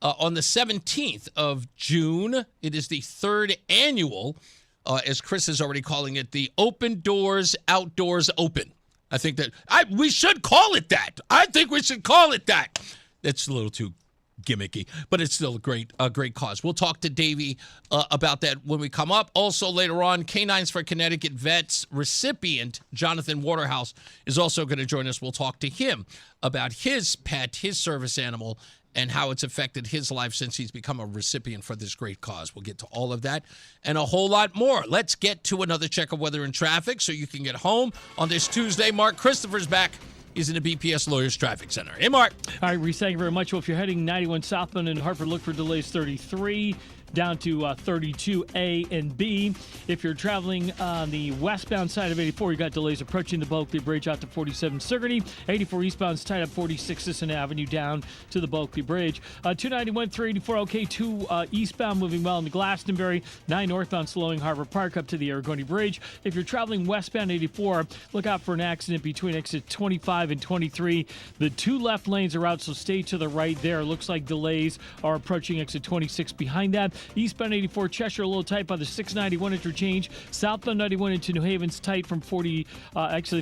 on the 17th of June. It is the third annual, as Chris is already calling it, the Open Doors Outdoors Open. I think that we should call it that. I think we should call it that. It's a little too gimmicky, but it's still a great cause. We'll talk to Davey about that when we come up. Also later on, Canines for Connecticut Vets recipient Jonathan Waterhouse is also going to join us. We'll talk to him about his pet, his service animal, and how it's affected his life since he's become a recipient for this great cause. We'll get to all of that and a whole lot more. Let's get to another check of weather and traffic so you can get home on this Tuesday. Mark Christopher's back. He's in the BPS Lawyers Traffic Center. Hey, Mark. All right, Reese, thank you very much. Well, if you're heading 91 southbound in Hartford, look for delays 33 down to 32A and B. If you're traveling on the westbound side of 84, you got delays approaching the Bulkley Bridge out to 47 Sigourney. 84 eastbound's tied up 46 Sisson Avenue down to the Bulkley Bridge. 291, 384, okay. 2 eastbound moving well in the Glastonbury. 9 northbound slowing Harbor Park up to the Aragoni Bridge. If you're traveling westbound 84, look out for an accident between exit 25 and 23. The 2 left lanes are out, so stay to the right there. Looks like delays are approaching exit 26 behind that. Eastbound 84 Cheshire a little tight by the 691 interchange. Southbound 91 into New Haven's tight from 40,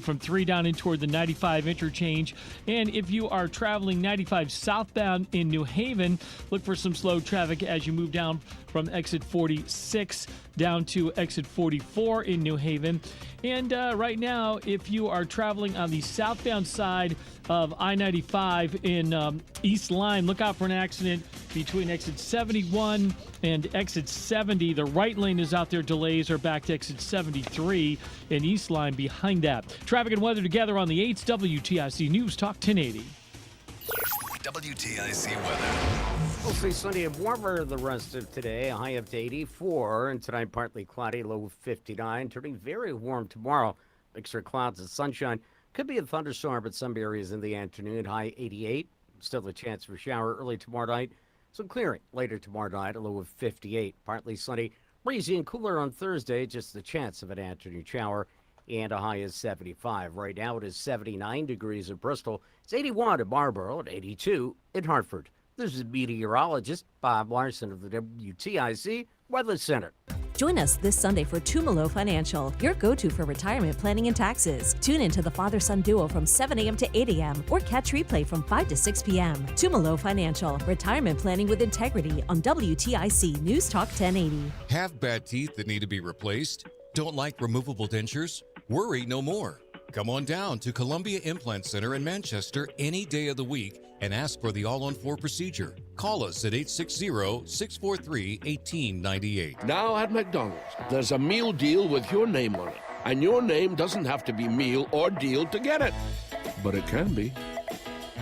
from 3 down in toward the 95 interchange. And if you are traveling 95 southbound in New Haven, look for some slow traffic as you move down from exit 46 down to exit 44 in New Haven. And right now, if you are traveling on the southbound side of I-95 in East Line, look out for an accident between exit 71 and exit 70. The right lane is out there. Delays are back to exit 73 in East Line behind that. Traffic and weather together on the 8th WTIC News Talk 1080. WTIC weather. Mostly sunny and warmer the rest of today. A high up to 84, and tonight partly cloudy, low 59. Turning very warm tomorrow. Mixture of clouds and sunshine. Could be a thunderstorm at some areas in the afternoon. High 88. Still a chance for shower early tomorrow night. Some clearing later tomorrow night. A low of 58. Partly sunny, breezy and cooler on Thursday. Just the chance of an afternoon shower. And a high is 75. Right now it is 79 degrees in Bristol. It's 81 in Marlborough and 82 in Hartford. This is meteorologist Bob Larson of the WTIC Weather Center. Join us this Sunday for Tumalo Financial, your go-to for retirement planning and taxes. Tune in to the father-son duo from 7 a.m. to 8 a.m. or catch replay from 5 to 6 p.m. Tumalo Financial, retirement planning with integrity on WTIC News Talk 1080. Have bad teeth that need to be replaced? Don't like removable dentures? Worry no more. Come on down to Columbia Implant Center in Manchester any day of the week and ask for the all-on-4 procedure. Call us at 860-643-1898. Now at McDonald's, there's a meal deal with your name on it. And your name doesn't have to be meal or deal to get it. But it can be.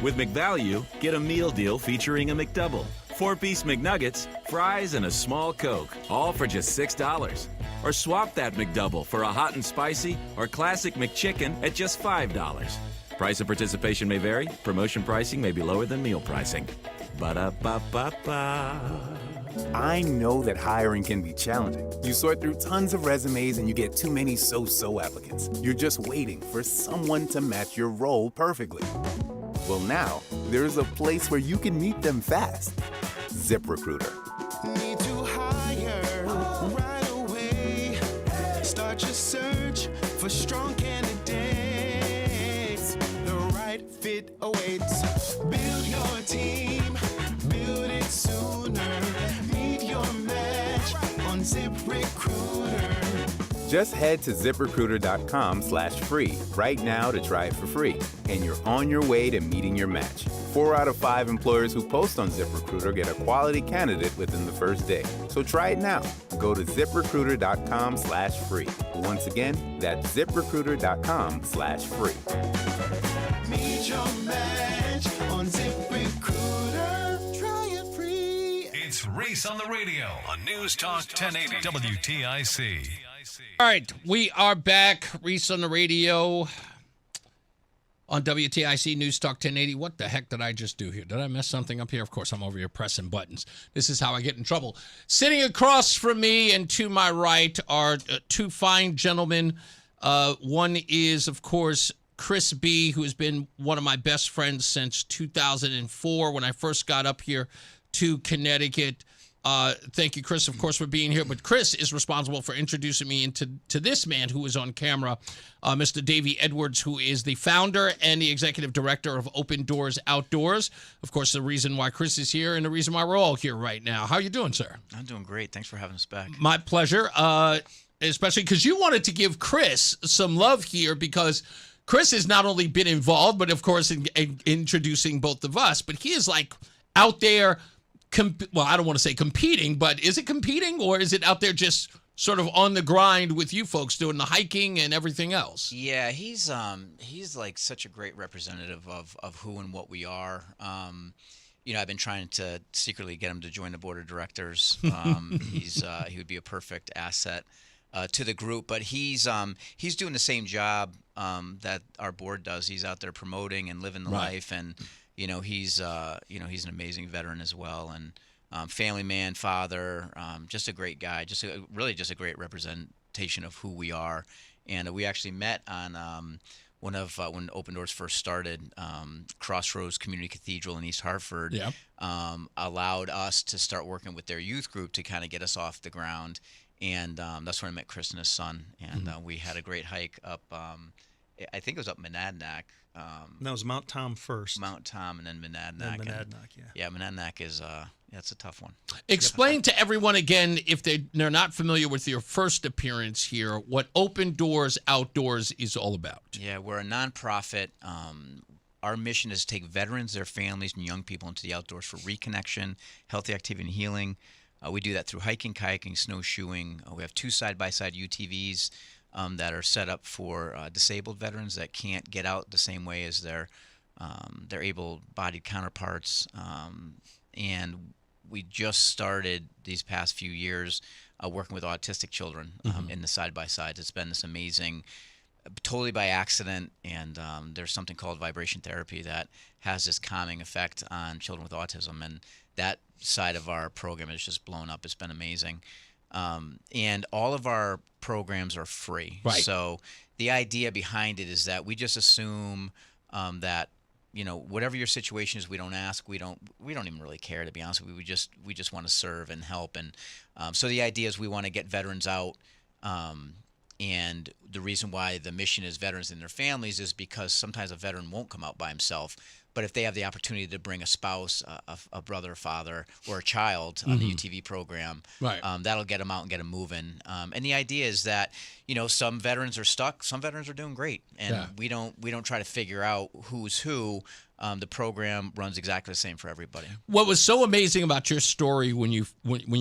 With McValue, get a meal deal featuring a McDouble, 4-piece McNuggets, fries, and a small Coke, all for just $6. Or swap that McDouble for a hot and spicy or classic McChicken at just $5. Price of participation may vary. Promotion pricing may be lower than meal pricing. Ba-da-ba-ba-ba. I know that hiring can be challenging. You sort through tons of resumes and you get too many so-so applicants. You're just waiting for someone to match your role perfectly. Well, now, there's a place where you can meet them fast. ZipRecruiter. Need to hire right away. Start your search for strong candidates. The right fit awaits. Build your team, build it sooner. Meet your match on ZipRecruiter. Just head to ZipRecruiter.com/free right now to try it for free. And you're on your way to meeting your match. 4 out of 5 employers who post on ZipRecruiter get a quality candidate within the first day. So try it now. Go to ZipRecruiter.com/free. Once again, that's ZipRecruiter.com/free. Meet your match on ZipRecruiter. Try it free. It's Reese on the radio on News Talk 1080 WTIC. All right, we are back. Reese on the radio on WTIC News Talk 1080. What the heck did I just do here? Did I mess something up here? Of course, I'm over here pressing buttons. This is how I get in trouble. Sitting across from me and to my right are two fine gentlemen. One is, of course, Chris B., who has been one of my best friends since 2004 when I first got up here to Connecticut. Thank you, Chris, of course, for being here. But Chris is responsible for introducing me to this man who is on camera, Mr. Davey Edwards, who is the founder and the executive director of Open Doors Outdoors. Of course, the reason why Chris is here and the reason why we're all here right now. How are you doing, sir? I'm doing great. Thanks for having us back. My pleasure, especially because you wanted to give Chris some love here because Chris has not only been involved, but, of course, in introducing both of us, but he is, like, out there. Well, I don't want to say competing, but is it competing or is it out there just sort of on the grind with you folks doing the hiking and everything else? Yeah, he's like such a great representative of who and what we are. You know, I've been trying to secretly get him to join the board of directors. He would be a perfect asset to the group, but he's doing the same job that our board does. He's out there promoting and living the life, and he's an amazing veteran as well, and family man, father, just a great guy, really just a great representation of who we are. And we actually met on when Open Doors first started. Crossroads Community Cathedral in East Hartford allowed us to start working with their youth group to kind of get us off the ground. And that's when I met Chris and his son, and we had a great hike up. I think it was up Monadnock. That was Mount Tom first. Mount Tom and then Monadnock. Yeah, Monadnock is that's a tough one. Explain to everyone again, if they're not familiar with your first appearance here, what Open Doors Outdoors is all about. Yeah, we're a nonprofit. Our mission is to take veterans, their families, and young people into the outdoors for reconnection, healthy activity, and healing. We do that through hiking, kayaking, snowshoeing. We have 2 side-by-side UTVs that are set up for disabled veterans that can't get out the same way as their able-bodied counterparts. And we just started these past few years working with autistic children in the side-by-sides. It's been this amazing, totally by accident, and there's something called vibration therapy that has this calming effect on children with autism, and that side of our program has just blown up. It's been amazing. And all of our programs are free. Right. So the idea behind it is that we just assume that whatever your situation is, we don't ask. We don't even really care, to be honest. We just want to serve and help. And so the idea is we want to get veterans out. And the reason why the mission is veterans and their families is because sometimes a veteran won't come out by himself. But if they have the opportunity to bring a spouse, a brother, father, or a child on the UTV program, right. That'll get them out and get them moving. And the idea is that, some veterans are stuck, some veterans are doing great, and we don't try to figure out who's who. The program runs exactly the same for everybody. What was so amazing about your story when you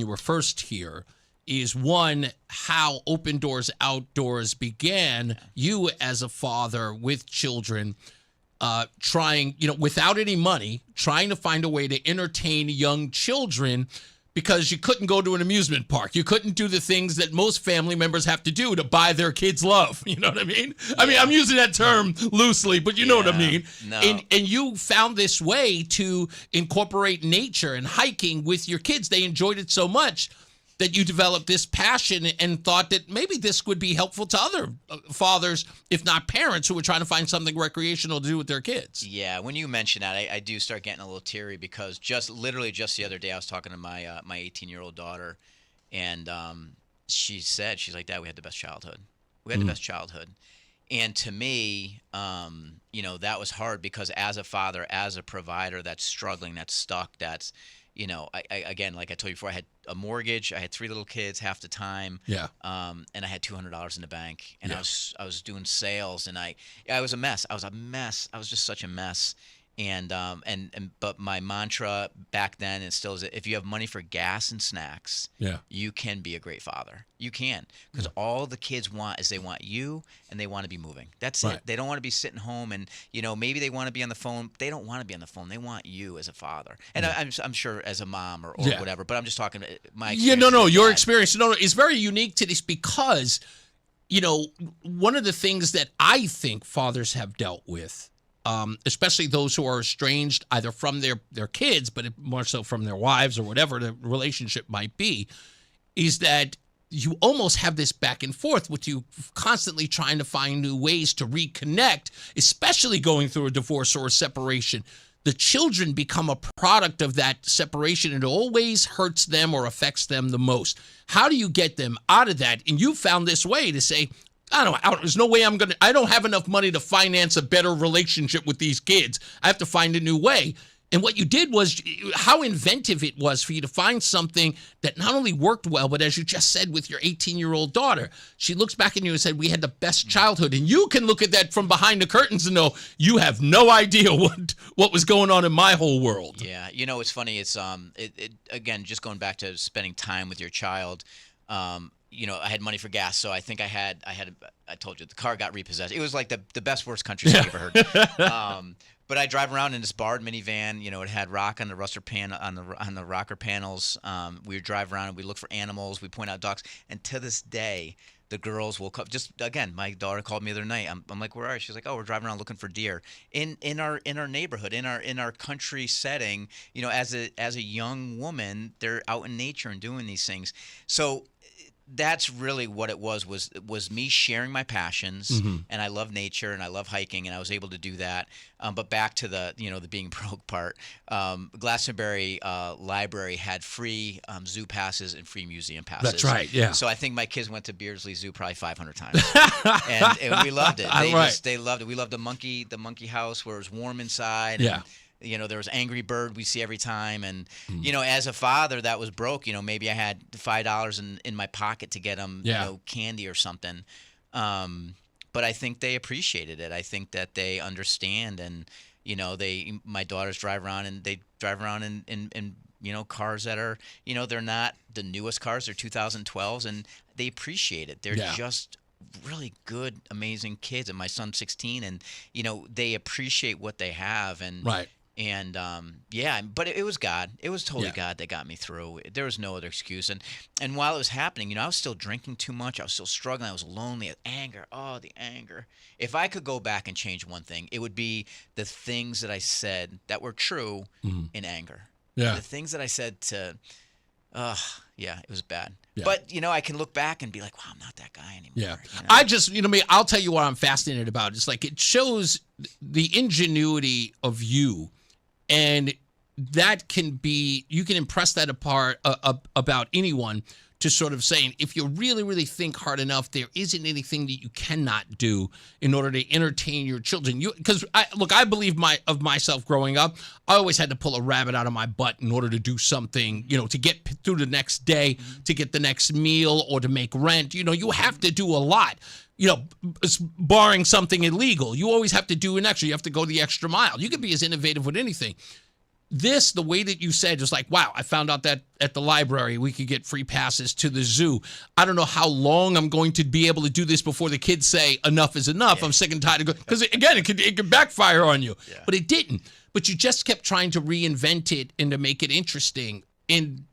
were first here is, one, how Open Doors Outdoors began. You as a father with children, trying, without any money, trying to find a way to entertain young children, because you couldn't go to an amusement park. You couldn't do the things that most family members have to do to buy their kids love. You know what I mean? Yeah. I mean, I'm using that term loosely, but you know what I mean. No. And you found this way to incorporate nature and hiking with your kids. They enjoyed it so much that you developed this passion and thought that maybe this would be helpful to other fathers, if not parents, who are trying to find something recreational to do with their kids. Yeah, when you mention that, I do start getting a little teary, because literally just the other day I was talking to my 18-year-old daughter, and she's like, Dad, we had the best childhood. We had the best childhood. And to me, that was hard, because as a father, as a provider that's struggling, that's stuck, that's, I again, like I told you before, I had a mortgage, I had 3 little kids half the time, and I had $200 in the bank, and I was doing sales, and I was a mess. I was just such a mess. But my mantra back then, and still is, if you have money for gas and snacks, you can be a great father. You can, because all the kids want is they want you, and they want to be moving. That's it. They don't want to be sitting home, and maybe they want to be on the phone. They don't want to be on the phone. They want you as a father, and I'm sure as a mom or whatever. But I'm just talking my experience. Your experience is very unique to this, because one of the things that I think fathers have dealt with, especially those who are estranged either from their kids, but more so from their wives or whatever the relationship might be, is that you almost have this back and forth with you constantly trying to find new ways to reconnect, especially going through a divorce or a separation. The children become a product of that separation. It always hurts them or affects them the most. How do you get them out of that? And you found this way to say, there's no way I don't have enough money to finance a better relationship with these kids. I have to find a new way. And what you did was, how inventive it was for you to find something that not only worked well, but as you just said with your 18-year-old daughter, she looks back at you and said, we had the best childhood. And you can look at that from behind the curtains and know you have no idea what was going on in my whole world. Yeah. It's funny. It's again, just going back to spending time with your child. I had money for gas, so I think I told you, the car got repossessed. It was like the best, worst country song you've ever heard. But I drive around in this barred minivan. It had rock on the on the rocker panels. We would drive around and we look for animals. We point out dogs. And to this day, the girls will come. Just again, my daughter called me the other night. I'm like, where are you? She's like, oh, we're driving around looking for deer in our neighborhood, in our country setting. As a young woman, they're out in nature and doing these things. So that's really what it was me sharing my passions, and I love nature and I love hiking, and I was able to do that. But back to the being broke part, Glastonbury Library had free zoo passes and free museum passes. That's right, yeah. So I think my kids went to Beardsley Zoo probably 500 times, and we loved it. They loved it. We loved the monkey house where it was warm inside. Yeah. There was Angry Bird we see every time. And, as a father that was broke, maybe I had $5 in my pocket to get them, candy or something. But I think they appreciated it. I think that they understand. And, my daughters drive around and they drive around in cars that are, they're not the newest cars. They're 2012s, and they appreciate it. They're just really good, amazing kids. And my son's 16, and, they appreciate what they have. And And but it was God. It was totally God that got me through. There was no other excuse. And while it was happening, I was still drinking too much. I was still struggling. I was lonely. Anger. Oh, the anger. If I could go back and change one thing, it would be the things that I said that were true in anger. Yeah. The things that I said Yeah, it was bad. Yeah. But, I can look back and be like, wow, I'm not that guy anymore. Yeah. I just, I'll tell you what I'm fascinated about. It's like it shows the ingenuity of you, and that can be, you can impress that about anyone to sort of saying, if you really, really think hard enough, there isn't anything that you cannot do in order to entertain your children. Because I believe of myself growing up, I always had to pull a rabbit out of my butt in order to do something, to get through the next day, to get the next meal, or to make rent. You have to do a lot. Barring something illegal, you always have to do an extra. You have to go the extra mile. You can be as innovative with anything. The way that you said, is like, wow, I found out that at the library we could get free passes to the zoo. I don't know how long I'm going to be able to do this before the kids say enough is enough. Yeah. I'm sick and tired of going. Because, again, it could backfire on you. Yeah. But it didn't. But you just kept trying to reinvent it and to make it interesting. And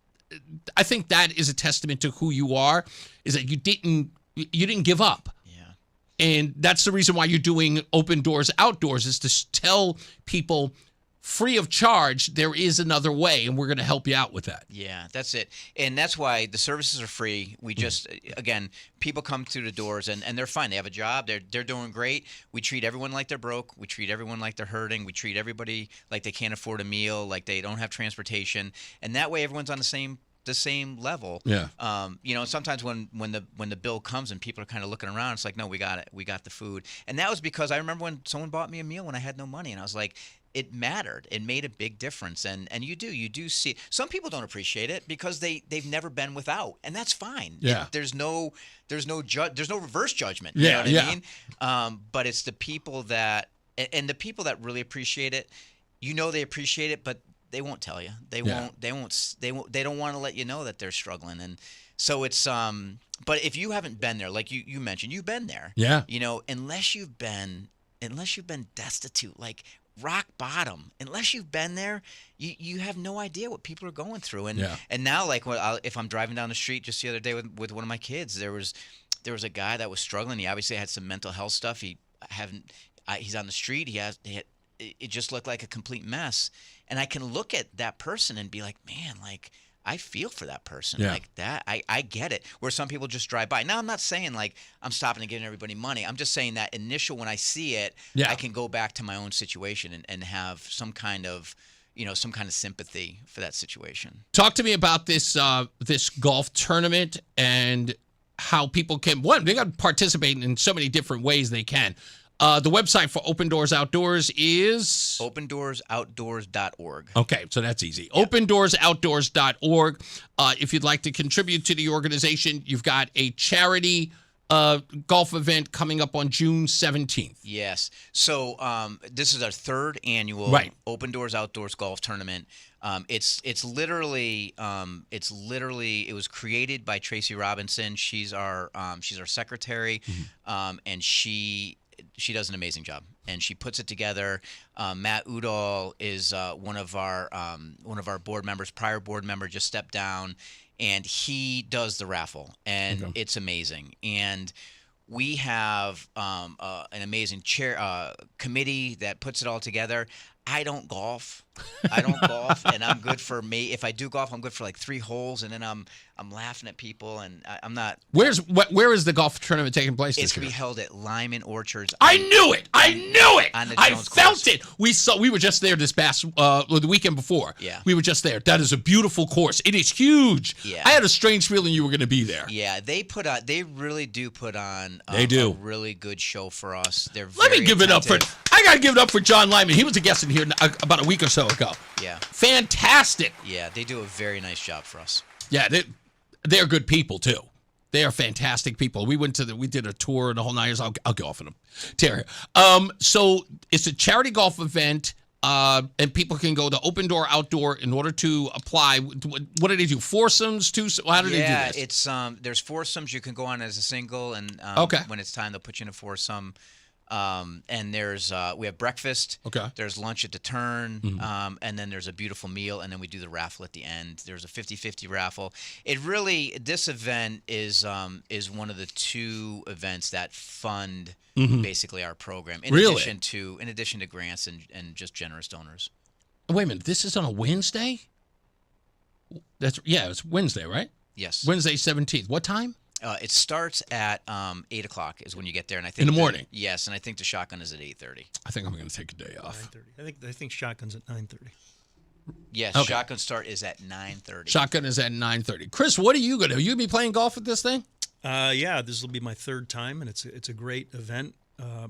I think that is a testament to who you are, is that you didn't give up. Yeah. And that's the reason why you're doing Open Doors Outdoors, is to tell people free of charge, there is another way, and we're going to help you out with that. Yeah, that's it. And that's why the services are free. We just, again, people come through the doors, and they're fine. They have a job. They're doing great. We treat everyone like they're broke. We treat everyone like they're hurting. We treat everybody like they can't afford a meal, like they don't have transportation. And that way everyone's on the same level. Yeah. Sometimes when the bill comes and people are kind of looking around, it's like, no, we got it. We got the food. And that was because I remember when someone bought me a meal when I had no money, and I was like, it mattered. It made a big difference. And you do see. Some people don't appreciate it because they've never been without, and that's fine. Yeah. There's no reverse judgment. Yeah. You know what I mean? But it's the people that really appreciate it. They appreciate it, but they won't tell you. They don't want to let you know that they're struggling. And so it's but if you haven't been there, like you mentioned, you've been there. Yeah. Unless you've been destitute, like rock bottom, unless you've been there, you have no idea what people are going through. And now, like, if I'm driving down the street, just the other day with one of my kids, there was a guy that was struggling. He obviously had some mental health stuff. He's on the street. It just looked like a complete mess. And I can look at that person and be like, man, like, I feel for that person. Yeah. Like that. I get it. Where some people just drive by. Now, I'm not saying like I'm stopping and giving everybody money. I'm just saying that initial, when I see it, I can go back to my own situation and have some kind of sympathy for that situation. Talk to me about this golf tournament and how people can, they got to participate in so many different ways they can. The website for Open Doors Outdoors is? OpenDoorsOutdoors.org. Okay, so that's easy. Yep. OpenDoorsOutdoors.org. If you'd like to contribute to the organization, you've got a charity golf event coming up on June 17th. Yes. So this is our third annual Open Doors Outdoors golf tournament. It's literally it was created by Tracy Robinson. She's our secretary, and she does an amazing job, and she puts it together. Matt Udall is one of our board members. Prior board member just stepped down, and he does the raffle, and it's amazing. And we have an amazing committee that puts it all together. I don't golf, and I'm good for me. If I do golf, I'm good for like 3 holes, and then I'm laughing at people, and I'm not. Where is the golf tournament taking place? It's going to be held at Lyman Orchards. I knew it. On the I Jones felt course. it. We were just there this past the weekend before. Yeah. We were just there. That is a beautiful course. It is huge. Yeah. I had a strange feeling you were going to be there. Yeah, they really do put on They do. a really good show for us. They're Let me very give it up for. attentive. I got to give it up for John Lyman. He was a guest in here about a week or so ago. Yeah. Fantastic. Yeah, they do a very nice job for us. Yeah, they're good people too. They are fantastic people. We did a tour the whole 9 years. I'll go off on them. Terry. So it's a charity golf event, and people can go to Open Door Outdoor in order to apply. What do they do? Foursomes too? How do they do this? Yeah, it's there's foursomes you can go on as a single, and when it's time they'll put you in a foursome. And there's we have breakfast. Okay. There's lunch at the turn, and then there's a beautiful meal, and then we do the raffle at the end. There's a 50-50 raffle. This event is one of the 2 events that fund basically our program. In addition to grants and just generous donors. Wait a minute. This is on a Wednesday? It's Wednesday, right? Yes. Wednesday 17th. What time? It starts at 8 o'clock is when you get there, and I think in the morning. Yes, and I think the shotgun is at 8:30. I think I'm going to take a day off. 9:30. I think shotgun's at 9:30. Yes, Okay. shotgun start is at 9:30. Shotgun is at 9:30. Chris, what are you going to do? You be playing golf with this thing? Yeah, this will be my third time, and it's a great event.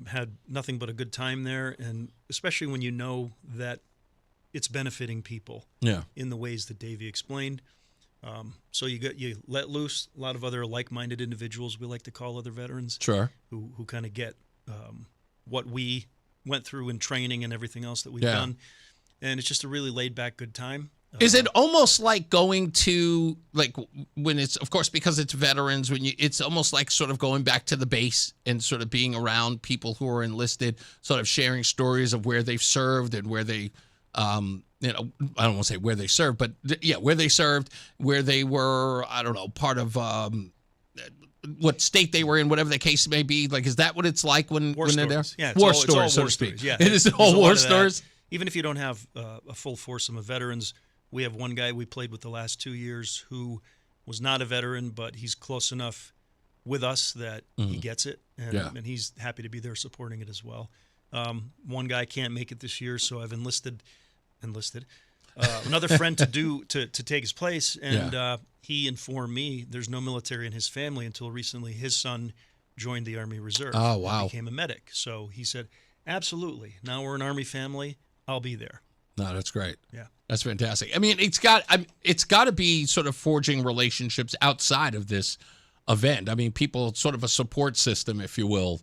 Had nothing but a good time there, and especially when you know that it's benefiting people. Yeah. In the ways that Davey explained. So you let loose a lot of other like-minded individuals, we like to call other veterans. Sure. Who kind of get what we went through in training and everything else that we've Yeah. done. And it's just a really laid-back, good time. Is it almost like going to, like, when it's, of course, because it's veterans, it's almost like sort of going back to the base and sort of being around people who are enlisted, sort of sharing stories of where they've served and where they, I don't want to say where they served, but where they served, where they were, I don't know, part of what state they were in, whatever the case may be. Like, is that what it's like when they're there? Yeah, war it's stories, all so war to speak. stories. Yeah, It is there's all a lot war of that. stories. Even if you don't have a full foursome of veterans, we have one guy we played with the last 2 years who was not a veteran, but he's close enough with us that he gets it, and he's happy to be there supporting it as well. One guy can't make it this year, so I've enlisted another friend to take his place, and he informed me there's no military in his family until recently. His son joined the Army Reserve. Oh, wow. And became a medic. So he said, absolutely. Now we're an Army family. I'll be there. No, that's great. Yeah. That's fantastic. I mean, it's got to be sort of forging relationships outside of this event. I mean, people, sort of a support system, if you will,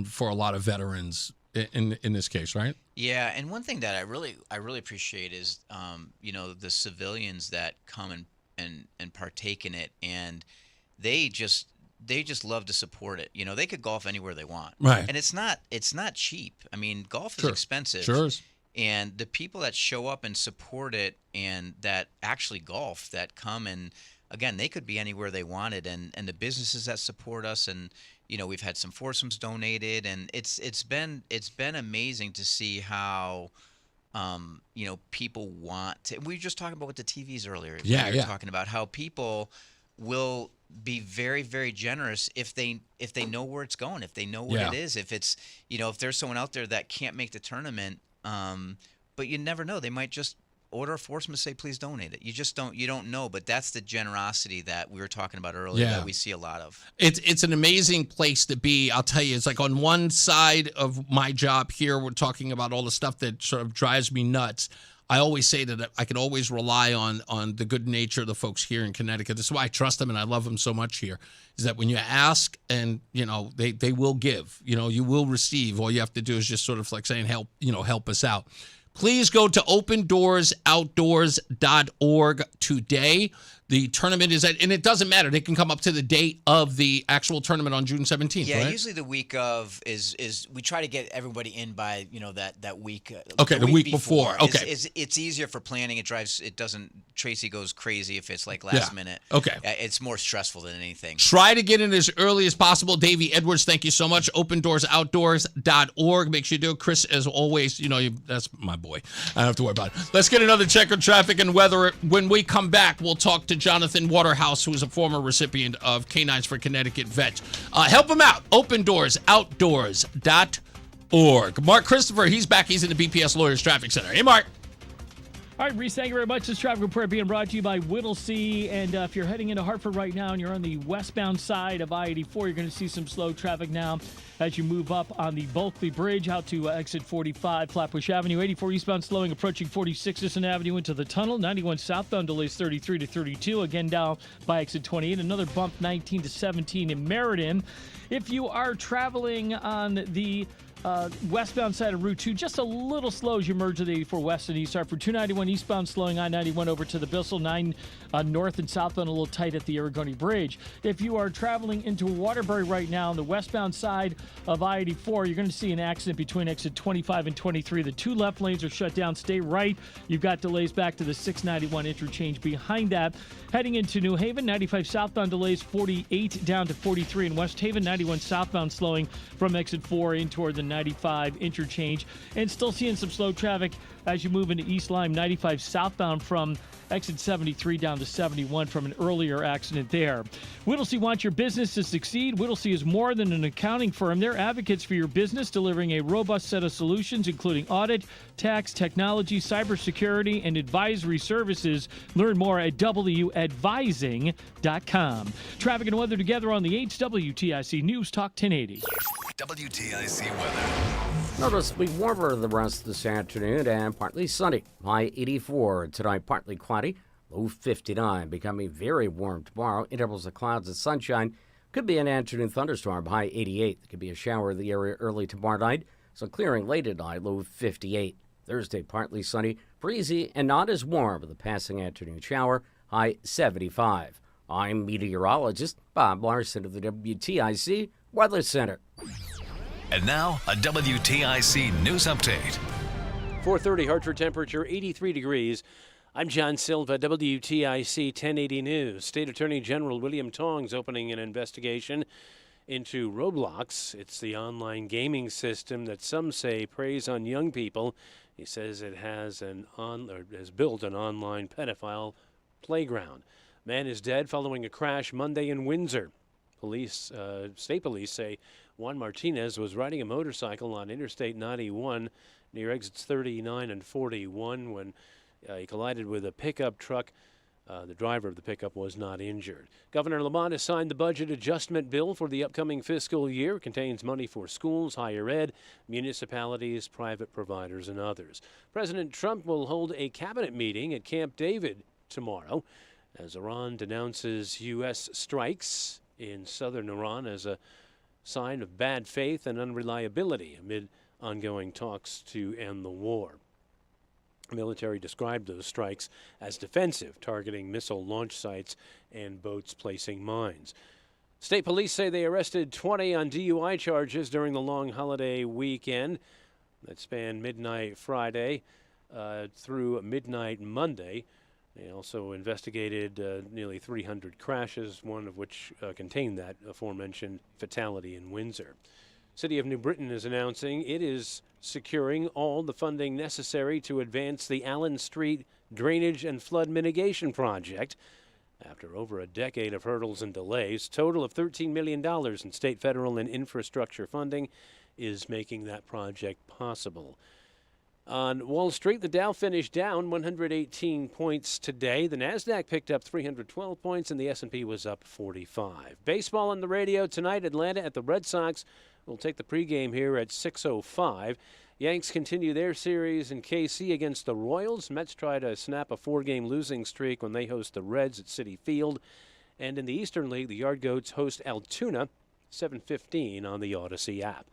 for a lot of veterans in this case, right? Yeah, and one thing that I really appreciate is the civilians that come and partake in it, and they just love to support it. You know, they could golf anywhere they want, right? And it's not cheap. I mean, golf is expensive. Sure is. And the people that show up and support it and that actually golf, that come and, again, they could be anywhere they wanted. And the businesses that support us, and, we've had some foursomes donated, and it's been amazing to see how, people want to. We were just talking about with the TVs earlier. Yeah, we were talking about how people will be very, very generous if they know where it's going, if they know what it is, if it's, if there's someone out there that can't make the tournament. But you never know. They might just order a foursome and say, please donate it. You don't know. But that's the generosity that we were talking about earlier that we see a lot of. It's an amazing place to be. I'll tell you, it's like on one side of my job here, we're talking about all the stuff that sort of drives me nuts. I always say that I can always rely on the good nature of the folks here in Connecticut. This is why I trust them and I love them so much here, is that when you ask and, they will give, you will receive. All you have to do is just sort of like saying, help us out. Please go to opendoorsOutdoors.org today. The tournament is and it doesn't matter. They can come up to the date of the actual tournament on June 17th, Yeah, right? usually the week of is we try to get everybody in by, that week. Okay, the week before. Okay. It's easier for planning. Tracy goes crazy if it's like last minute. Okay. It's more stressful than anything. Try to get in as early as possible. Davey Edwards, thank you so much. OpenDoorsOutdoors.org. Make sure you do it. Chris, as always, that's my boy. I don't have to worry about it. Let's get another check on traffic and weather. When we come back, we'll talk to Jonathan Waterhouse, who is a former recipient of Canines for Connecticut Vets. Help him out. OpenDoorsOutdoors.org. Mark Christopher, he's back. He's in the BPS Lawyers Traffic Center. Hey, Mark. All right, Reese, thank you very much. This traffic report being brought to you by Whittlesey. And if you're heading into Hartford right now and you're on the westbound side of I-84, you're going to see some slow traffic now as you move up on the Bulkley Bridge out to exit 45, Flatbush Avenue. 84 eastbound slowing, approaching 46 Sisson Avenue into the tunnel. 91 southbound delays 33 to 32. Again, down by exit 28. Another bump 19 to 17 in Meriden. If you are traveling on the westbound side of Route 2, just a little slow as you merge with 84 west and east Hartford. 291 eastbound slowing I-91 over to the Bissell. 9 north and southbound a little tight at the Aragoni Bridge. If you are traveling into Waterbury right now on the westbound side of I-84, you're going to see an accident between exit 25 and 23. The two left lanes are shut down. Stay right. You've got delays back to the 691 interchange behind that. Heading into New Haven, 95 southbound delays 48 down to 43 in West Haven. 91 southbound slowing from exit 4 in toward the I-95 interchange, and still seeing some slow traffic as you move into East Lyme 95 southbound from exit 73 down to 71 from an earlier accident there. Whittlesey wants your business to succeed. Whittlesey is more than an accounting firm. They're advocates for your business, delivering a robust set of solutions, including audit, tax, technology, cybersecurity, and advisory services. Learn more at wadvising.com. Traffic and weather together on the 8th WTIC News Talk 1080. WTIC weather. Noticeably warmer the rest of this afternoon and partly sunny. High 84. Tonight, partly cloudy. Low 59. Becoming very warm tomorrow. Intervals of clouds and sunshine. Could be an afternoon thunderstorm. High 88. There could be a shower in the area early tomorrow night. So clearing late at night. Low 58. Thursday, partly sunny. Breezy and not as warm with a passing afternoon shower. High 75. I'm meteorologist Bob Larson of the WTIC Weather Center. And now, a WTIC news update. 4:30 Hartford, temperature 83 degrees. I'm John Silva, WTIC 1080 News. State Attorney General William Tong's opening an investigation into Roblox. It's the online gaming system that some say preys on young people. He says it has built an online pedophile playground. Man is dead following a crash Monday in Windsor. State police say Juan Martinez was riding a motorcycle on Interstate 91 near exits 39 and 41 when he collided with a pickup truck. The driver of the pickup was not injured. Governor Lamont has signed the budget adjustment bill for the upcoming fiscal year. It contains money for schools, higher ed, municipalities, private providers, and others. President Trump will hold a cabinet meeting at Camp David tomorrow as Iran denounces U.S. strikes in southern Iran as a sign of bad faith and unreliability amid ongoing talks to end the war. The military described those strikes as defensive, targeting missile launch sites and boats placing mines. State police say they arrested 20 on DUI charges during the long holiday weekend that spanned midnight Friday through midnight Monday. They also investigated nearly 300 crashes, one of which contained that aforementioned fatality in Windsor. City of New Britain is announcing it is securing all the funding necessary to advance the Allen Street Drainage and Flood Mitigation Project. After over a decade of hurdles and delays, total of $13 million in state, federal, and infrastructure funding is making that project possible. On Wall Street, the Dow finished down 118 points today. The Nasdaq picked up 312 points, and the S&P was up 45. Baseball on the radio tonight. Atlanta at the Red Sox. We'll take the pregame here at 6:05. Yanks continue their series in KC against the Royals. Mets try to snap a 4-game losing streak when they host the Reds at Citi Field. And in the Eastern League, the Yard Goats host Altoona, 7:15 on the Odyssey app.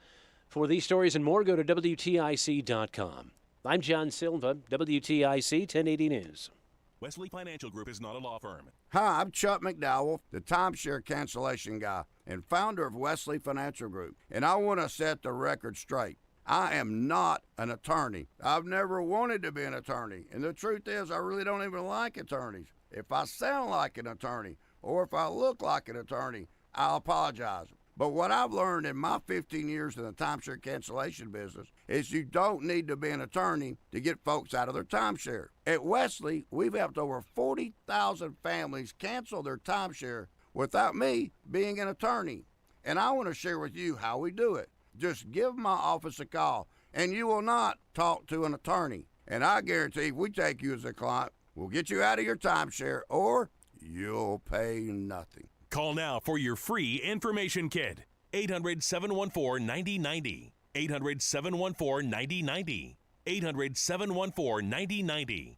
For these stories and more, go to WTIC.com. I'm John Silva, WTIC 1080 News. Wesley Financial Group is not a law firm. Hi, I'm Chuck McDowell, the timeshare cancellation guy and founder of Wesley Financial Group, and I want to set the record straight. I am not an attorney. I've never wanted to be an attorney, and the truth is I really don't even like attorneys. If I sound like an attorney or if I look like an attorney, I'll apologize. But what I've learned in my 15 years in the timeshare cancellation business is you don't need to be an attorney to get folks out of their timeshare. At Wesley, we've helped over 40,000 families cancel their timeshare without me being an attorney. And I want to share with you how we do it. Just give my office a call, and you will not talk to an attorney. And I guarantee if we take you as a client, we'll get you out of your timeshare, or you'll pay nothing. Call now for your free information kit. 800-714-9090. 800-714-9090. 800-714-9090.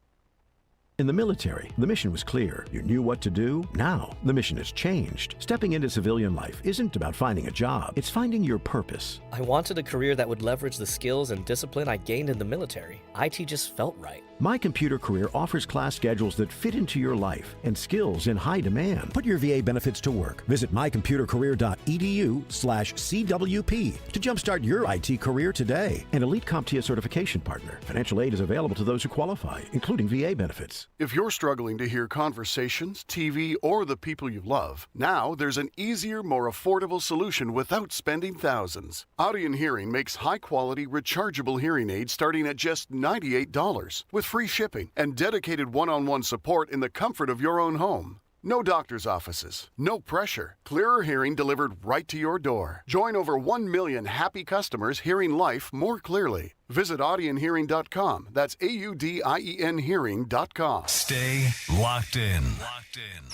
In the military, the mission was clear. You knew what to do. Now, the mission has changed. Stepping into civilian life isn't about finding a job. It's finding your purpose. I wanted a career that would leverage the skills and discipline I gained in the military. IT just felt right. My Computer Career offers class schedules that fit into your life and skills in high demand. Put your VA benefits to work. Visit mycomputercareer.edu/CWP to jumpstart your IT career today. An elite CompTIA certification partner. Financial aid is available to those who qualify, including VA benefits. Canines. If you're struggling to hear conversations, TV, or the people you love, now there's an easier, more affordable solution without spending thousands. Audion Hearing makes high-quality, rechargeable hearing aids starting at just $98 with free shipping and dedicated one-on-one support in the comfort of your own home. No doctor's offices, no pressure. Clearer hearing delivered right to your door. Join over 1 million happy customers hearing life more clearly. Visit audionhearing.com. That's AUDIEN hearing.com. Stay locked in.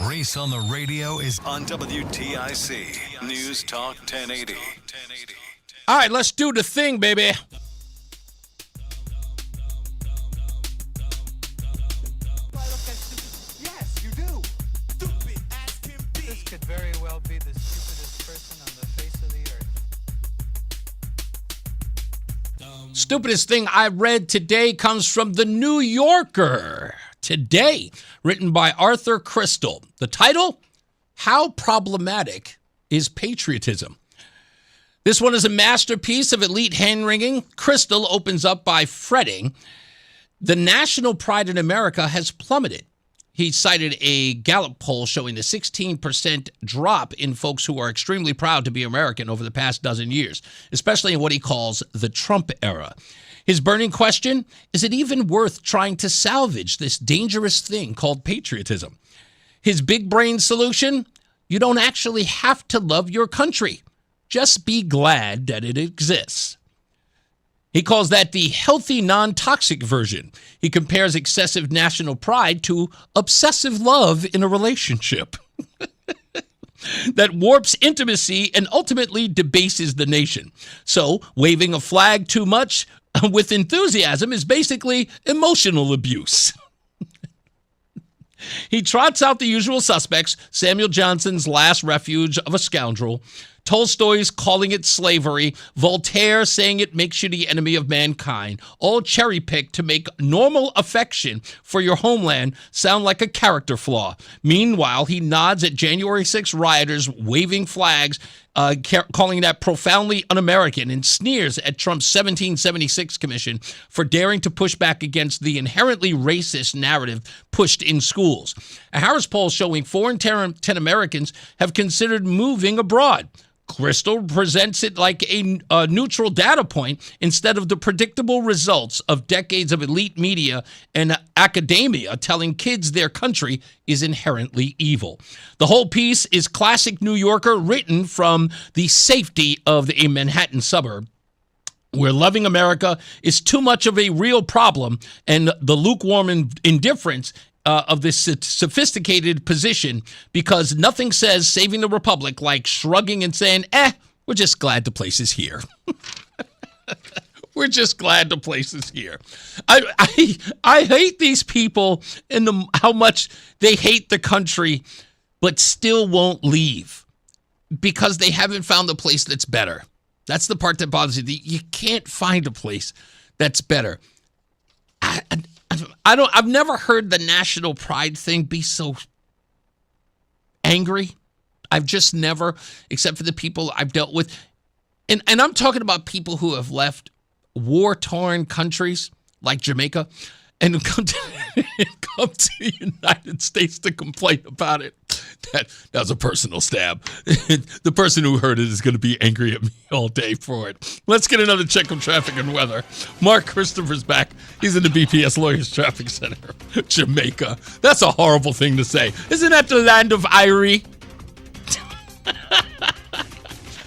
Reese on the radio is on WTIC News Talk 1080. All right, let's do the thing, baby. Could very well be the stupidest person on the face of the earth. Stupidest thing I read today comes from The New Yorker today, written by Arthur Crystal. The title, How Problematic is Patriotism? This one is a masterpiece of elite hand-wringing. Crystal opens up by fretting, the national pride in America has plummeted. He cited a Gallup poll showing a 16% drop in folks who are extremely proud to be American over the past dozen years, especially in what he calls the Trump era. His burning question, is it even worth trying to salvage this dangerous thing called patriotism? His big brain solution, you don't actually have to love your country. Just be glad that it exists. He calls that the healthy, non-toxic version. He compares excessive national pride to obsessive love in a relationship that warps intimacy and ultimately debases the nation. So, waving a flag too much with enthusiasm is basically emotional abuse. He trots out the usual suspects, Samuel Johnson's last refuge of a scoundrel, Tolstoy's calling it slavery, Voltaire saying it makes you the enemy of mankind, all cherry-picked to make normal affection for your homeland sound like a character flaw. Meanwhile, he nods at January 6 rioters waving flags, calling that profoundly un-American, and sneers at Trump's 1776 commission for daring to push back against the inherently racist narrative pushed in schools. A Harris poll showing 4 in 10 Americans have considered moving abroad. Crystal presents it like a neutral data point instead of the predictable results of decades of elite media and academia telling kids their country is inherently evil. The whole piece is classic New Yorker, written from the safety of a Manhattan suburb, where loving America is too much of a real problem, and the lukewarm indifference of this sophisticated position, because nothing says saving the republic like shrugging and saying, we're just glad the place is here. We're just glad the place is here. I hate these people and how much they hate the country, but still won't leave because they haven't found a place that's better. That's the part that bothers you. You can't find a place that's better. I've never heard the national pride thing be so angry. I've just never, except for the people I've dealt with. And I'm talking about people who have left war-torn countries like Jamaica and come to the United States to complain about it. That was a personal stab. The person who heard it is going to be angry at me all day for it. Let's get another check of traffic and weather. Mark Christopher's back. He's in the BPS Lawyers Traffic Center. Jamaica. That's a horrible thing to say. Isn't that the land of Irie?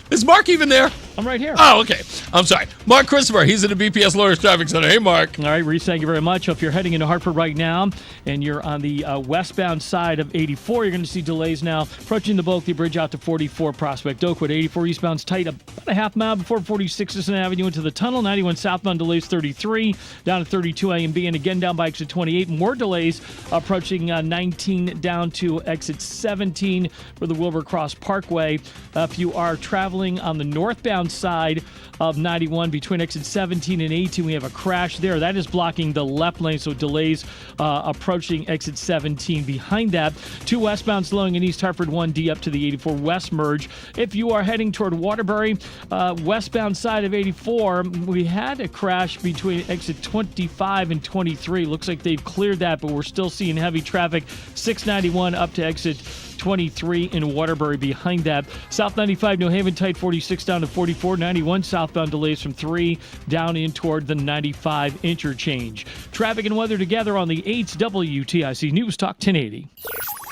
Is Mark even there? I'm right here. Oh, okay. I'm sorry. Mark Christopher, he's in the BPS Lawyers Traffic Center. Hey, Mark. All right, Reese, thank you very much. If you're heading into Hartford right now and you're on the westbound side of 84, you're going to see delays now approaching the Bulkley Bridge out to 44 Prospect Oakwood. 84 eastbound's tight about a half mile before 46th Avenue into the tunnel. 91 southbound delays 33 down to 32 A and B, and again down by exit 28. More delays approaching 19 down to exit 17 for the Wilbur Cross Parkway. If you are traveling on the northbound side of 91 between exit 17 and 18. We have a crash there. That is blocking the left lane, so delays approaching exit 17. Behind that, 2 westbound slowing in East Hartford, 1D up to the 84 West merge. If you are heading toward Waterbury, westbound side of 84, we had a crash between exit 25 and 23. Looks like they've cleared that, but we're still seeing heavy traffic. 691 up to exit 23 in Waterbury. Behind that, South 95 New Haven tight, 46 down to 44. 91 southbound delays from 3 down in toward the 95 interchange. Traffic and weather together on the 8th WTIC News Talk 1080.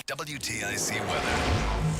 WTIC weather.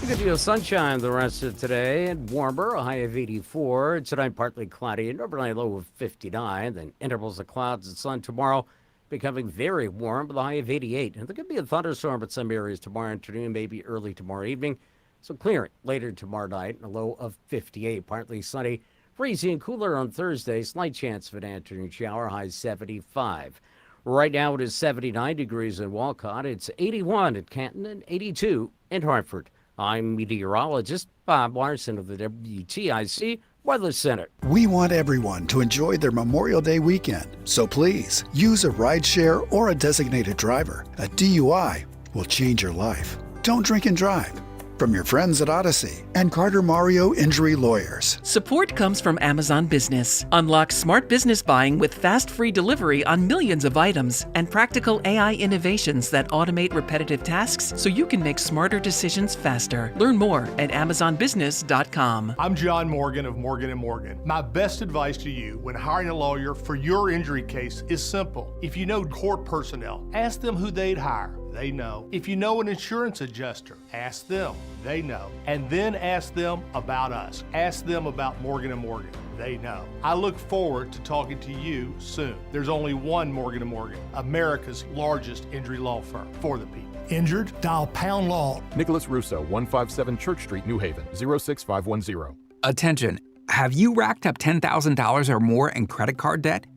A good deal of sunshine the rest of today and warmer, a high of 84. Tonight, partly cloudy, an overnight low of 59. Then intervals of clouds and sun tomorrow, becoming very warm with a high of 88. And there could be a thunderstorm at some areas tomorrow afternoon, maybe early tomorrow evening. So clearing later tomorrow night, and a low of 58. Partly sunny, breezy and cooler on Thursday. Slight chance of an afternoon shower, high 75. Right now it is 79 degrees in Walcott. It's 81 at Canton and 82 in Hartford. I'm meteorologist Bob Larson of the WTIC Weather Center. We want everyone to enjoy their Memorial Day weekend, so please use a rideshare or a designated driver. A DUI will change your life. Don't drink and drive. From your friends at Odyssey and Carter Mario Injury Lawyers. Support comes from Amazon Business. Unlock smart business buying with fast free delivery on millions of items and practical AI innovations that automate repetitive tasks so you can make smarter decisions faster. Learn more at amazonbusiness.com. I'm John Morgan of Morgan & Morgan. My best advice to you when hiring a lawyer for your injury case is simple. If you know court personnel, ask them who they'd hire. They know. If you know an insurance adjuster, ask them. They know. And then ask them about us. Ask them about Morgan & Morgan. They know. I look forward to talking to you soon. There's only one Morgan & Morgan, America's largest injury law firm for the people. Injured? Dial Pound Law. Nicholas Russo, 157 Church Street, New Haven, 06510. Attention. Have you racked up $10,000 or more in credit card debt?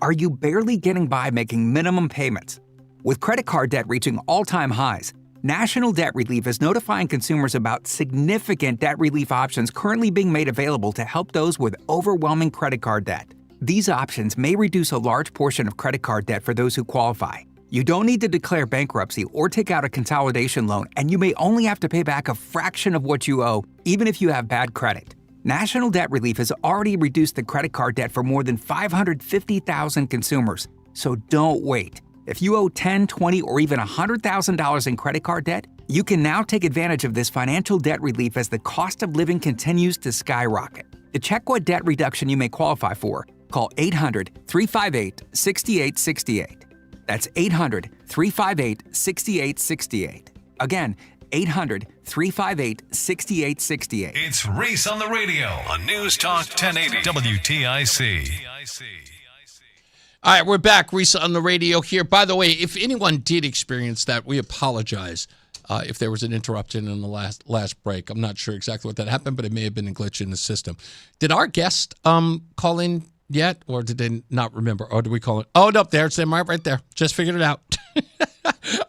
Are you barely getting by making minimum payments? With credit card debt reaching all-time highs, National Debt Relief is notifying consumers about significant debt relief options currently being made available to help those with overwhelming credit card debt. These options may reduce a large portion of credit card debt for those who qualify. You don't need to declare bankruptcy or take out a consolidation loan, and you may only have to pay back a fraction of what you owe, even if you have bad credit. National Debt Relief has already reduced the credit card debt for more than 550,000 consumers, so don't wait. If you owe $10,000, $20,000, or even $100,000 in credit card debt, you can now take advantage of this financial debt relief as the cost of living continues to skyrocket. To check what debt reduction you may qualify for, call 800-358-6868. That's 800-358-6868. Again, 800-358-6868. It's Reese on the radio on News Talk 1080 WTIC. All right, we're back. Reese on the radio here. By the way, if anyone did experience that, we apologize if there was an interruption in the last break. I'm not sure exactly what that happened, but it may have been a glitch in the system. Did our guest call in yet, or did they not remember? Or did we call it? Oh, no, there's them right there. Just figured it out.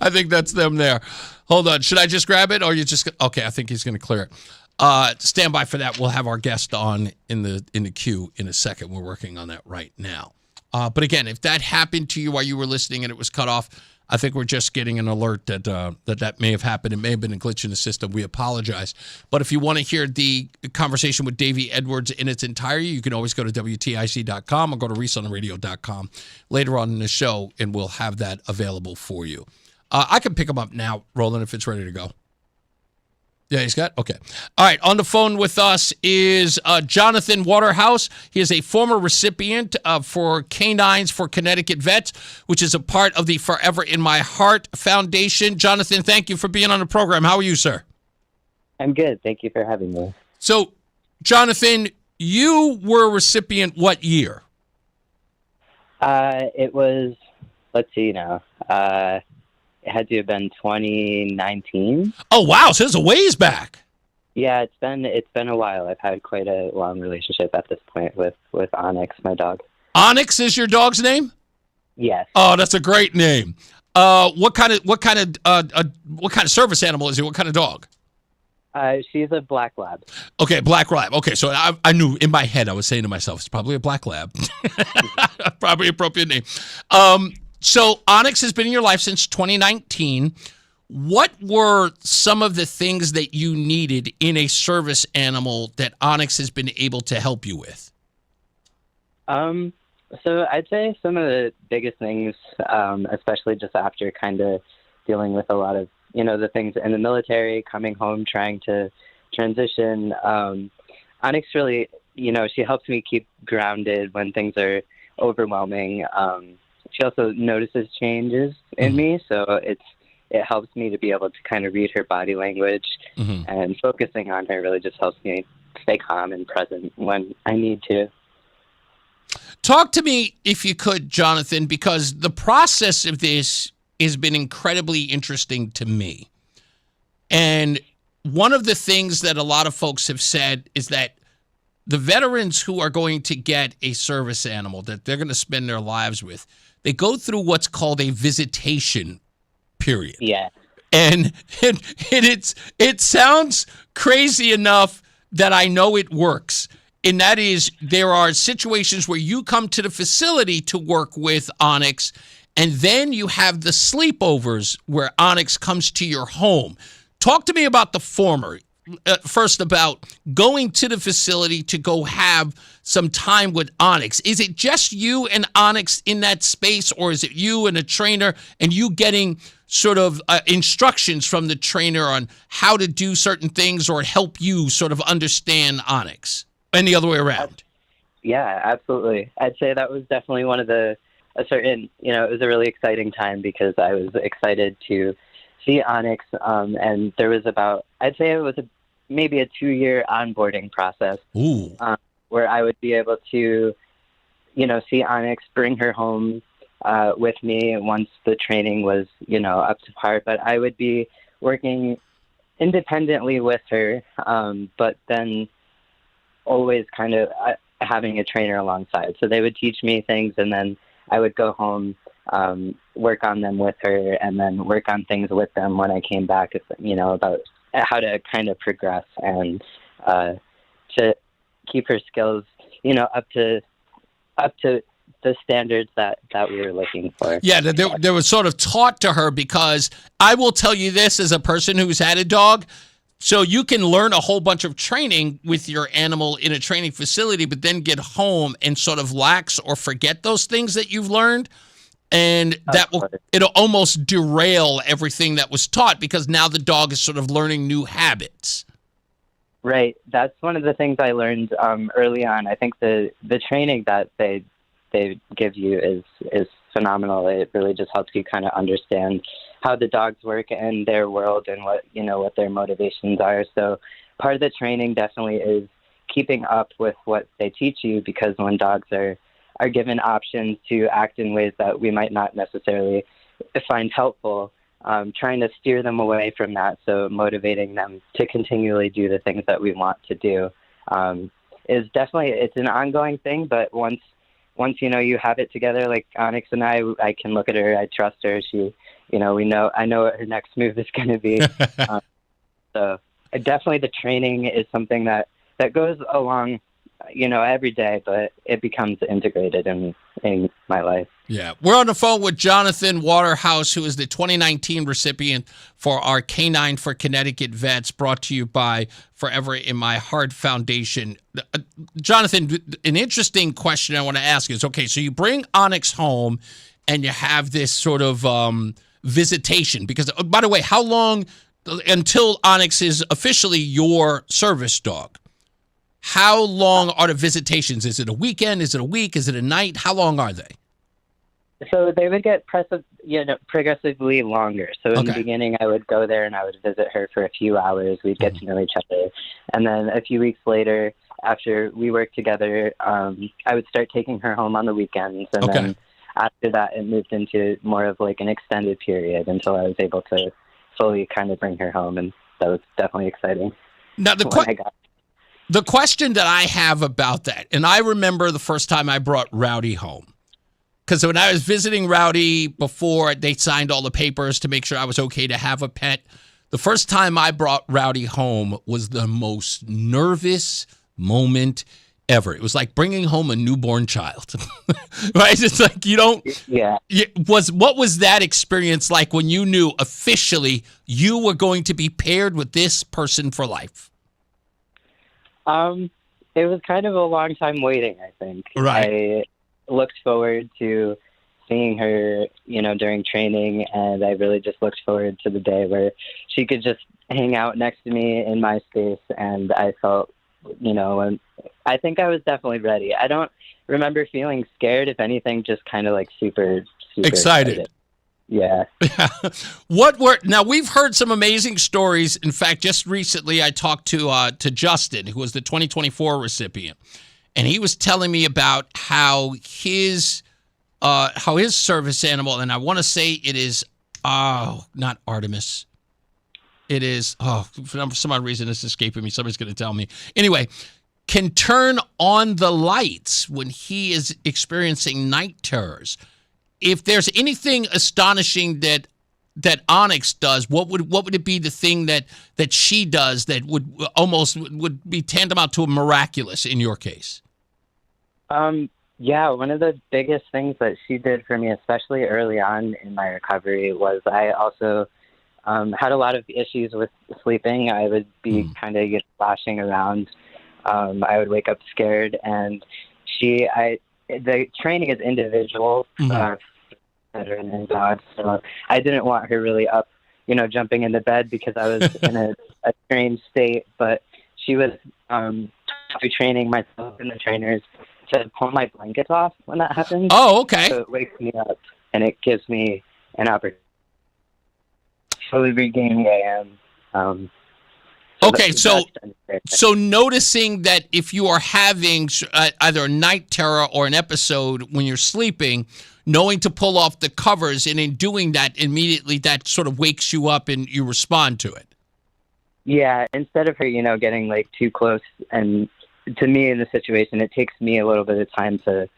I think that's them there. Hold on. Should I just grab it, or you just? Okay, I think he's going to clear it. Stand by for that. We'll have our guest on in the queue in a second. We're working on that right now. But again, if that happened to you while you were listening and it was cut off, I think we're just getting an alert that may have happened. It may have been a glitch in the system. We apologize. But if you want to hear the conversation with Davey Edwards in its entirety, you can always go to WTIC.com or go to ReeseOnTheRadio.com later on in the show, and we'll have that available for you. I can pick them up now, Roland, if it's ready to go. Yeah, he's got? Okay. All right, on the phone with us is Jonathan Waterhouse. He is a former recipient for Canines for Connecticut Vets, which is a part of the Forever in My Heart Foundation. Jonathan, thank you for being on the program. How are you, sir? I'm good. Thank you for having me. So, Jonathan, you were a recipient what year? It was, let's see now. It had to have been 2019. Oh, wow. So it's a ways back. Yeah, it's been a while. I've had quite a long relationship at this point with Onyx, my dog. Onyx is your dog's name? Yes. Oh, that's a great name. What kind of service animal is he? What kind of dog? She's a black lab. Okay, black lab. Okay, so I knew in my head I was saying to myself, it's probably a black lab. Probably appropriate name. So Onyx has been in your life since 2019. What were some of the things that you needed in a service animal that Onyx has been able to help you with? So I'd say some of the biggest things, especially just after kind of dealing with a lot of, the things in the military, coming home, trying to transition. Onyx really, she helps me keep grounded when things are overwhelming. She also notices changes in me, so it helps me to be able to kind of read her body language, and focusing on her really just helps me stay calm and present when I need to. Talk to me, if you could, Jonathan, because the process of this has been incredibly interesting to me. And one of the things that a lot of folks have said is that the veterans who are going to get a service animal that they're going to spend their lives with, they go through what's called a visitation period. Yeah. And it sounds crazy enough that I know it works. And that is, there are situations where you come to the facility to work with Onyx, and then you have the sleepovers where Onyx comes to your home. Talk to me about the former. First, about going to the facility to go have some time with Onyx. Is it just you and Onyx in that space, or is it you and a trainer and you getting sort of instructions from the trainer on how to do certain things or help you sort of understand Onyx? And the other way around? Yeah, absolutely. I'd say that was definitely one of it was a really exciting time because I was excited to see Onyx. And there was I'd say it was maybe a 2-year onboarding process. Where I would be able to, see Onyx, bring her home with me once the training was, up to par. But I would be working independently with her, but then always kind of having a trainer alongside. So they would teach me things, and then I would go home, work on them with her, and then work on things with them when I came back, about how to kind of progress and to keep her skills, up to the standards that we were looking for. Yeah, they were sort of taught to her, because I will tell you this as a person who's had a dog. So you can learn a whole bunch of training with your animal in a training facility, but then get home and sort of lax or forget those things that you've learned. And it'll almost derail everything that was taught, because now the dog is sort of learning new habits. Right. That's one of the things I learned early on. I think the training that they give you is phenomenal. It really just helps you kind of understand how the dogs work in their world and what their motivations are. So part of the training definitely is keeping up with what they teach you, because when dogs are given options to act in ways that we might not necessarily find helpful, trying to steer them away from that. So motivating them to continually do the things that we want to do is definitely, it's an ongoing thing. But once you have it together, like Onyx and I can look at her, I trust her. She, I know what her next move is going to be. So definitely the training is something that goes along, every day, but it becomes integrated in my life. Yeah. We're on the phone with Jonathan Waterhouse, who is the 2019 recipient for our Canine for Connecticut Vets, brought to you by Forever in My Heart Foundation. Jonathan, an interesting question I want to ask is, okay, so you bring Onyx home and you have this sort of visitation, because, by the way, how long until Onyx is officially your service dog? How long are the visitations? Is it a weekend? Is it a week? Is it a night? How long are they? So they would get progressively longer. So in the beginning, I would go there and I would visit her for a few hours. We'd get to know each other. And then a few weeks later, after we worked together, I would start taking her home on the weekends. And then after that, it moved into more of like an extended period until I was able to fully kind of bring her home. And that was definitely exciting. Now, the question that I have about that, and I remember the first time I brought Rowdy home, because when I was visiting Rowdy before they signed all the papers to make sure I was okay to have a pet, The first time I brought Rowdy home was the most nervous moment ever. It was like bringing home a newborn child, right? It's like you don't. Yeah. What was that experience like when you knew officially you were going to be paired with this person for life? It was kind of a long time waiting, I think. Right. I looked forward to seeing her, during training, and I really just looked forward to the day where she could just hang out next to me in my space, and I felt, and I think I was definitely ready. I don't remember feeling scared, if anything, just kind of like super excited. Yeah. Now we've heard some amazing stories. In fact, just recently I talked to Justin, who was the 2024 recipient, and he was telling me about how his service animal, and I want to say it is not Artemis. It is for some odd reason it's escaping me. Somebody's going to tell me. Anyway, can turn on the lights when he is experiencing night terrors. If there's anything astonishing that Onyx does, what would it be the thing that she does that would be tantamount to a miraculous in your case? Yeah, one of the biggest things that she did for me, especially early on in my recovery, was I also had a lot of issues with sleeping. I would be kind of flashing around. I would wake up scared, and the training is individual, veteran and dogs. So I didn't want her really up, jumping into bed because I was in a strange state. But she was training myself and the trainers to pull my blanket off when that happens. Oh, okay. So it wakes me up, and it gives me an opportunity to fully regain who I am. Okay, so noticing that if you are having either a night terror or an episode when you're sleeping, knowing to pull off the covers, and in doing that, immediately that sort of wakes you up and you respond to it. Yeah, instead of her, getting like too close, and to me in the situation, it takes me a little bit of time to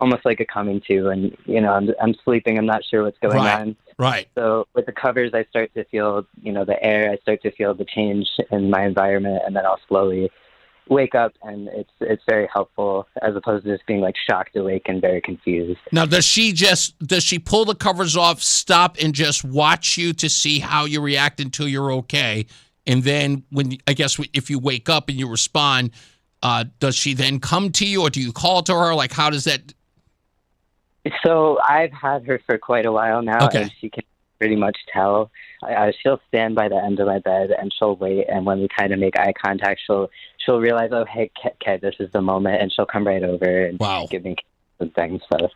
almost like a coming to, and I'm sleeping, I'm not sure what's going on. Right. So with the covers, I start to feel, the air, I start to feel the change in my environment, and then I'll slowly wake up, and it's very helpful as opposed to just being like shocked awake and very confused. Now, does she pull the covers off, stop, and just watch you to see how you react until you're okay? And then if you wake up and you respond, does she then come to you, or do you call to her? Like, how does that? So I've had her for quite a while now, and she can pretty much tell. She'll stand by the end of my bed, and she'll wait. And when we kind of make eye contact, she'll realize, oh, hey, Ked, this is the moment, and she'll come right over and give me some things. So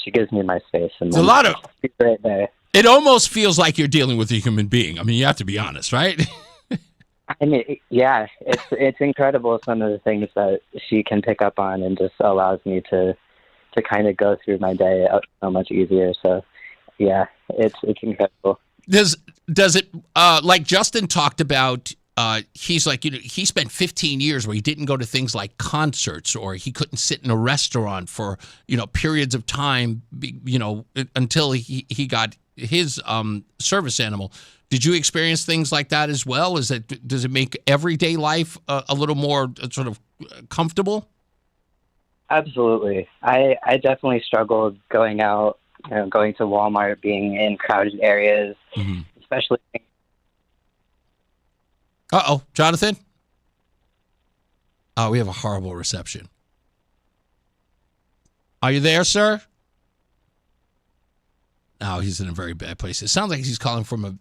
she gives me my space, and a lot of she's right there. It almost feels like you're dealing with a human being. I mean, you have to be honest, right? I mean, yeah, it's incredible some of the things that she can pick up on, and just allows me to kind of go through my day so much easier. So, yeah, it's incredible. Does it like Justin talked about? He's like, he spent 15 years where he didn't go to things like concerts, or he couldn't sit in a restaurant for periods of time, until he got his service animal. Did you experience things like that as well? Does it make everyday life a little more sort of comfortable? Absolutely. I definitely struggled going out, going to Walmart, being in crowded areas, especially. Uh-oh, Jonathan? Oh, we have a horrible reception. Are you there, sir? No, he's in a very bad place. It sounds like he's calling from a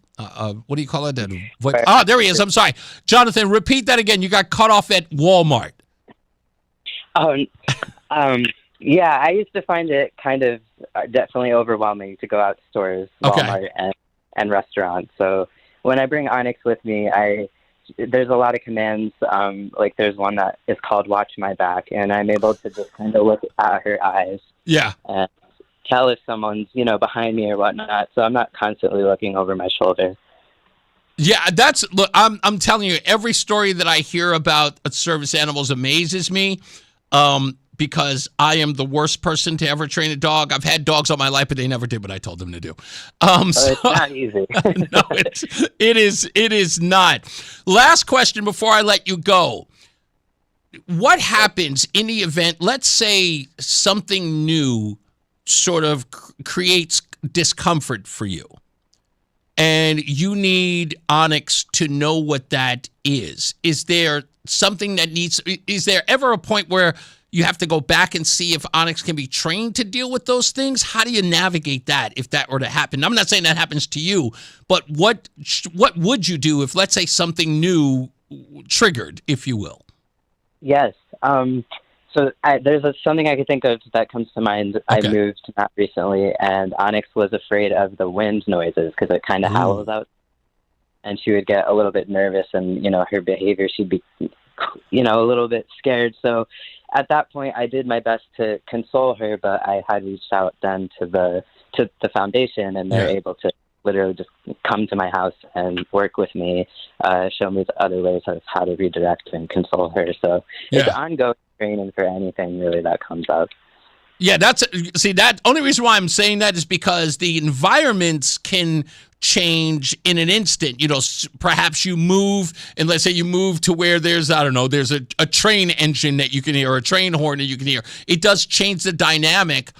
what do you call it? There he is. I'm sorry. Jonathan, repeat that again. You got cut off at Walmart. Yeah, I used to find it kind of definitely overwhelming to go out to stores, Walmart, and restaurants. So when I bring Onyx with me, there's a lot of commands. Like there's one that is called "Watch My Back," and I'm able to just kind of look at her eyes. Yeah. And tell if someone's behind me or whatnot. So I'm not constantly looking over my shoulder. Yeah, look. I'm telling you, every story that I hear about service animals amazes me. because I am the worst person to ever train a dog. I've had dogs all my life, but they never did what I told them to do. It's not easy. No, it is not. Last question before I let you go. What happens in the event, let's say something new sort of creates discomfort for you, and you need Onyx to know what that is? Is there something that is there ever a point where you have to go back and see if Onyx can be trained to deal with those things? How do you navigate that if that were to happen? I'm not saying that happens to you, but what would you do if, let's say, something new triggered, if you will? Yes. So there's something I could think of that comes to mind. Okay. I moved not recently, and Onyx was afraid of the wind noises because it kind of howls out. And she would get a little bit nervous, and, her behavior, she'd be, a little bit scared. So at that point, I did my best to console her, but I had reached out then to the foundation, and they're able to literally just come to my house and work with me, show me the other ways of how to redirect and console her. So it's ongoing training for anything really that comes up. Yeah, that only reason why I'm saying that is because the environments can change in an instant. Perhaps you move, and let's say you move to where there's a train engine that you can hear, or a train horn that you can hear. It does change the dynamic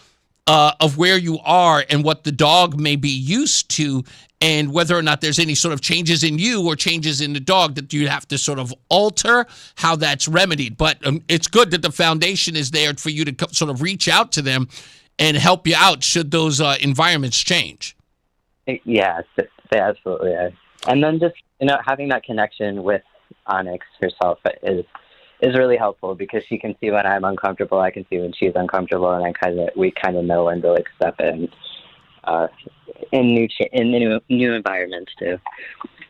of where you are and what the dog may be used to, and whether or not there's any sort of changes in you or changes in the dog that you have to sort of alter how that's remedied. But it's good that the foundation is there for you to sort of reach out to them and help you out should those environments change. Yes, they absolutely are. And then just, having that connection with Onyx herself is really helpful, because she can see when I'm uncomfortable, I can see when she's uncomfortable, and we kind of know when to step in new environments too.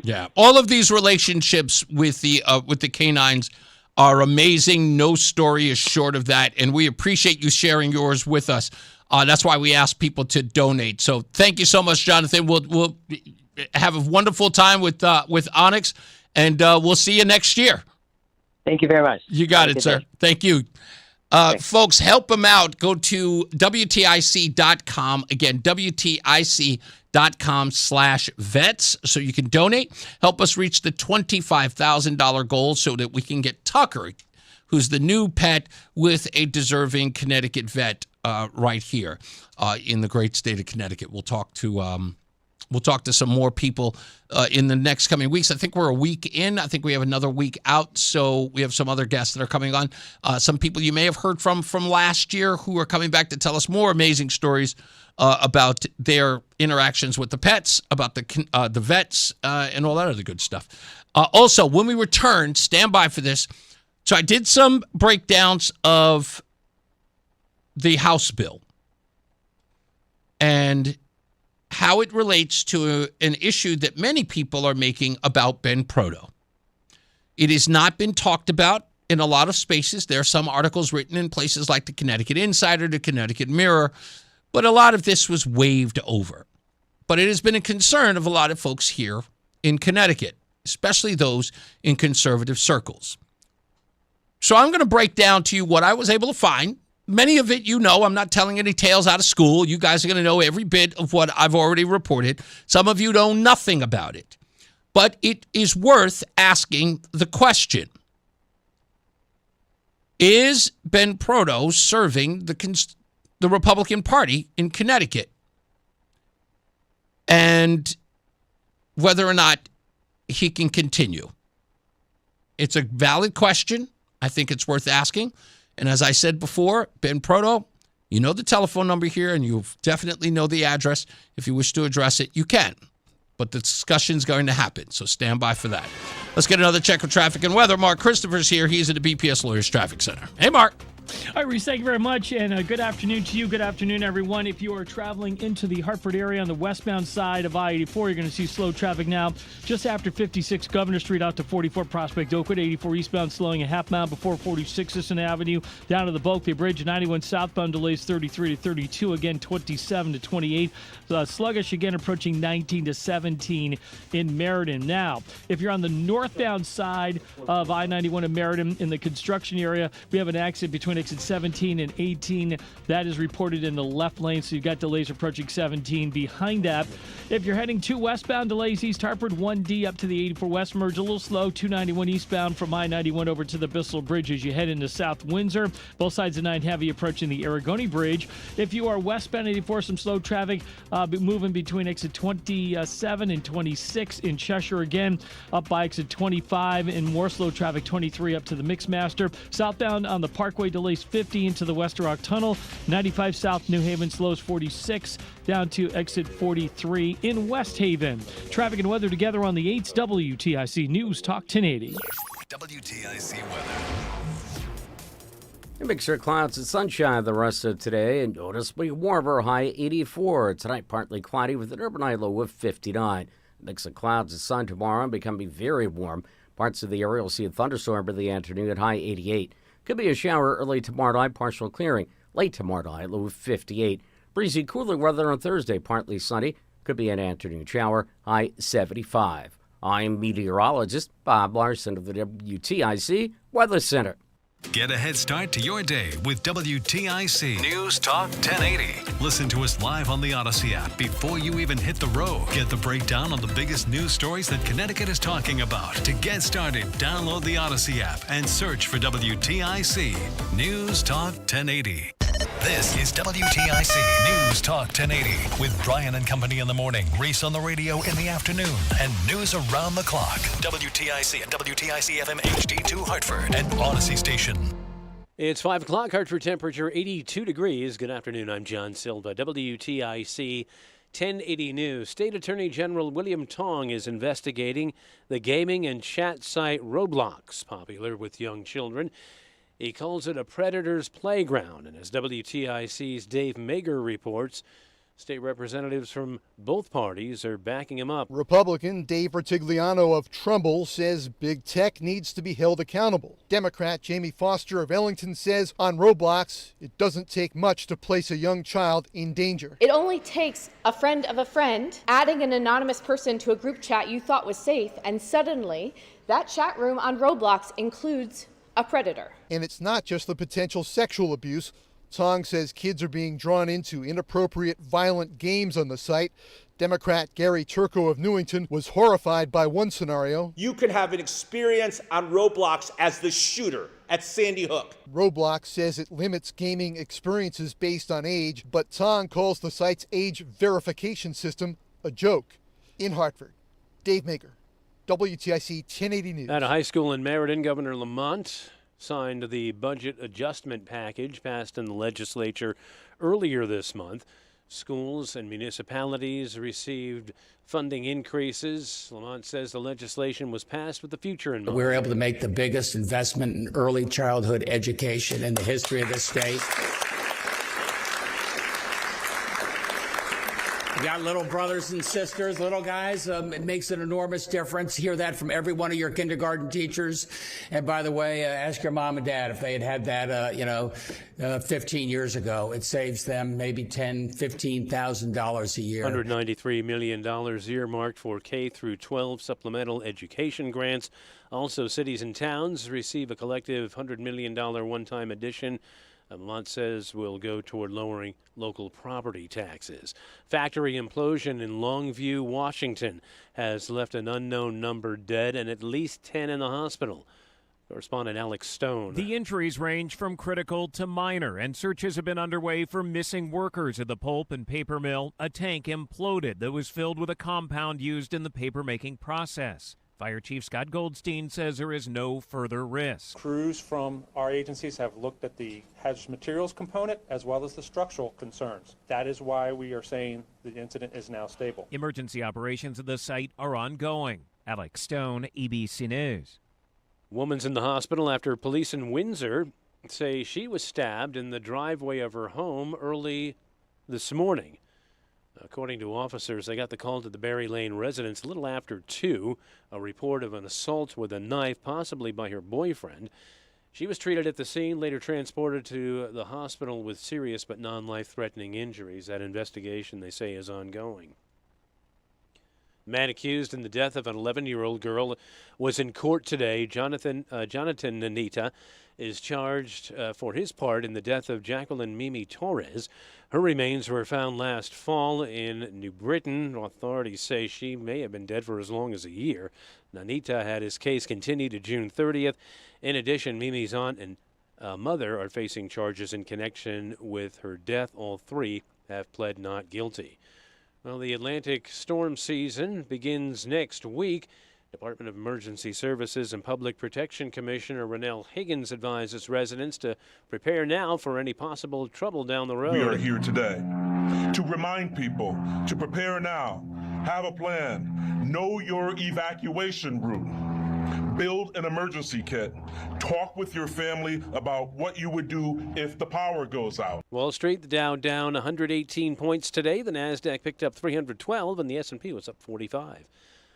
Yeah, all of these relationships with the canines are amazing. No story is short of that, and we appreciate you sharing yours with us. That's why we ask people to donate. So thank you so much, Jonathan. We'll have a wonderful time with Onyx, and we'll see you next year. Thank you very much. You got it, sir. Thank you. Folks, help them out. Go to WTIC.com. Again, WTIC.com/vets so you can donate. Help us reach the $25,000 goal so that we can get Tucker, who's the new pet, with a deserving Connecticut vet right here in the great state of Connecticut. We'll talk to some more people in the next coming weeks. I think we're a week in. I think we have another week out. So we have some other guests that are coming on. Some people you may have heard from last year who are coming back to tell us more amazing stories about their interactions with the pets, about the vets, and all that other good stuff. Also, when we return, stand by for this. So I did some breakdowns of the House bill and how it relates to an issue that many people are making about Ben Proto. It has not been talked about in a lot of spaces. There are some articles written in places like the Connecticut Insider, the Connecticut Mirror, but a lot of this was waved over. But it has been a concern of a lot of folks here in Connecticut, especially those in conservative circles. So I'm going to break down to you what I was able to find. Many of it, I'm not telling any tales out of school. You guys are going to know every bit of what I've already reported. Some of you know nothing about it. But it is worth asking the question. Is Ben Proto serving the Republican Party in Connecticut? And whether or not he can continue. It's a valid question. I think it's worth asking. And as I said before, Ben Proto, you know the telephone number here, and you definitely know the address. If you wish to address it, you can. But the discussion's going to happen, so stand by for that. Let's get another check of traffic and weather. Mark Christopher's here. He's at the BPS Lawyers Traffic Center. Hey, Mark. All right, Reese, thank you very much, and good afternoon to you. Good afternoon, everyone. If you are traveling into the Hartford area on the westbound side of I-84, you're going to see slow traffic now just after 56 Governor Street out to 44 Prospect Oakwood, 84 eastbound slowing a half mile before 46 Sisson Avenue, down to the Bulkley Bridge, 91 southbound delays 33 to 32, again 27 to 28. Sluggish again approaching 19 to 17 in Meriden. Now, if you're on the northbound side of I-91 in Meriden in the construction area, we have an accident between between exit 17 and 18. That is reported in the left lane, so you've got delays approaching 17 behind that. If you're heading to westbound, delays East Hartford 1D up to the 84 West merge. A little slow, 291 eastbound from I-91 over to the Bissell Bridge as you head into South Windsor. Both sides of 9 heavy approaching the Aragoni Bridge. If you are westbound 84, some slow traffic moving between exit 27 and 26 in Cheshire again, up by exit 25, and more slow traffic 23 up to the Mixmaster. Southbound on the Parkway, delays 50 into the Wester Rock Tunnel. 95 South New Haven slows 46 down to exit 43 in West Haven. Traffic and weather together on the 8s WTIC News Talk 1080. WTIC weather. A mixture of clouds and sunshine the rest of today, and noticeably warmer, high 84. Tonight, partly cloudy with an overnight low of 59. A mix of clouds and sun tomorrow, becoming very warm. Parts of the area will see a thunderstorm in the afternoon at high 88. Could be a shower early tomorrow night, partial clearing. Late tomorrow night, low of 58. Breezy, cooler weather on Thursday, partly sunny. Could be an afternoon shower, high 75. I'm meteorologist Bob Larson of the WTIC Weather Center. Get a head start to your day with WTIC News Talk 1080. Listen to us live on the Odyssey app before you even hit the road. Get the breakdown on the biggest news stories that Connecticut is talking about. To get started, download the Odyssey app and search for WTIC News Talk 1080. This is WTIC News Talk 1080 with Brian and Company in the morning, Reese on the radio in the afternoon, and news around the clock. WTIC and WTIC FM HD2 Hartford and Odyssey Station. It's 5 o'clock, Hartford temperature 82 degrees. Good afternoon, I'm John Silva. WTIC 1080 News. State Attorney General William Tong is investigating the gaming and chat site Roblox, popular with young children. He calls it a predator's playground, and as WTIC's Dave Mager reports, state representatives from both parties are backing him up. Republican Dave Bertigliano of Trumbull says big tech needs to be held accountable. Democrat Jamie Foster of Ellington says on Roblox, it doesn't take much to place a young child in danger. It only takes a friend of a friend adding an anonymous person to a group chat you thought was safe, and suddenly that chat room on Roblox includes a predator. And it's not just the potential sexual abuse. Tong says kids are being drawn into inappropriate, violent games on the site. Democrat Gary Turco of Newington was horrified by one scenario. You could have an experience on Roblox as the shooter at Sandy Hook. Roblox says it limits gaming experiences based on age, but Tong calls the site's age verification system a joke. In Hartford, Dave Mager, WTIC 1080 News. At a high school in Meriden, Governor Lamont signed the budget adjustment package passed in the legislature earlier this month. Schools and municipalities received funding increases. Lamont says the legislation was passed with the future in mind. We were able to make the biggest investment in early childhood education in the history of the state. You got little brothers and sisters, little guys. It makes an enormous difference. Hear that from every one of your kindergarten teachers. And by the way, ask your mom and dad if they had that, 15 years ago. It saves them maybe $10,000, $15,000 a year. $193 million earmarked for K through 12 supplemental education grants. Also, cities and towns receive a collective $100 million one-time addition. Lamont says will go toward lowering local property taxes. Factory implosion in Longview, Washington has left an unknown number dead and at least 10 in the hospital. Correspondent Alex Stone. The injuries range from critical to minor, and searches have been underway for missing workers at the pulp and paper mill. A tank imploded that was filled with a compound used in the paper-making process. Fire Chief Scott Goldstein says there is no further risk. Crews from our agencies have looked at the hazardous materials component as well as the structural concerns. That is why we are saying the incident is now stable. Emergency operations at the site are ongoing. Alex Stone, EBC News. Woman's in the hospital after police in Windsor say she was stabbed in the driveway of her home early this morning. According to officers, they got the call to the Berry Lane residence a little after 2, a report of an assault with a knife, possibly by her boyfriend. She was treated at the scene, later transported to the hospital with serious but non-life-threatening injuries. That investigation, they say, is ongoing. Man accused in the death of an 11-year-old girl was in court today. Jonathan Nanita is charged for his part in the death of Jacqueline Mimi Torres. Her remains were found last fall in New Britain. Authorities say she may have been dead for as long as a year. Nanita had his case continued to June 30th. In addition, Mimi's aunt and mother are facing charges in connection with her death. All three have pled not guilty. Well, the Atlantic storm season begins next week. Department of Emergency Services and Public Protection Commissioner Rennell Higgins advises residents to prepare now for any possible trouble down the road. We are here today to remind people to prepare now, have a plan, know your evacuation route, build an emergency kit, talk with your family about what you would do if the power goes out. Wall Street, the Dow down 118 points today. The NASDAQ picked up 312 and the S&P was up 45.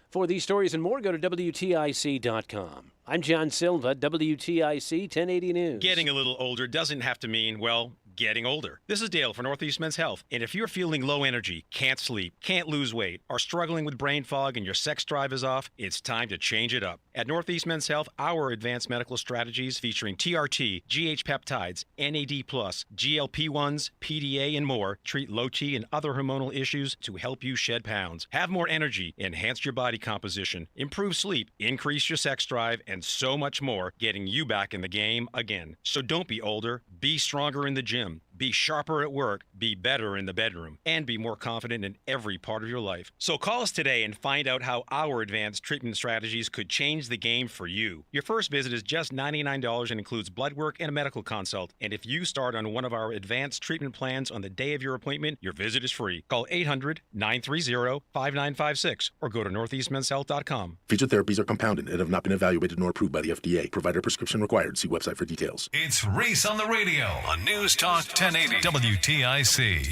For these stories and more, go to WTIC.com. I'm John Silva, WTIC 1080 News. Getting a little older doesn't have to mean, well, getting older. This is Dale for Northeast Men's Health. And if you're feeling low energy, can't sleep, can't lose weight, are struggling with brain fog and your sex drive is off, it's time to change it up. At Northeast Men's Health, our advanced medical strategies featuring TRT, GH peptides, NAD+, GLP-1s, PDA, and more treat low T and other hormonal issues to help you shed pounds, have more energy, enhance your body composition, improve sleep, increase your sex drive, and so much more, getting you back in the game again. So don't be older, be stronger in the gym, be sharper at work, be better in the bedroom, and be more confident in every part of your life. So call us today and find out how our advanced treatment strategies could change the game for you. Your first visit is just $99 and includes blood work and a medical consult. And if you start on one of our advanced treatment plans on the day of your appointment, your visit is free. Call 800-930-5956 or go to northeastmenshealth.com. Featured therapies are compounded and have not been evaluated nor approved by the FDA. Provider prescription required. See website for details. It's Reese on the radio on News Talk 1080 WTIC.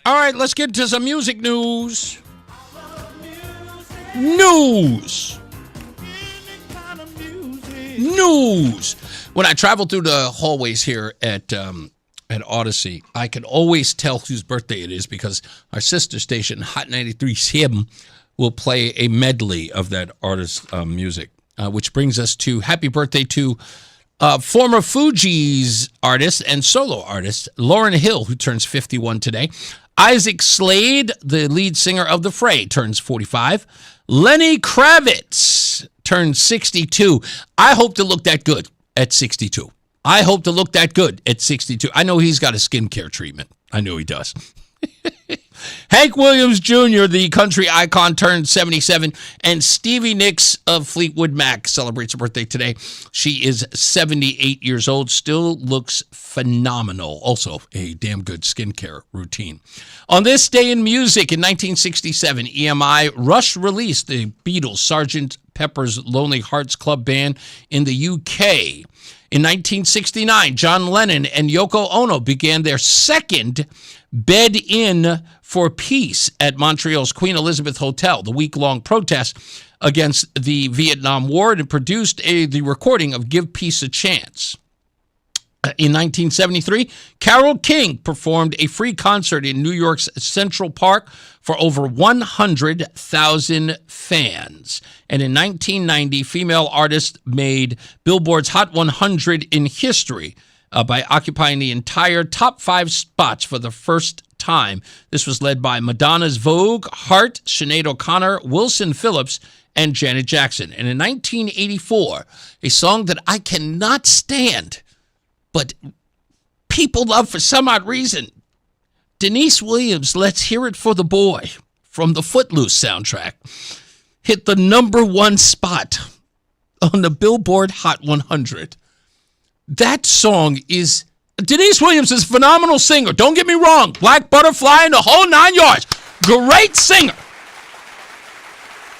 All right, let's get to some music news. News. When I travel through the hallways here at Odyssey, I can always tell whose birthday it is because our sister station, Hot 93.7, will play a medley of that artist's music, which brings us to happy birthday to former Fugees artist and solo artist Lauryn Hill, who turns 51 today. Isaac Slade, the lead singer of The Fray, turns 45. Lenny Kravitz turns 62. I hope to look that good at 62. I know he's got a skincare treatment. I know he does. Hank Williams Jr., the country icon, turned 77, and Stevie Nicks of Fleetwood Mac celebrates her birthday today. She is 78 years old, still looks phenomenal. Also, a damn good skincare routine. On this day in music, in 1967, EMI Rush released the Beatles' Sgt. Pepper's Lonely Hearts Club Band in the UK. In 1969, John Lennon and Yoko Ono began their second Bed In for Peace at Montreal's Queen Elizabeth Hotel, the week-long protest against the Vietnam War, and produced the recording of Give Peace a Chance. In 1973, Carole King performed a free concert in New York's Central Park for over 100,000 fans. And in 1990, female artists made Billboard's Hot 100 in history by occupying the entire top 5 spots for the first time. This was led by Madonna's Vogue, Heart, Sinead O'Connor, Wilson Phillips, and Janet Jackson. And in 1984, a song that I cannot stand, but people love for some odd reason, Denise Williams' Let's Hear It for the Boy from the Footloose soundtrack hit the #1 spot on the Billboard Hot 100. That song is... Denise Williams is a phenomenal singer. Don't get me wrong. Black Butterfly and the whole 9 yards. Great singer.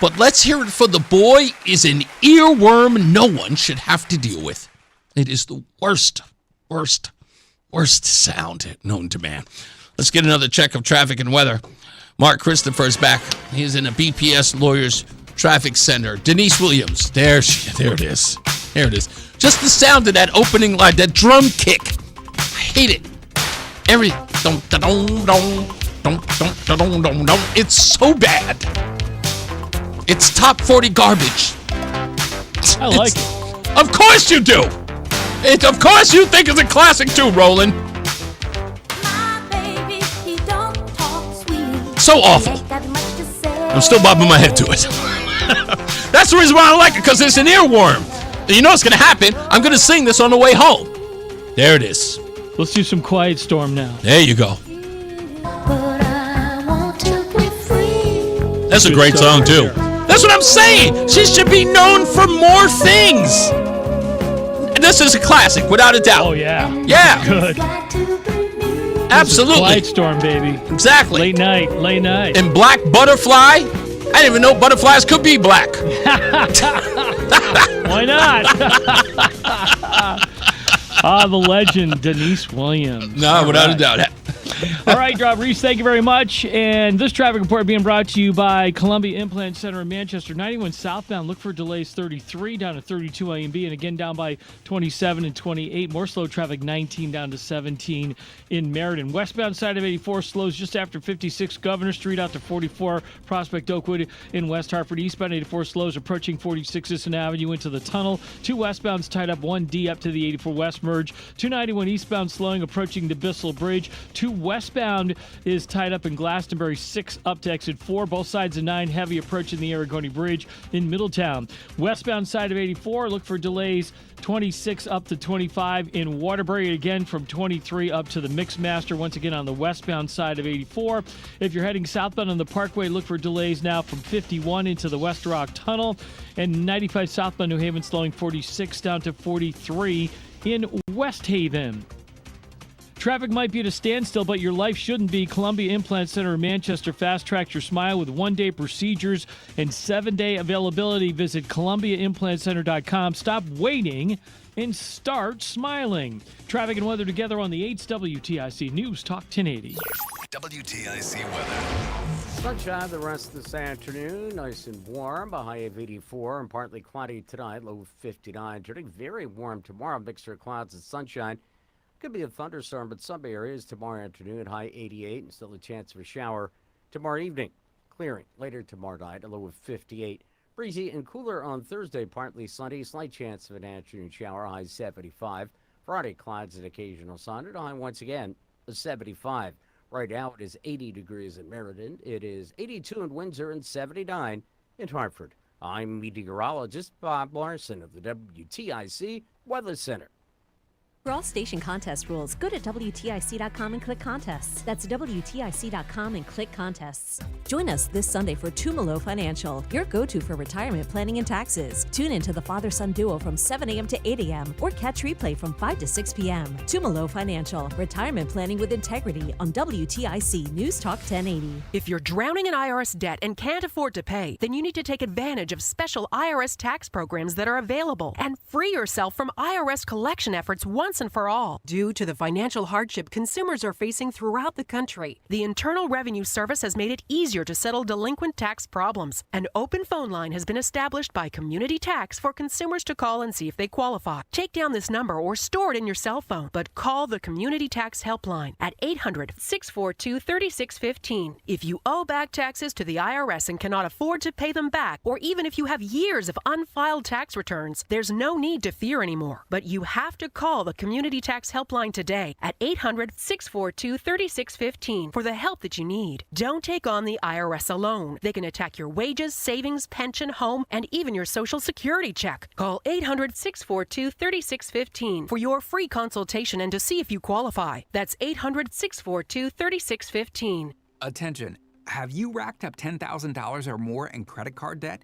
But Let's Hear It for the Boy is an earworm no one should have to deal with. It is the worst sound known to man. Let's get another check of traffic and weather. Mark Christopher is back. He's in a BPS Lawyers Traffic Center. Denise Williams. There it is. There it is. Just the sound of that opening line, that drum kick. I hate it. It's so bad. It's top 40 garbage. I like it. Of course you do. Of course you think it's a classic too, Roland. So awful. I'm still bobbing my head to it. That's the reason why I like it, because it's an earworm. And you know what's going to happen? I'm going to sing this on the way home. There it is. Let's do some Quiet Storm now. There you go. That's a great song, too. That's what I'm saying. She should be known for more things. And this is a classic, without a doubt. Oh, yeah. Yeah. Good. Absolutely. Quiet Storm, baby. Exactly. Late night. And Black Butterfly. I didn't even know butterflies could be black. Why not? The legend, Denise Williams. No, without a doubt. All right, Reese, thank you very much. And this traffic report being brought to you by Columbia Implant Center in Manchester. 91 southbound, look for delays 33 down to 32 A and B, and again down by 27 and 28. More slow traffic 19 down to 17 in Meriden. Westbound side of 84 slows just after 56 Governor Street out to 44 Prospect Oakwood in West Hartford. Eastbound 84 slows approaching 46 Sisson Avenue into the tunnel. 2 westbounds tied up, 1D up to the 84 West merge. 291 eastbound slowing approaching the Bissell Bridge. 2 westbound is tied up in Glastonbury, 6 up to exit 4. Both sides of 9 heavy approaching the Aragoni Bridge in Middletown. Westbound side of 84, look for delays 26 up to 25 in Waterbury, again from 23 up to the Mixmaster, once again on the westbound side of 84. If you're heading southbound on the Parkway, look for delays now from 51 into the West Rock Tunnel, and 95 southbound New Haven slowing 46 down to 43 in West Haven. Traffic might be at a standstill, but your life shouldn't be. Columbia Implant Center in Manchester fast-tracks your smile with one-day procedures and 7-day availability. Visit ColumbiaImplantCenter.com. Stop waiting and start smiling. Traffic and weather together on the 8's WTIC News Talk 1080. WTIC weather. Sunshine the rest of this afternoon. Nice and warm. A high of 84 and partly cloudy tonight. Low of 59. Turning very warm tomorrow. Mixture of clouds and sunshine. Could be a thunderstorm, but some areas tomorrow afternoon, high 88, and still a chance of a shower tomorrow evening. Clearing later tomorrow night, a low of 58. Breezy and cooler on Thursday, partly sunny, slight chance of an afternoon shower, high 75. Friday, clouds and occasional sun, and high once again, 75. Right now, it is 80 degrees in Meriden. It is 82 in Windsor and 79 in Hartford. I'm meteorologist Bob Larson of the WTIC Weather Center. For all station contest rules, go to WTIC.com and click contests. That's WTIC.com and click contests. Join us this Sunday for Tumalo Financial, your go-to for retirement planning and taxes. Tune in to the father-son duo from 7 a.m. to 8 a.m. or catch replay from 5 to 6 p.m. Tumalo Financial, retirement planning with integrity on WTIC News Talk 1080. If you're drowning in IRS debt and can't afford to pay, then you need to take advantage of special IRS tax programs that are available and free yourself from IRS collection efforts once and for all. Due to the financial hardship consumers are facing throughout the country, the Internal Revenue Service has made it easier to settle delinquent tax problems. An open phone line has been established by Community Tax for consumers to call and see if they qualify. Take down this number or store it in your cell phone, but call the Community Tax Helpline at 800-642-3615. If you owe back taxes to the IRS and cannot afford to pay them back, or even if you have years of unfiled tax returns, there's no need to fear anymore. But you have to call the Community Tax Helpline today at 800-642-3615 for the help that you need. Don't take on the IRS alone. They can attack your wages, savings, pension, home, and even your Social Security check. Call 800-642-3615 for your free consultation and to see if you qualify. That's 800-642-3615. Attention. Have you racked up $10,000 or more in credit card debt?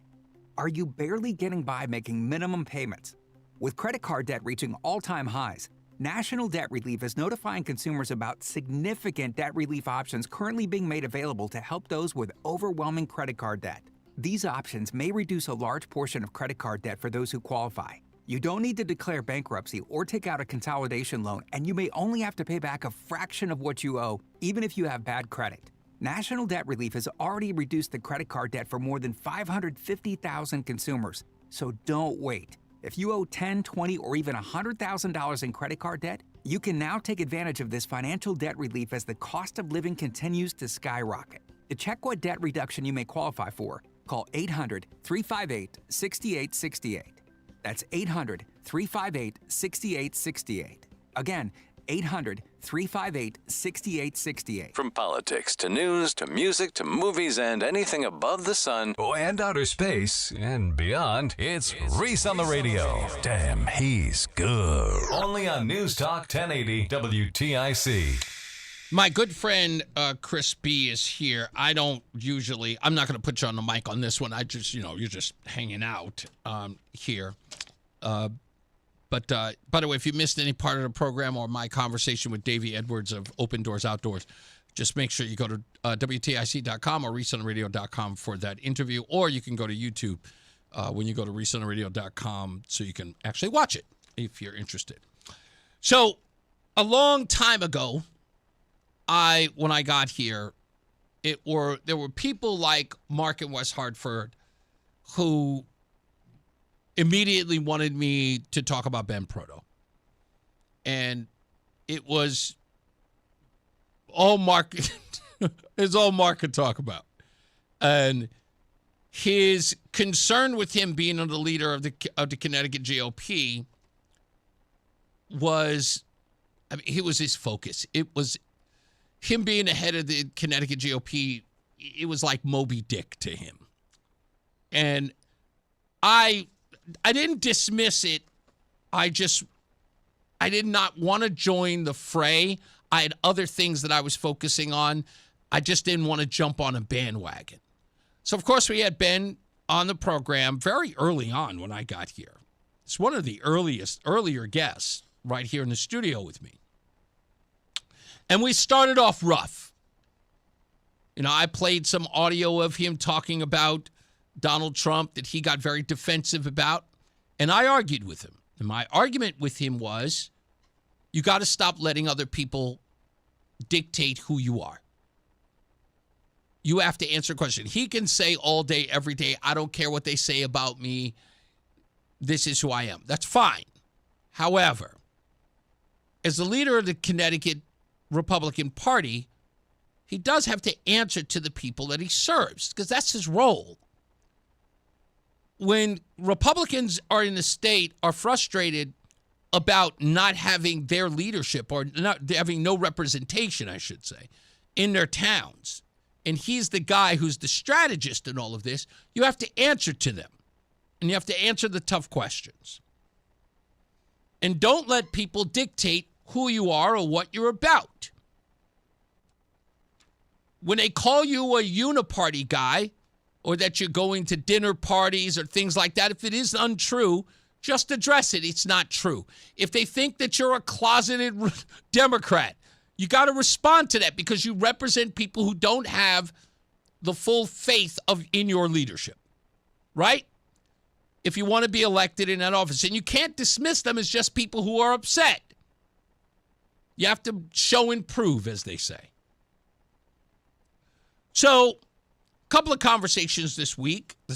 Are you barely getting by making minimum payments? With credit card debt reaching all-time highs, National Debt Relief is notifying consumers about significant debt relief options currently being made available to help those with overwhelming credit card debt. These options may reduce a large portion of credit card debt for those who qualify. You don't need to declare bankruptcy or take out a consolidation loan, and you may only have to pay back a fraction of what you owe, even if you have bad credit. National Debt Relief has already reduced the credit card debt for more than 550,000 consumers, so don't wait. If you owe $10,000, $20,000, or even $100,000 in credit card debt, you can now take advantage of this financial debt relief as the cost of living continues to skyrocket. To check what debt reduction you may qualify for, Call 800-358-6868. That's 800-358-6868. Again, 800-358-6868. From politics to news to music to movies and anything above the sun. Oh, and outer space and beyond, it's Reese on the radio. Damn, he's good. Only on News Talk 1080 WTIC. My good friend Chris B is here. I'm not going to put you on the mic on this one. I just, you're just hanging out here. But by the way, if you missed any part of the program or my conversation with Davey Edwards of Open Doors Outdoors, just make sure you go to WTIC.com or ReeseOnTheRadio.com for that interview, or you can go to YouTube when you go to ReeseOnTheRadio.com so you can actually watch it if you're interested. So a long time ago, when I got here, there were people like Mark in West Hartford who immediately wanted me to talk about Ben Proto. And it was all Mark is all Mark could talk about. And his concern with him being the leader of the Connecticut GOP was, it was his focus. It was him being the head of the Connecticut GOP. It was like Moby Dick to him. And I didn't dismiss it. I did not want to join the fray. I had other things that I was focusing on. I just didn't want to jump on a bandwagon. So, of course, we had Ben on the program very early on when I got here. It's one of the earlier guests right here in the studio with me. And we started off rough. I played some audio of him talking about Donald Trump that he got very defensive about, and I argued with him. And my argument with him was, you got to stop letting other people dictate who you are. You have to answer a question. He can say all day, every day, I don't care what they say about me. This is who I am. That's fine. However, as the leader of the Connecticut Republican Party, he does have to answer to the people that he serves, because that's his role. When Republicans are in the state are frustrated about not having their leadership or not having no representation, I should say, in their towns, and he's the guy who's the strategist in all of this, you have to answer to them, and you have to answer the tough questions. And don't let people dictate who you are or what you're about. When they call you a uniparty guy, or that you're going to dinner parties or things like that, if it is untrue, just address it. It's not true. If they think that you're a closeted Democrat, you got to respond to that, because you represent people who don't have the full faith in your leadership, right? If you want to be elected in that office. And you can't dismiss them as just people who are upset. You have to show and prove, as they say. So, couple of conversations this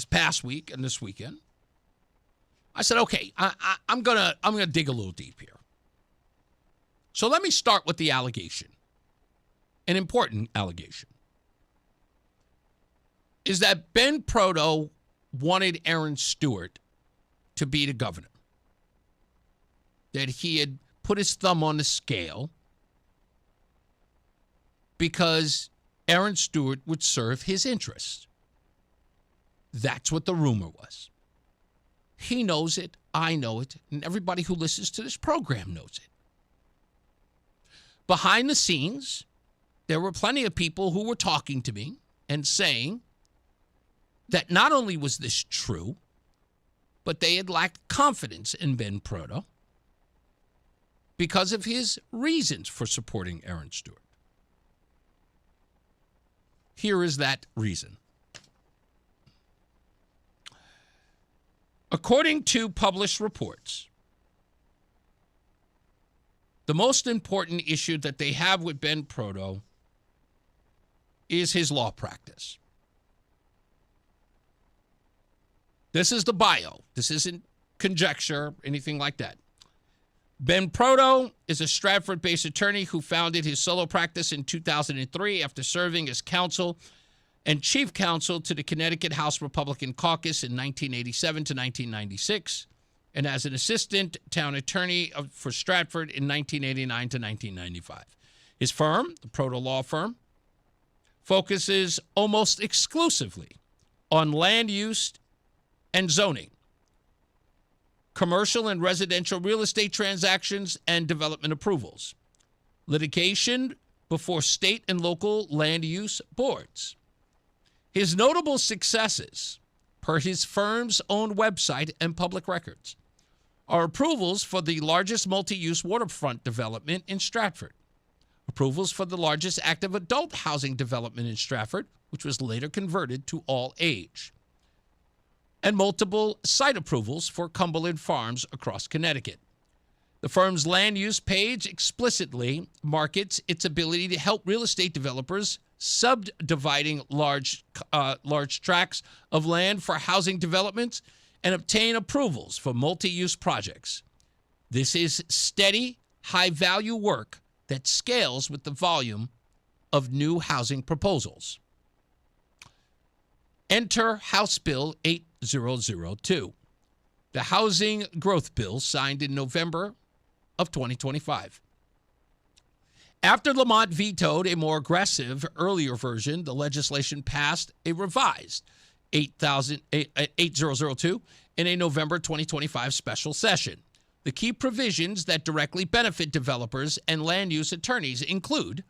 past week and this weekend. I said, okay, I'm gonna dig a little deep here. So let me start with the allegation. An important allegation is that Ben Proto wanted Aaron Stewart to be the governor. That he had put his thumb on the scale because Aaron Stewart would serve his interests. That's what the rumor was. He knows it, I know it, and everybody who listens to this program knows it. Behind the scenes, there were plenty of people who were talking to me and saying that not only was this true, but they had lacked confidence in Ben Proto because of his reasons for supporting Aaron Stewart. Here is that reason. According to published reports, the most important issue that they have with Ben Proto is his law practice. This is the bio. This isn't conjecture, anything like that. Ben Proto is a Stratford-based attorney who founded his solo practice in 2003 after serving as counsel and chief counsel to the Connecticut House Republican Caucus in 1987 to 1996, and as an assistant town attorney for Stratford in 1989 to 1995. His firm, the Proto Law Firm, focuses almost exclusively on land use and zoning, commercial and residential real estate transactions, and development approvals, litigation before state and local land use boards. His notable successes, per his firm's own website and public records, are approvals for the largest multi-use waterfront development in Stratford, approvals for the largest active adult housing development in Stratford, which was later converted to all age, and multiple site approvals for Cumberland farms across Connecticut. The firm's land use page explicitly markets its ability to help real estate developers subdividing large tracts of land for housing developments and obtain approvals for multi-use projects. This is steady, high-value work that scales with the volume of new housing proposals. Enter House Bill 8002, the housing growth bill signed in November of 2025. After Lamont vetoed a more aggressive earlier version, the legislation passed a revised 8002 in a November 2025 special session. The key provisions that directly benefit developers and land use attorneys include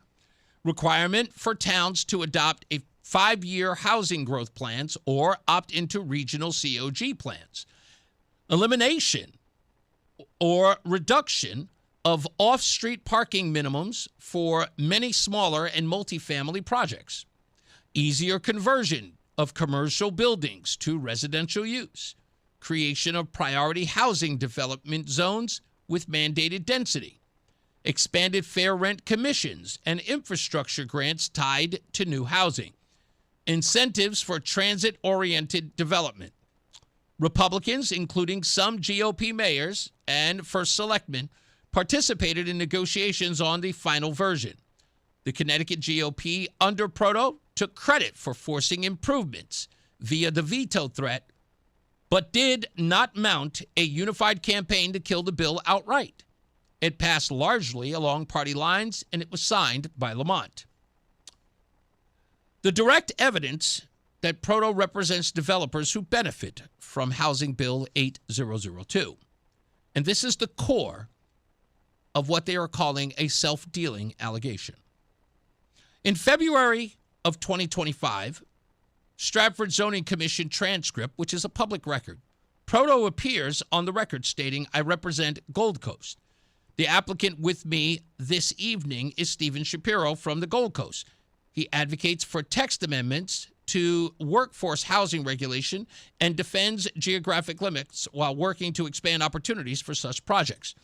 requirement for towns to adopt a 5-year housing growth plans or opt into regional COG plans, elimination or reduction of off-street parking minimums for many smaller and multifamily projects, easier conversion of commercial buildings to residential use, creation of priority housing development zones with mandated density, expanded fair rent commissions and infrastructure grants tied to new housing, incentives for transit-oriented development. Republicans, including some GOP mayors and first selectmen, participated in negotiations on the final version. The Connecticut GOP under Proto took credit for forcing improvements via the veto threat, but did not mount a unified campaign to kill the bill outright. It passed largely along party lines, and it was signed by Lamont. The direct evidence that Proto represents developers who benefit from Housing Bill 8002. And this is the core of what they are calling a self-dealing allegation. In February of 2025, Stratford Zoning Commission transcript, which is a public record, Proto appears on the record stating, "I represent Gold Coast. The applicant with me this evening is Stephen Shapiro from the Gold Coast. He advocates for text amendments to workforce housing regulation and defends geographic limits while working to expand opportunities for such projects."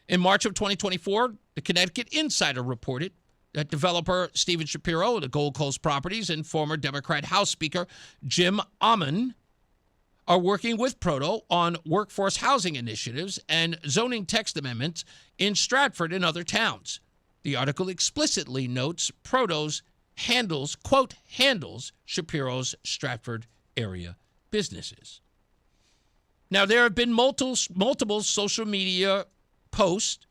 In March of 2024, the Connecticut Insider reported that developer Stephen Shapiro of the Gold Coast Properties and former Democrat House Speaker Jim Amman are working with Proto on workforce housing initiatives and zoning text amendments in Stratford and other towns. The article explicitly notes Proto's handles Shapiro's Stratford area businesses. Now, there have been multiple social media posts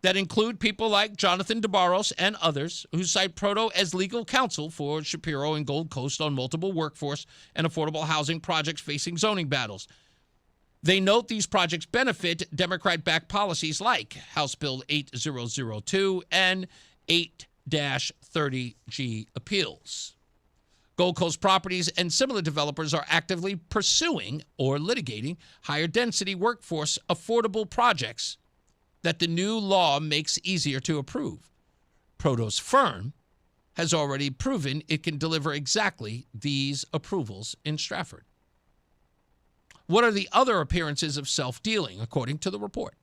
that include people like Jonathan DeBarros and others who cite Proto as legal counsel for Shapiro and Gold Coast on multiple workforce and affordable housing projects facing zoning battles. They note these projects benefit Democrat-backed policies like House Bill 8002 and 8-30G appeals. Gold Coast Properties and similar developers are actively pursuing or litigating higher density workforce affordable projects that the new law makes easier to approve. Proto's firm has already proven it can deliver exactly these approvals in Stratford. What are the other appearances of self-dealing, according to the report?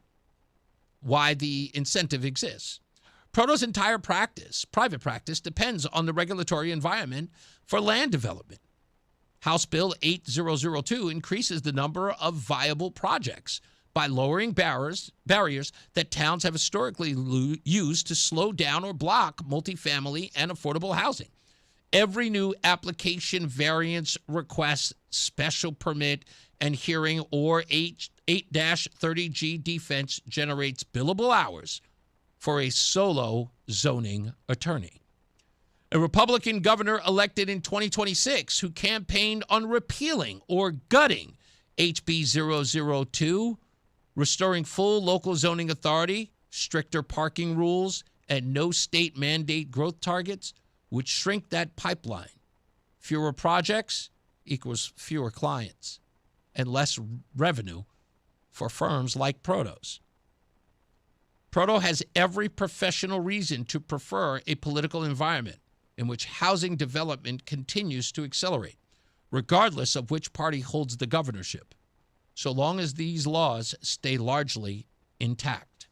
Why the incentive exists? Proto's entire practice, private practice, depends on the regulatory environment for land development. House Bill 8002 increases the number of viable projects by lowering barriers that towns have historically used to slow down or block multifamily and affordable housing. every new application, variance, request, special permit, and hearing or 8-30G defense generates billable hours for a solo zoning attorney. A Republican governor elected in 2026 who campaigned on repealing or gutting HB 002, restoring full local zoning authority, stricter parking rules, and no state mandate growth targets would shrink that pipeline. Fewer projects equals fewer clients and less revenue for firms like Proto's. Proto has every professional reason to prefer a political environment in which housing development continues to accelerate, regardless of which party holds the governorship, so long as these laws stay largely intact.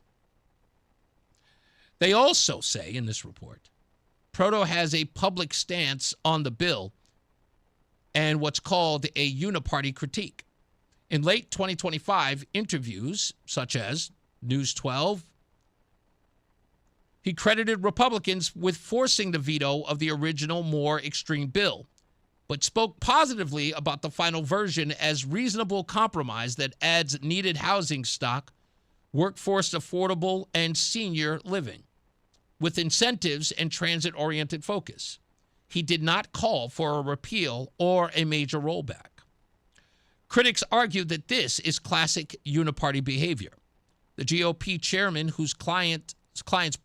They also say in this report, Proto has a public stance on the bill and what's called a uniparty critique. In late 2025, interviews such as News 12, he credited Republicans with forcing the veto of the original, more extreme bill, but spoke positively about the final version as reasonable compromise that adds needed housing stock, workforce affordable, and senior living, with incentives and transit-oriented focus. He did not call for a repeal or a major rollback. Critics argue that this is classic uniparty behavior. The GOP chairman, whose clients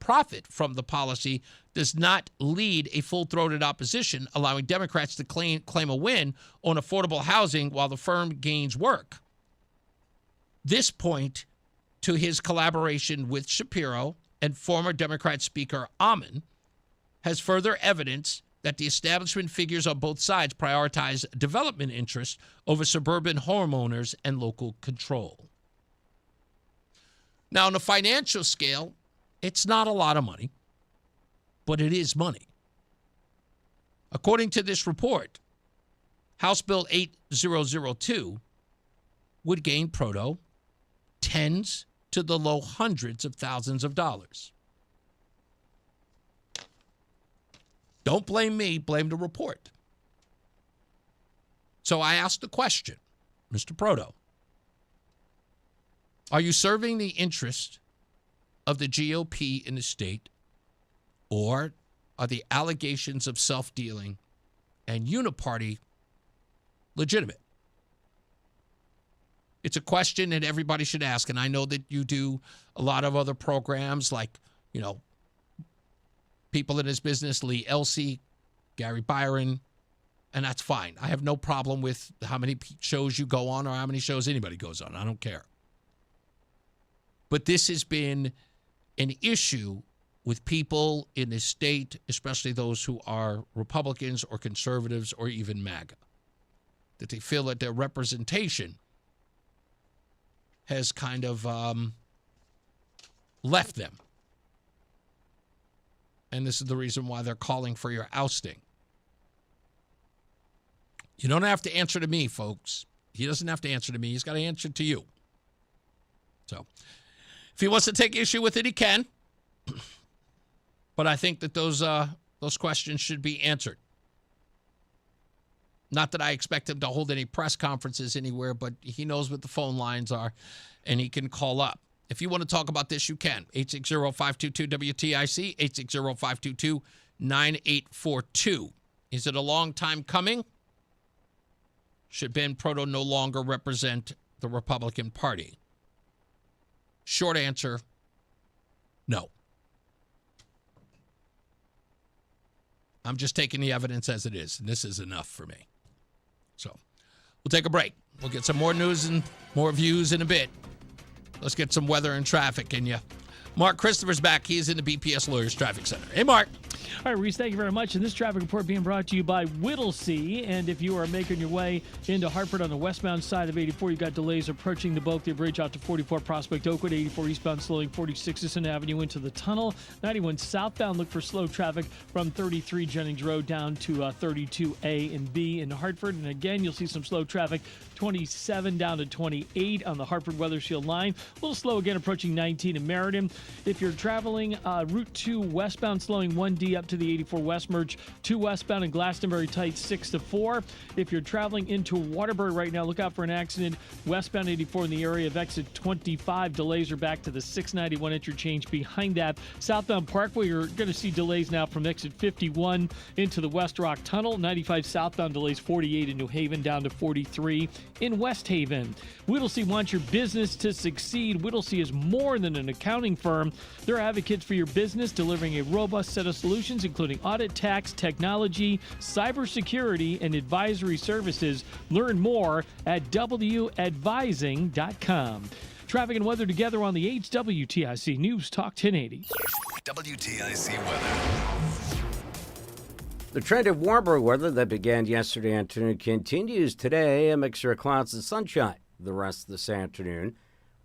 profit from the policy, does not lead a full-throated opposition, allowing Democrats to claim a win on affordable housing while the firm gains work. This point to his collaboration with Shapiro and former Democrat Speaker Ammon has further evidence that the establishment figures on both sides prioritize development interests over suburban homeowners and local control. Now, on a financial scale, it's not a lot of money, but it is money. According to this report, House Bill 8002 would gain Proto tens to the low hundreds of thousands of dollars. Don't blame me, blame the report. So I asked the question, Mr. Proto, are you serving the interest of the GOP in the state, or are the allegations of self-dealing and uniparty legitimate? It's a question that everybody should ask, and I know that you do a lot of other programs like, people in this business, Lee Elsey, Gary Byron, and that's fine. I have no problem with how many shows you go on or how many shows anybody goes on. I don't care. But this has been an issue with people in this state, especially those who are Republicans or conservatives or even MAGA, that they feel that their representation has kind of left them. And this is the reason why they're calling for your ousting. You don't have to answer to me, folks. He doesn't have to answer to me. He's got to answer to you. So if he wants to take issue with it, he can. But I think that those questions should be answered. Not that I expect him to hold any press conferences anywhere, but he knows what the phone lines are, and he can call up. If you want to talk about this, you can. 860-522-WTIC, 860-522-9842. Is it a long time coming? Should Ben Proto no longer represent the Republican Party? Short answer, no. I'm just taking the evidence as it is, and this is enough for me. So we'll take a break. We'll get some more news and more views in a bit. Let's get some weather and traffic in you. Mark Christopher's back. He is in the BPS Lawyers Traffic Center. Hey, Mark. All right, Reese, thank you very much. And this traffic report being brought to you by Whittlesey. And if you are making your way into Hartford on the westbound side of 84, you've got delays approaching the Bulkdale Bridge out to 44 Prospect Oakwood, 84 eastbound slowing 46 Sisson Avenue into the tunnel. 91 southbound, look for slow traffic from 33 Jennings Road down to 32A and B in Hartford. And again, you'll see some slow traffic 27 down to 28 on the Hartford Weathersfield line. A little slow again approaching 19 in Meriden. If you're traveling Route 2 westbound, slowing 1D easy up to the 84 West merge. 2 westbound in Glastonbury tight 6 to 4. If you're traveling into Waterbury right now, look out for an accident. Westbound 84 in the area of exit 25. Delays are back to the 691 interchange behind that. Southbound Parkway, you're going to see delays now from exit 51 into the West Rock Tunnel. 95 southbound delays 48 in New Haven down to 43 in West Haven. Whittlesey wants your business to succeed. Whittlesey is more than an accounting firm. They're advocates for your business, delivering a robust set of solutions, including audit, tax, technology, cybersecurity, and advisory services. Learn more at wadvising.com. Traffic and weather together on the WTIC News Talk 1080. WTIC weather. The trend of warmer weather that began yesterday afternoon continues today. A mixture of clouds and sunshine the rest of this afternoon.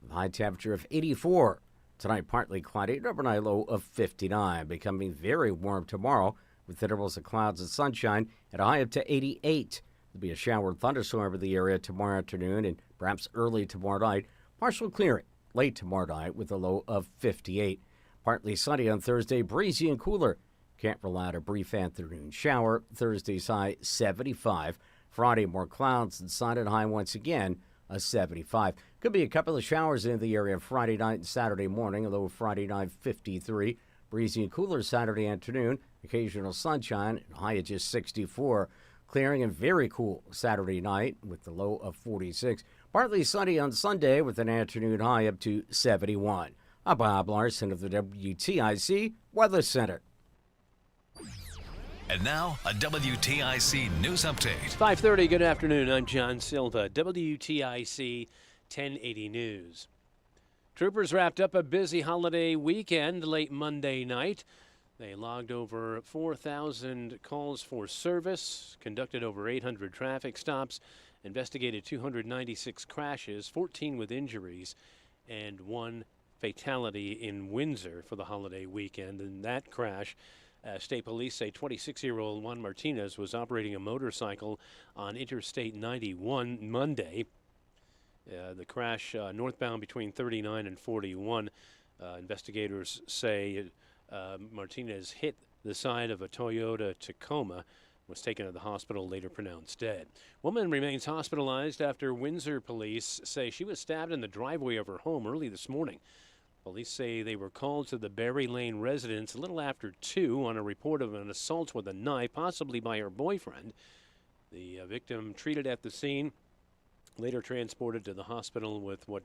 With a high temperature of 84. Tonight, partly cloudy, an overnight low of 59. Becoming very warm tomorrow with intervals of clouds and sunshine at a high up to 88. There'll be a shower and thunderstorm over the area tomorrow afternoon and perhaps early tomorrow night. Partial clearing late tomorrow night with a low of 58. Partly sunny on Thursday, breezy and cooler. Can't rule out a brief afternoon shower. Thursday's high 75. Friday, more clouds and sun and high once again, a 75. Could be a couple of showers in the area Friday night and Saturday morning, a low of Friday night 53. Breezy and cooler Saturday afternoon. Occasional sunshine, high at just 64. Clearing and very cool Saturday night with the low of 46. Partly sunny on Sunday with an afternoon high up to 71. I'm Bob Larson of the WTIC Weather Center. And now, a WTIC news update. 5:30, good afternoon. I'm John Silva, WTIC 1080 News. Troopers wrapped up a busy holiday weekend late Monday night. They logged over 4,000 calls for service, conducted over 800 traffic stops, investigated 296 crashes, 14 with injuries, and 1 fatality in Windsor for the holiday weekend. In that crash, state police say 26-year-old Juan Martinez was operating a motorcycle on Interstate 91 Monday. The crash northbound between 39 and 41. Investigators say Martinez hit the side of a Toyota Tacoma, was taken to the hospital, later pronounced dead. Woman remains hospitalized after Windsor police say she was stabbed in the driveway of her home early this morning. Police say they were called to the Berry Lane residence a little after 2 on a report of an assault with a knife, possibly by her boyfriend. The victim treated at the scene, later transported to the hospital with what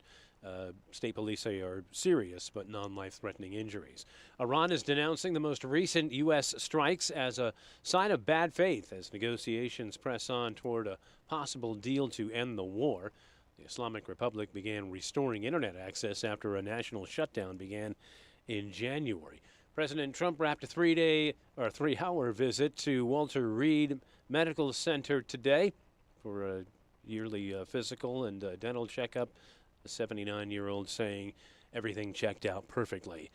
state police say are serious but non-life-threatening injuries. Iran is denouncing the most recent U.S. strikes as a sign of bad faith as negotiations press on toward a possible deal to end the war. The Islamic Republic began restoring internet access after a national shutdown began in January. President Trump wrapped a 3-hour visit to Walter Reed Medical Center today for a yearly physical and dental checkup. The 79-year-old saying everything checked out perfectly.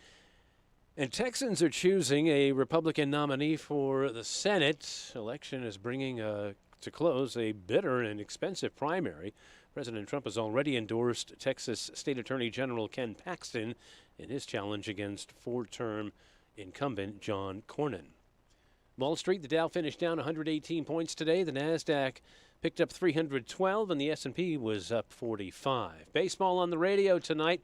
And Texans are choosing a Republican nominee for the Senate. Election is bringing to close a bitter and expensive primary. President Trump has already endorsed Texas State Attorney General Ken Paxton in his challenge against 4-term incumbent John Cornyn. Wall Street, the Dow finished down 118 points today. The NASDAQ picked up 312, and the S&P was up 45. Baseball on the radio tonight.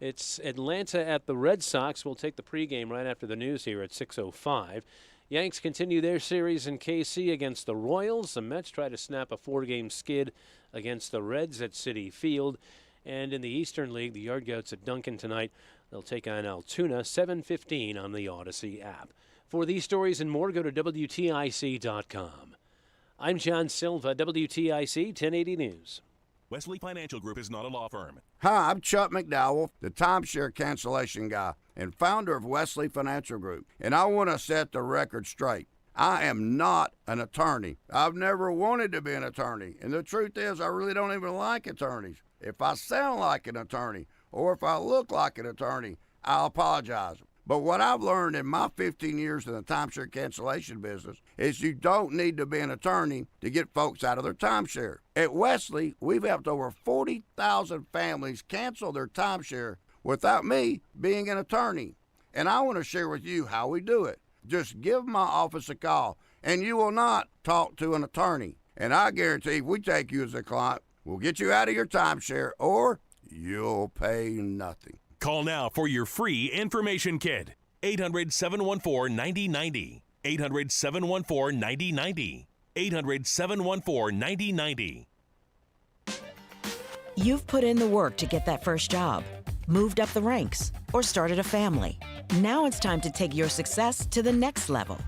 It's Atlanta at the Red Sox. We'll take the pregame right after the news here at 6:05. Yanks continue their series in KC against the Royals. The Mets try to snap a 4-game skid against the Reds at Citi Field. And in the Eastern League, the Yard Goats at Duncan tonight. They'll take on Altoona, 7:15 on the Odyssey app. For these stories and more, go to WTIC.com. I'm John Silva, WTIC 1080 News. Wesley Financial Group is not a law firm. Hi, I'm Chuck McDowell, the timeshare cancellation guy and founder of Wesley Financial Group, and I want to set the record straight. I am not an attorney. I've never wanted to be an attorney, and the truth is I really don't even like attorneys. If I sound like an attorney or if I look like an attorney, I'll apologize. But what I've learned in my 15 years in the timeshare cancellation business is you don't need to be an attorney to get folks out of their timeshare. At Wesley, we've helped over 40,000 families cancel their timeshare without me being an attorney. And I want to share with you how we do it. Just give my office a call, and you will not talk to an attorney. And I guarantee if we take you as a client, we'll get you out of your timeshare, or you'll pay nothing. Call now for your free information kit. 800-714-9090. 800-714-9090. 800-714-9090. You've put in the work to get that first job, moved up the ranks, or started a family. Now it's time to take your success to the next level.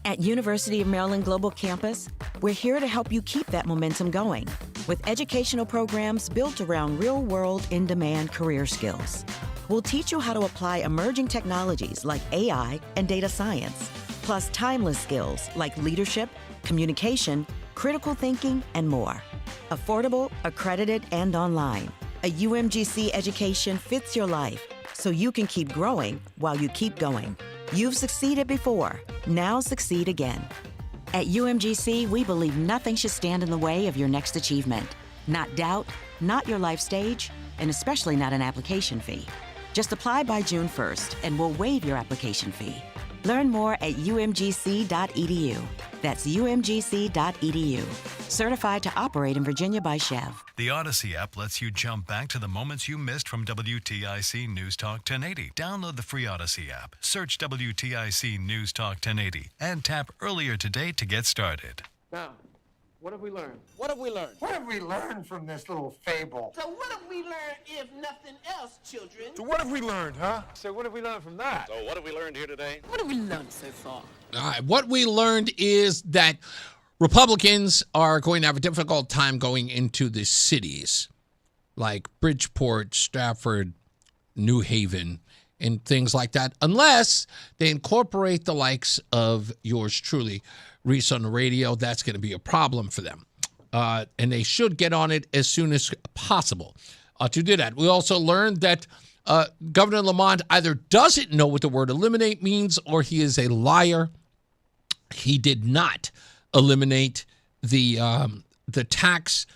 At University of Maryland Global Campus, we're here to help you keep that momentum going with educational programs built around real-world, in-demand career skills. We'll teach you how to apply emerging technologies like AI and data science, plus timeless skills like leadership, communication, critical thinking, and more. Affordable, accredited, and online. A UMGC education fits your life, so you can keep growing while you keep going. You've succeeded before. Now succeed again. At UMGC, we believe nothing should stand in the way of your next achievement. Not doubt, not your life stage, and especially not an application fee. Just apply by June 1st, and we'll waive your application fee. Learn more at umgc.edu. That's umgc.edu. Certified to operate in Virginia by Chev. The Odyssey app lets you jump back to the moments you missed from WTIC News Talk 1080. Download the free Odyssey app, search WTIC News Talk 1080, and tap earlier today to get started. Now, what have we learned? What have we learned? What have we learned from this little fable? So what have we learned if nothing else, children? So what have we learned, huh? So what have we learned from that? So what have we learned here today? What have we learned so far? All right, what we learned is that Republicans are going to have a difficult time going into the cities like Bridgeport, Stafford, New Haven, and things like that, unless they incorporate the likes of yours truly, Reese on the radio. That's going to be a problem for them. And they should get on it as soon as possible to do that. We also learned that Governor Lamont either doesn't know what the word eliminate means or he is a liar. He did not eliminate the tax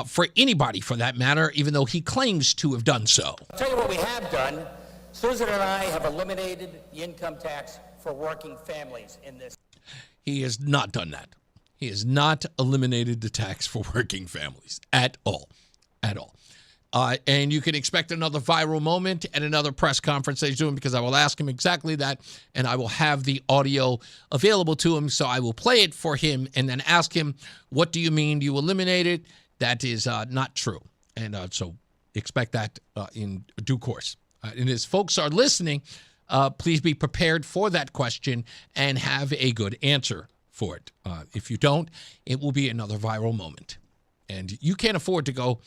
for anybody, for that matter, even though he claims to have done so. I'll tell you what we have done. Susan and I have eliminated the income tax for working families in this. He has not done that. He has not eliminated the tax for working families at all. At all. And you can expect another viral moment at another press conference that he's doing, because I will ask him exactly that, and I will have the audio available to him. So I will play it for him and then ask him, what do you mean you eliminated? That is not true. And so expect that in due course. And as folks are listening, please be prepared for that question and have a good answer for it. If you don't, it will be another viral moment. And you can't afford to go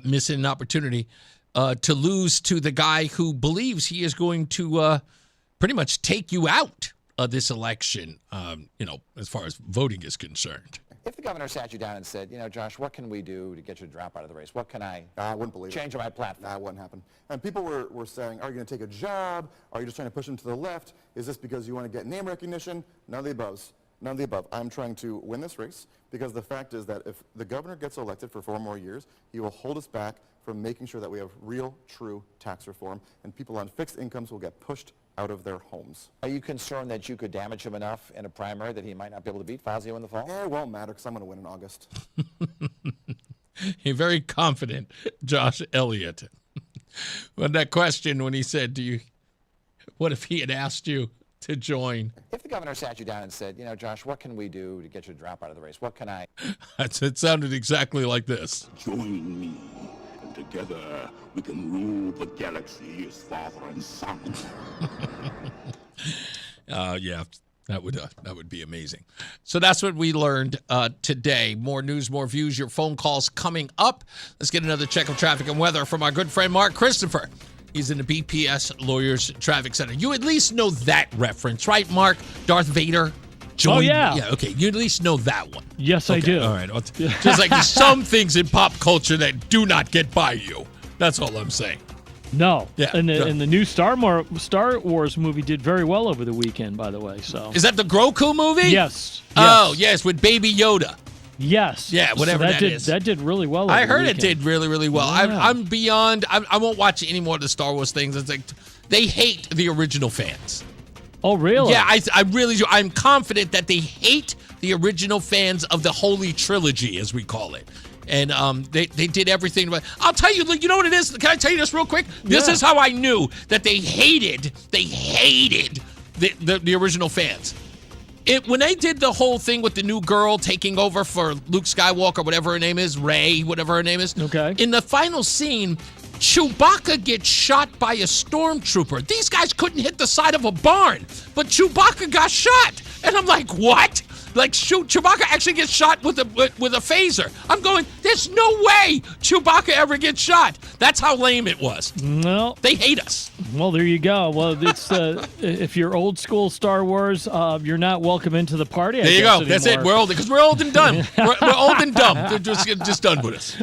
missing an opportunity to lose to the guy who believes he is going to pretty much take you out of this election, as far as voting is concerned. If the governor sat you down and said, Josh, what can we do to get you to drop out of the race? What can I wouldn't believe change it. on my platform? That wouldn't happen. And people were saying, are you going to take a job? Are you just trying to push him to the left? Is this because you want to get name recognition? None of the above. None of the above. I'm trying to win this race because the fact is that if the governor gets elected for 4 more years, he will hold us back from making sure that we have real, true tax reform, and people on fixed incomes will get pushed out of their homes. Are you concerned that you could damage him enough in a primary that he might not be able to beat Fazio in the fall? It won't matter because I'm going to win in August. A very confident Josh Elliott. But that question when he said, what if he had asked you to join? If the governor sat you down and said, Josh, what can we do to get you to drop out of the race? What can I? It sounded exactly like this. Join me, and together we can rule the galaxy as father and son. Yeah, that would be amazing. So that's what we learned today. More news, more views, your phone calls coming up. Let's get another check of traffic and weather from our good friend Mark Christopher. He's in the BPS Lawyers Traffic Center. You at least know that reference, right, Mark? Darth Vader joined. Oh, yeah. Yeah, okay. You at least know that one. Yes, okay, I do. All right. Just like there's some things in pop culture that do not get by you. That's all I'm saying. No. Yeah. And the new Star Wars movie did very well over the weekend, by the way. So is that the Grogu movie? Yes. Oh, yes, with Baby Yoda. Yes. Yeah, whatever so that is. That did really well. I heard the it did really, really well. Yeah. I'm beyond. I won't watch any more of the Star Wars things. It's like they hate the original fans. Oh, really? Yeah, I really do. I'm confident that they hate the original fans of the Holy Trilogy, as we call it. And they did everything. But I'll tell you, you know what it is? Can I tell you this real quick? This is how I knew that they hated the original fans. When they did the whole thing with the new girl taking over for Luke Skywalker, whatever her name is, Rey, whatever her name is. Okay. In the final scene, Chewbacca gets shot by a stormtrooper. These guys couldn't hit the side of a barn, but Chewbacca got shot. And I'm like, what? Like, Chewbacca actually gets shot with a phaser. I'm going, there's no way Chewbacca ever gets shot. That's how lame it was. No. They hate us. Well, there you go. Well, it's if you're old school Star Wars, you're not welcome into the party. There you go. That's it. We're old because we're old and dumb. we're old and dumb. They're just done with us.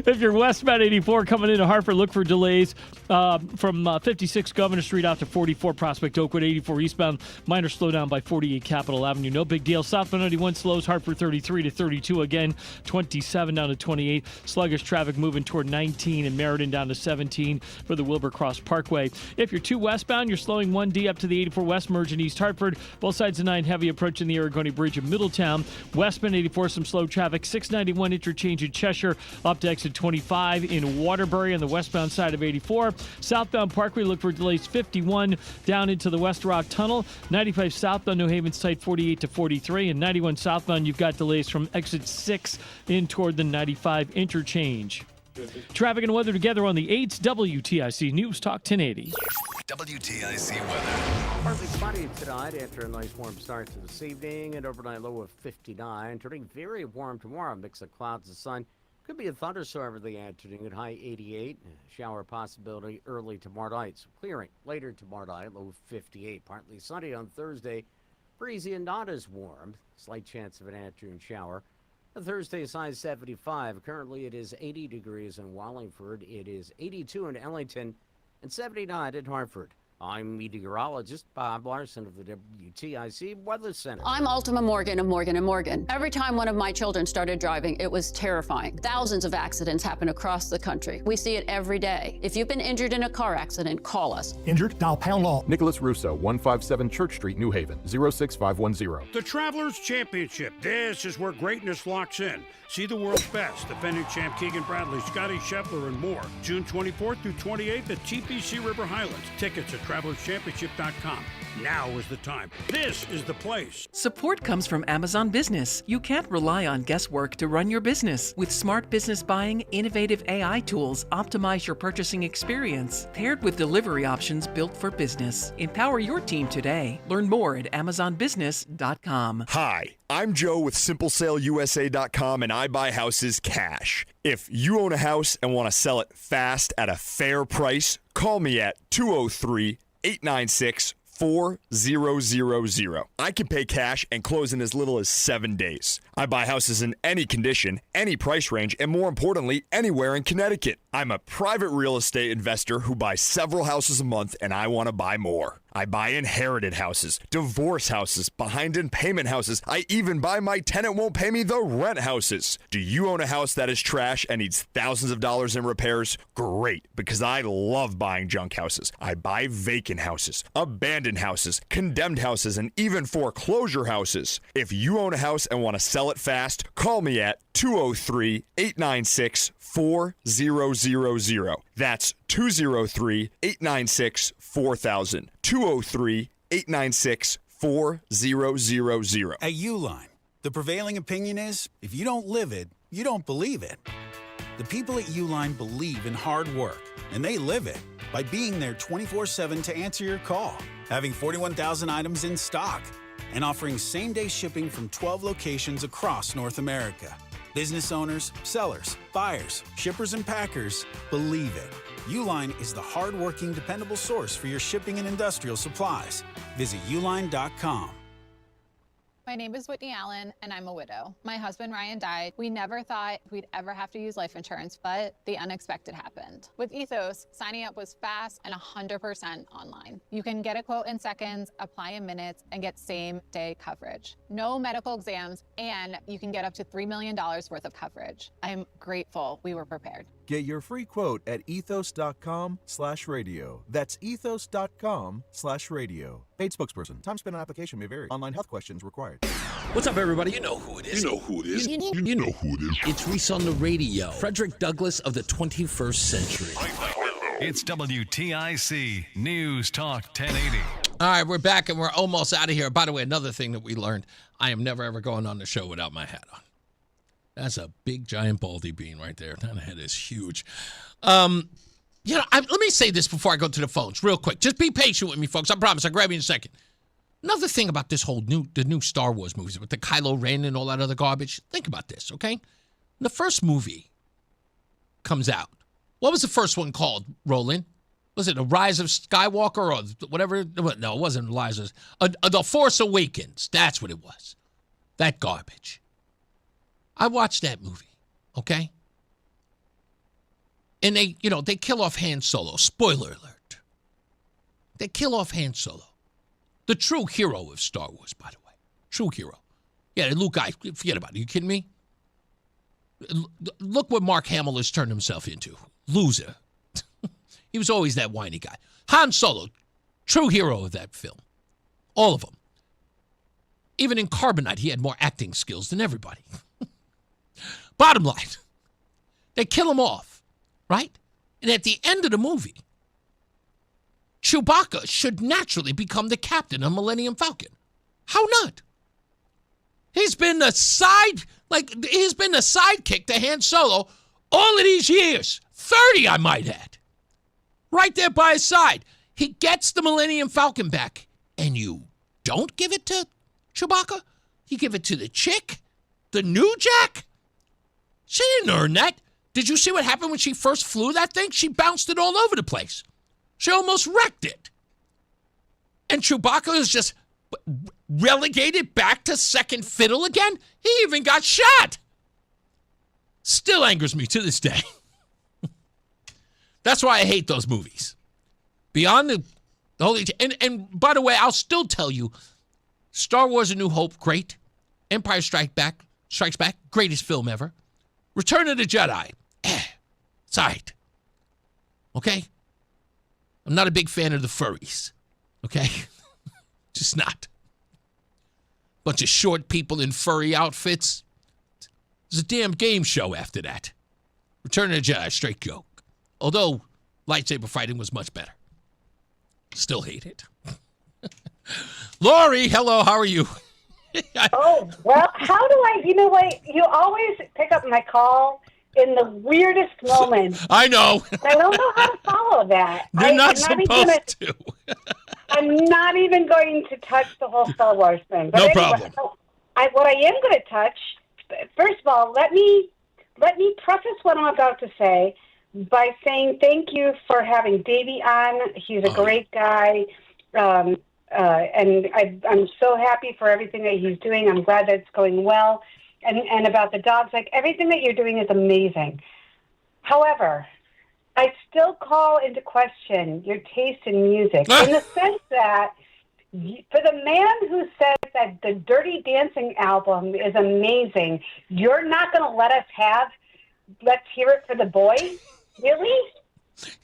If you're westbound 84 coming into Hartford, look for delays from 56 Governor Street out to 44 Prospect Oakwood, 84 eastbound. Minor slowdown by 48 Capitol Avenue. No big deal. Southbound 91 slows. Hartford 33 to 32 again. 27 down to 28. Sluggish traffic moving toward 19 and Meriden down to 17 for the Wilbur Cross Parkway. If you're 2 westbound, you're slowing 1D up to the 84 West merge in East Hartford. Both sides of 9 heavy approaching the Aragoni Bridge in Middletown. Westbound 84 some slow traffic. 691 interchange in Cheshire up to exit 25 in Waterbury on the westbound side of 84. Southbound Parkway, look for delays 51 down into the West Rock Tunnel. 95 southbound New Haven site 48 to 43, and 91 southbound you've got delays from exit 6 in toward the 95 interchange. Traffic and weather together on the 8s. WTIC News Talk 1080. WTIC weather. Partly cloudy tonight after a nice warm start to this evening. An overnight low of 59. Turning very warm tomorrow. Mix of clouds and sun. Could be a thunderstorm in the afternoon at high 88. Shower possibility early tomorrow night. So clearing later tomorrow night. Low 58. Partly sunny on Thursday. Breezy and not as warm. Slight chance of an afternoon shower. Thursday is high 75. Currently it is 80 degrees in Wallingford. It is 82 in Ellington and 79 in Hartford. I'm meteorologist Bob Larson of the WTIC Weather Center. I'm Ultima Morgan of Morgan & Morgan. Every time one of my children started driving, it was terrifying. Thousands of accidents happen across the country. We see it every day. If you've been injured in a car accident, call us. Injured? Dial pound law. Nicholas Russo, 157 Church Street, New Haven, 06510. The Travelers Championship. This is where greatness locks in. See the world's best. Defending champ Keegan Bradley, Scotty Scheffler, and more. June 24th through 28th at TPC River Highlands. Tickets at TravelersChampionship.com. Now is the time. This is the place. Support comes from Amazon Business. You can't rely on guesswork to run your business. With smart business buying, innovative AI tools optimize your purchasing experience, paired with delivery options built for business. Empower your team today. Learn more at AmazonBusiness.com. Hi, I'm Joe with SimpleSaleUSA.com, and I buy houses cash. If you own a house and want to sell it fast at a fair price, call me at 203-896-4000. I can pay cash and close in as little as 7 days. I buy houses in any condition, any price range, and more importantly, anywhere in Connecticut. I'm a private real estate investor who buys several houses a month, and I want to buy more. I buy inherited houses, divorce houses, behind in payment houses. I even buy my tenant won't pay me the rent houses. Do you own a house that is trash and needs thousands of dollars in repairs? Great, because I love buying junk houses. I buy vacant houses, abandoned houses, condemned houses, and even foreclosure houses. If you own a house and want to sell it fast, call me at 203-896-4000. That's 203-896-4000. 203-896-4000. At Uline, the prevailing opinion is, if you don't live it, you don't believe it. The people at Uline believe in hard work, and they live it by being there 24/7 to answer your call, having 41,000 items in stock, and offering same-day shipping from 12 locations across North America. Business owners, sellers, buyers, shippers, and packers believe it. Uline is the hard-working, dependable source for your shipping and industrial supplies. Visit uline.com. My name is Whitney Allen, and I'm a widow. My husband, Ryan, died. We never thought we'd ever have to use life insurance, but the unexpected happened. With Ethos, signing up was fast and 100% online. You can get a quote in seconds, apply in minutes, and get same-day coverage. No medical exams, and you can get up to $3 million worth of coverage. I'm grateful we were prepared. Get your free quote at ethos.com/radio. That's ethos.com/radio. Paid spokesperson. Time spent on application may vary. Online health questions required. What's up, everybody? You know who it is. You know who it is. You know who it is. It's Reese on the radio. Frederick Douglass of the 21st century. It's WTIC News Talk 1080. All right, we're back and we're almost out of here. By the way, another thing that we learned, I am never, ever going on the show without my hat on. That's a big, giant baldy bean right there. That head is huge. Let me say this before I go to the phones real quick. Just be patient with me, folks. I promise. I'll grab you in a second. Another thing about this whole the new Star Wars movies with the Kylo Ren and all that other garbage. Think about this, okay? The first movie comes out. What was the first one called, Roland? Was it The Rise of Skywalker or whatever? No, it wasn't Rise of... The Force Awakens. That's what it was. That garbage. I watched that movie, okay? And they kill off Han Solo. Spoiler alert. They kill off Han Solo. The true hero of Star Wars, by the way. True hero. Yeah, the Luke guy, forget about it. Are you kidding me? Look what Mark Hamill has turned himself into. Loser. He was always that whiny guy. Han Solo, true hero of that film. All of them. Even in Carbonite, he had more acting skills than everybody. Bottom line, they kill him off, right? And at the end of the movie, Chewbacca should naturally become the captain of Millennium Falcon. How not? He's been a sidekick to Han Solo all of these years. 30, I might add. Right there by his side. He gets the Millennium Falcon back, and you don't give it to Chewbacca? You give it to the chick? The new Jack? She didn't earn that. Did you see what happened when she first flew that thing? She bounced it all over the place. She almost wrecked it. And Chewbacca is just relegated back to second fiddle again? He even got shot. Still angers me to this day. That's why I hate those movies. Beyond the holy... And by the way, I'll still tell you, Star Wars A New Hope, great. Empire Strikes Back, greatest film ever. Return of the Jedi, it's all right. Okay? I'm not a big fan of the furries. Okay? Just not. Bunch of short people in furry outfits. It's a damn game show after that. Return of the Jedi, straight joke. Although lightsaber fighting was much better. Still hate it. Lori, hello, how are you? Oh, well, how do I, you know what, you always pick up my call in the weirdest moments. I know. I don't know how to follow that. You're not supposed to. I'm not even going to touch the whole Star Wars thing. But No anyway, problem. What I am going to touch, first of all, let me preface what I'm about to say by saying thank you for having Davey on. He's a great guy. And I'm so happy for everything that he's doing. I'm glad that it's going well. And about the dogs, like everything that you're doing is amazing. However, I still call into question your taste in music in the sense that for the man who says that the Dirty Dancing album is amazing, you're not going to let us have Let's Hear It for the Boy? Really?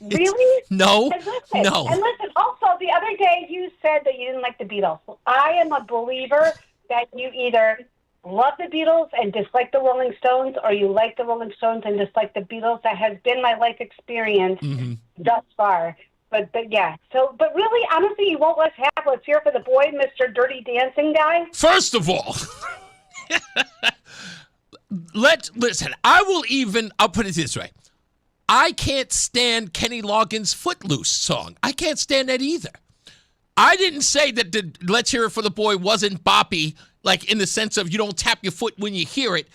Really? No. And listen, no. And listen, also, the other day you said that you didn't like the Beatles. I am a believer that you either love the Beatles and dislike the Rolling Stones, or you like the Rolling Stones and dislike the Beatles. That has been my life experience thus far. But yeah. But really, honestly, you won't let us have Let's Hear It for the Boy, Mr. Dirty Dancing guy? First of all, listen, I'll put it this way. I can't stand Kenny Loggins' Footloose song. I can't stand that either. I didn't say that the Let's Hear It for the Boy wasn't boppy, like in the sense of you don't tap your foot when you hear it.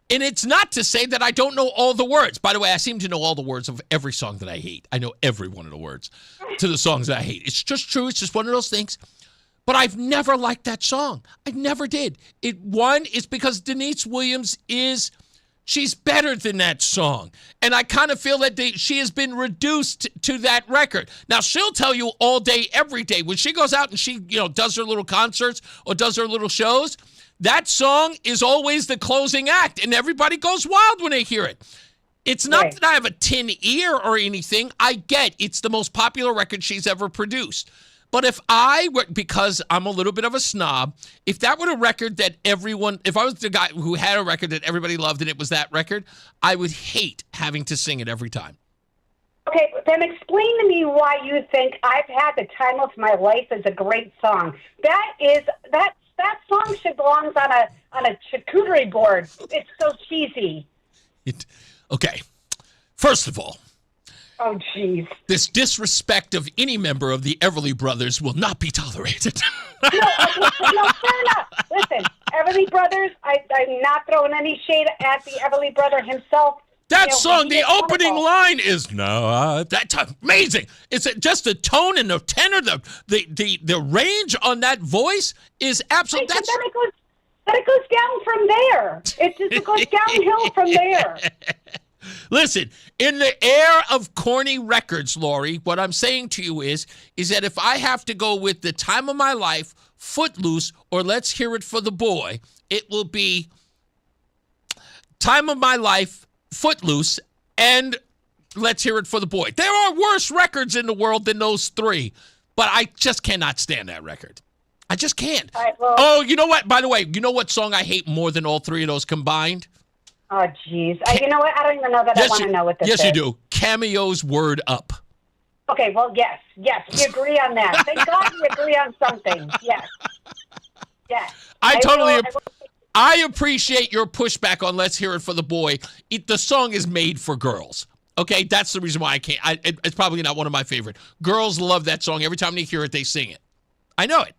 And it's not to say that I don't know all the words. By the way, I seem to know all the words of every song that I hate. I know every one of the words to the songs that I hate. It's just true. It's just one of those things. But I've never liked that song. I never did. One is because Denise Williams she's better than that song. And I kind of feel that she has been reduced to that record. Now, she'll tell you all day, every day, when she goes out and she, does her little concerts or does her little shows, that song is always the closing act, and everybody goes wild when they hear it. It's not that I have a tin ear or anything. I get it's the most popular record she's ever produced. But if I were, because I'm a little bit of a snob, if that were a record that if I was the guy who had a record that everybody loved and it was that record, I would hate having to sing it every time. Okay, then explain to me why you think I've Had the Time of My Life is a great song. That song should belong on a charcuterie board. It's so cheesy. Okay, first of all, oh, jeez. This disrespect of any member of the Everly Brothers will not be tolerated. No, fair enough. Listen, Everly Brothers, I'm not throwing any shade at the Everly brother himself. That song, the opening line is that's amazing. It's just the tone and the tenor, the range on that voice is absolutely. Then it goes down from there. It goes downhill from there. Listen, in the air of corny records, Lori, what I'm saying to you is that if I have to go with The Time of My Life, Footloose, or Let's Hear It for the Boy, it will be Time of My Life, Footloose, and Let's Hear It for the Boy. There are worse records in the world than those three, but I just cannot stand that record. I just can't. All right, well, oh, you know what? By the way, you know what song I hate more than all three of those combined? Oh, jeez. You know what? I don't even know that I want to know what this is. Yes, you do. Cameo's Word Up. Okay, well, yes. We agree on that. Thank God we agree on something. Yes. I appreciate your pushback on Let's Hear It for the Boy. The song is made for girls. Okay, that's the reason why I can't. It's probably not one of my favorite. Girls love that song. Every time they hear it, they sing it. I know it.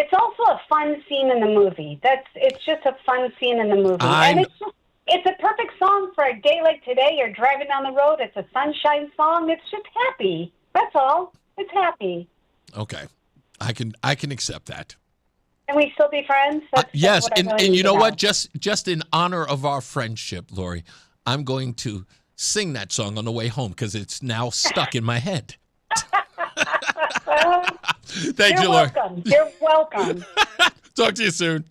It's also a fun scene in the movie. It's just a fun scene in the movie. And it's a perfect song for a day like today. You're driving down the road. It's a sunshine song. It's just happy. That's all. It's happy. Okay. I can accept that. Can we still be friends? Yes, and you know what? Just in honor of our friendship, Lori, I'm going to sing that song on the way home because it's now stuck in my head. Thank you, Lori. You're welcome. Talk to you soon.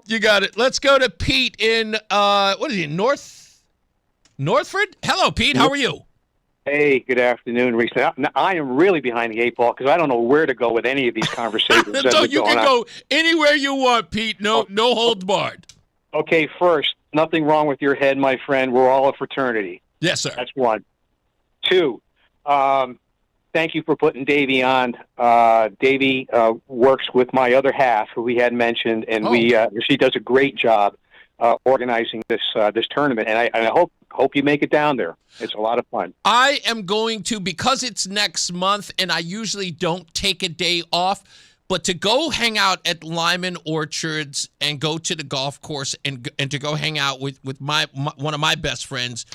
You got it. Let's go to Pete in what is he? Northford? Hello, Pete. How are you? Hey, good afternoon, Reese. Now, I am really behind the eight ball because I don't know where to go with any of these conversations. So you can go anywhere you want, Pete. No holds barred. Okay, first, nothing wrong with your head, my friend. We're all a fraternity. Yes, sir. That's one. Two, thank you for putting Davey on. Davey works with my other half, who we had mentioned, and she does a great job organizing this tournament. And I hope you make it down there. It's a lot of fun. I am going to, because it's next month, and I usually don't take a day off, but to go hang out at Lyman Orchards and go to the golf course and to go hang out with my one of my best friends,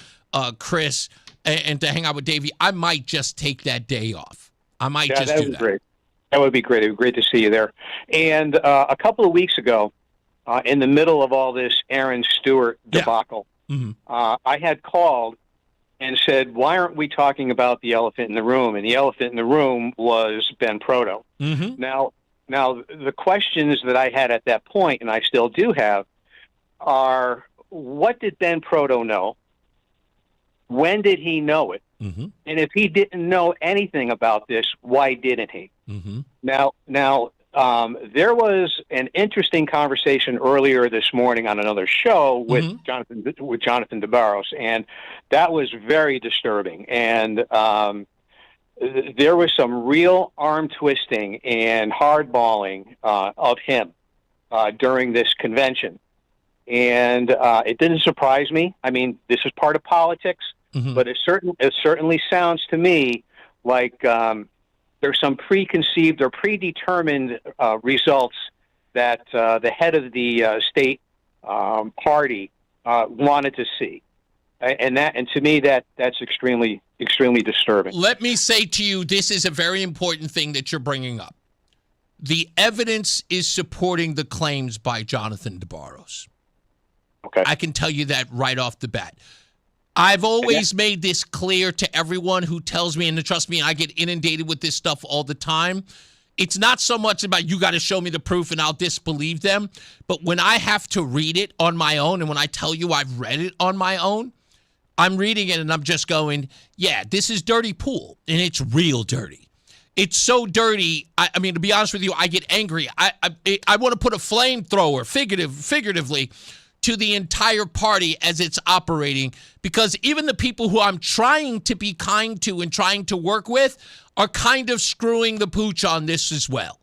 Chris, and to hang out with Davey, I might just take that day off. I might just do that. Great. That would be great. It would be great to see you there. And a couple of weeks ago, in the middle of all this Aaron Stewart debacle, I had called and said, why aren't we talking about the elephant in the room? And the elephant in the room was Ben Proto. Now, the questions that I had at that point, and I still do have, are what did Ben Proto know? When did he know it? And if he didn't know anything about this, why didn't he? Now, there was an interesting conversation earlier this morning on another show with Jonathan DeBarros, and that was very disturbing. And there was some real arm twisting and hardballing of him during this convention. And it didn't surprise me. I mean, this is part of politics, but it certainly sounds to me like there's some preconceived or predetermined results that the head of the state party wanted to see, and to me that's extremely disturbing. Let me say to you, this is a very important thing that you're bringing up. The evidence is supporting the claims by Jonathan DeBarros. Okay, I can tell you that right off the bat. I've always made this clear to everyone who tells me, and trust me, I get inundated with this stuff all the time. It's not so much about you got to show me the proof and I'll disbelieve them. But when I have to read it on my own and when I tell you I've read it on my own, I'm reading it and I'm just going, yeah, this is dirty pool, and it's real dirty. It's so dirty. I mean, to be honest with you, I get angry. I want to put a flamethrower, figuratively, to the entire party as it's operating, because even the people who I'm trying to be kind to and trying to work with are kind of screwing the pooch on this as well.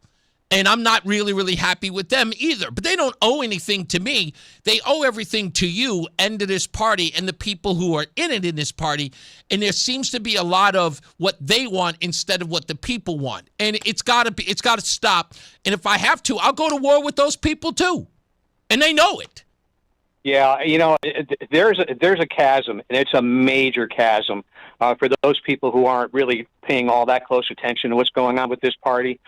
And I'm not really, really happy with them either. But they don't owe anything to me. They owe everything to you and to this party and the people who are in it in this party. And there seems to be a lot of what they want instead of what the people want. And it's got to stop. And if I have to, I'll go to war with those people too. And they know it. Yeah, there's a chasm, and it's a major chasm for those people who aren't really paying all that close attention to what's going on with this party.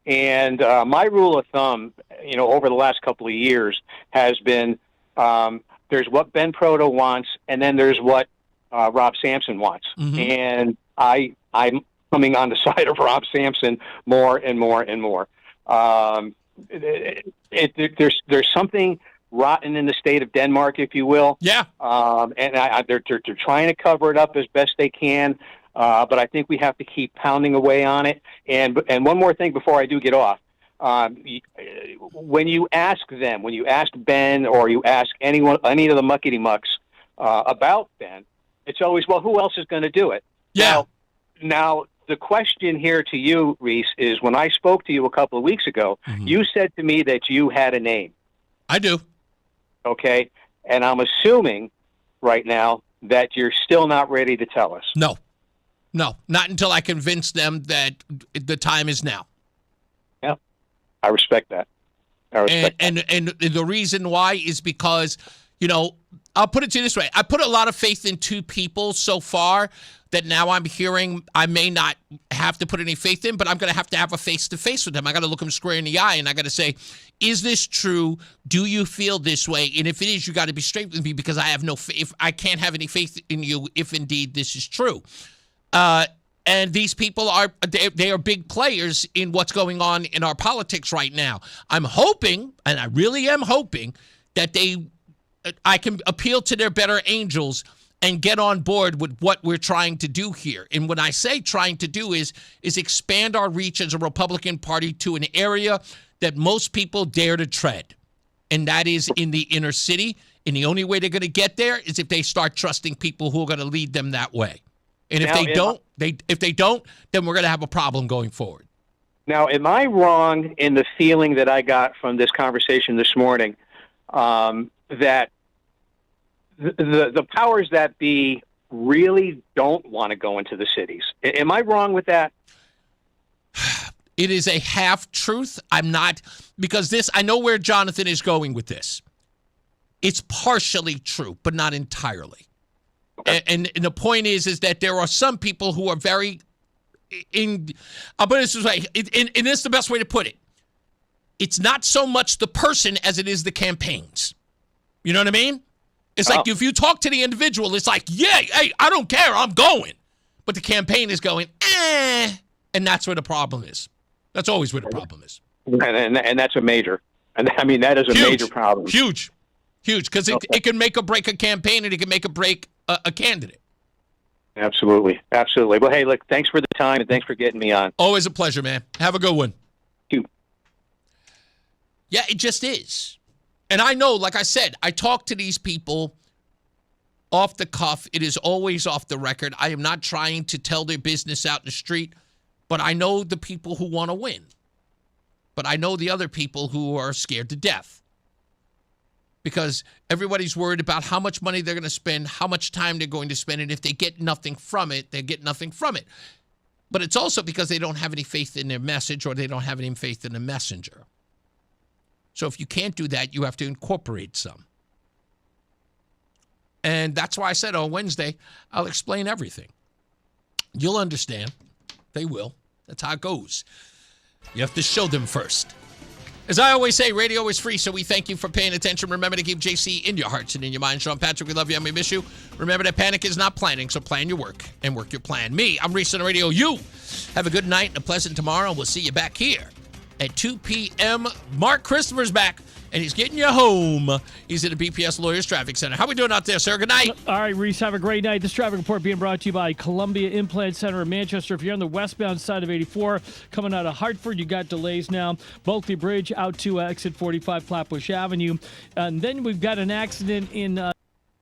And my rule of thumb, over the last couple of years has been there's what Ben Proto wants, and then there's what Rob Sampson wants. Mm-hmm. And I'm coming on the side of Rob Sampson more and more and more. There's something rotten in the state of Denmark, if you will. Yeah. And they're trying to cover it up as best they can. But I think we have to keep pounding away on it. And one more thing before I do get off. When you ask Ben or you ask any of the muckety mucks about Ben, it's always, well, who else is going to do it? Yeah. Now, the question here to you, Reese, is when I spoke to you a couple of weeks ago, you said to me that you had a name. I do. Okay. And I'm assuming right now that you're still not ready to tell us. No, not until I convince them that the time is now. Yeah, I respect that. And the reason why is because, I'll put it to you this way. I put a lot of faith in two people so far that now I'm hearing I may not have to put any faith in, but I'm going to have a face-to-face with them. I got to look them square in the eye, and I got to say, is this true? Do you feel this way? And if it is, you got to be straight with me, because I have no faith. I can't have any faith in you if indeed this is true. And these people they are big players in what's going on in our politics right now. I'm hoping, and I really am hoping, that I can appeal to their better angels and get on board with what we're trying to do here. And when I say trying to do is expand our reach as a Republican Party to an area that most people dare to tread. And that is in the inner city. And the only way they're going to get there is if they start trusting people who are going to lead them that way. And if they don't, then we're going to have a problem going forward. Now, am I wrong in the feeling that I got from this conversation this morning that the powers that be really don't want to go into the cities? Am I wrong with that? It is a half-truth. I'm not, because I know where Jonathan is going with this. It's partially true, but not entirely. Okay. And the point is that there are some people who are very I'll put it this way, and this is the best way to put it. It's not so much the person as it is the campaigns. You know what I mean? It's like if you talk to the individual, it's like, yeah, hey, I don't care, I'm going. But the campaign is going, and that's where the problem is. That's always where the problem is. And that's a major. And I mean, that is a major problem. Huge, because it can make or break a campaign, and it can make or break a candidate. Absolutely. Well, hey, look, thanks for the time, and thanks for getting me on. Always a pleasure, man. Have a good one. You. Yeah, it just is. And I know, like I said, I talk to these people off the cuff. It is always off the record. I am not trying to tell their business out in the street, but I know the people who want to win. But I know the other people who are scared to death. Because everybody's worried about how much money they're going to spend, how much time they're going to spend, and if they get nothing from it, they get nothing from it. But it's also because they don't have any faith in their message, or they don't have any faith in the messenger. So if you can't do that, you have to incorporate some. And that's why I said on Wednesday, I'll explain everything. You'll understand. They will. That's how it goes. You have to show them first. As I always say, radio is free, so we thank you for paying attention. Remember to keep JC in your hearts and in your mind. Sean Patrick, we love you and we miss you. Remember that panic is not planning, so plan your work and work your plan. Me, I'm Reese on the radio. You have a good night and a pleasant tomorrow. We'll see you back here at 2 p.m. Mark Christopher's back. and he's getting you home. He's at the BPS Lawyers Traffic Center. How we doing out there, sir? Good night. All right, Reese, have a great night. This traffic report being brought to you by Columbia Implant Center in Manchester. If you're on the westbound side of 84, coming out of Hartford, you got delays now. Bulkley Bridge out to exit 45 Flatbush Avenue. And then we've got an accident in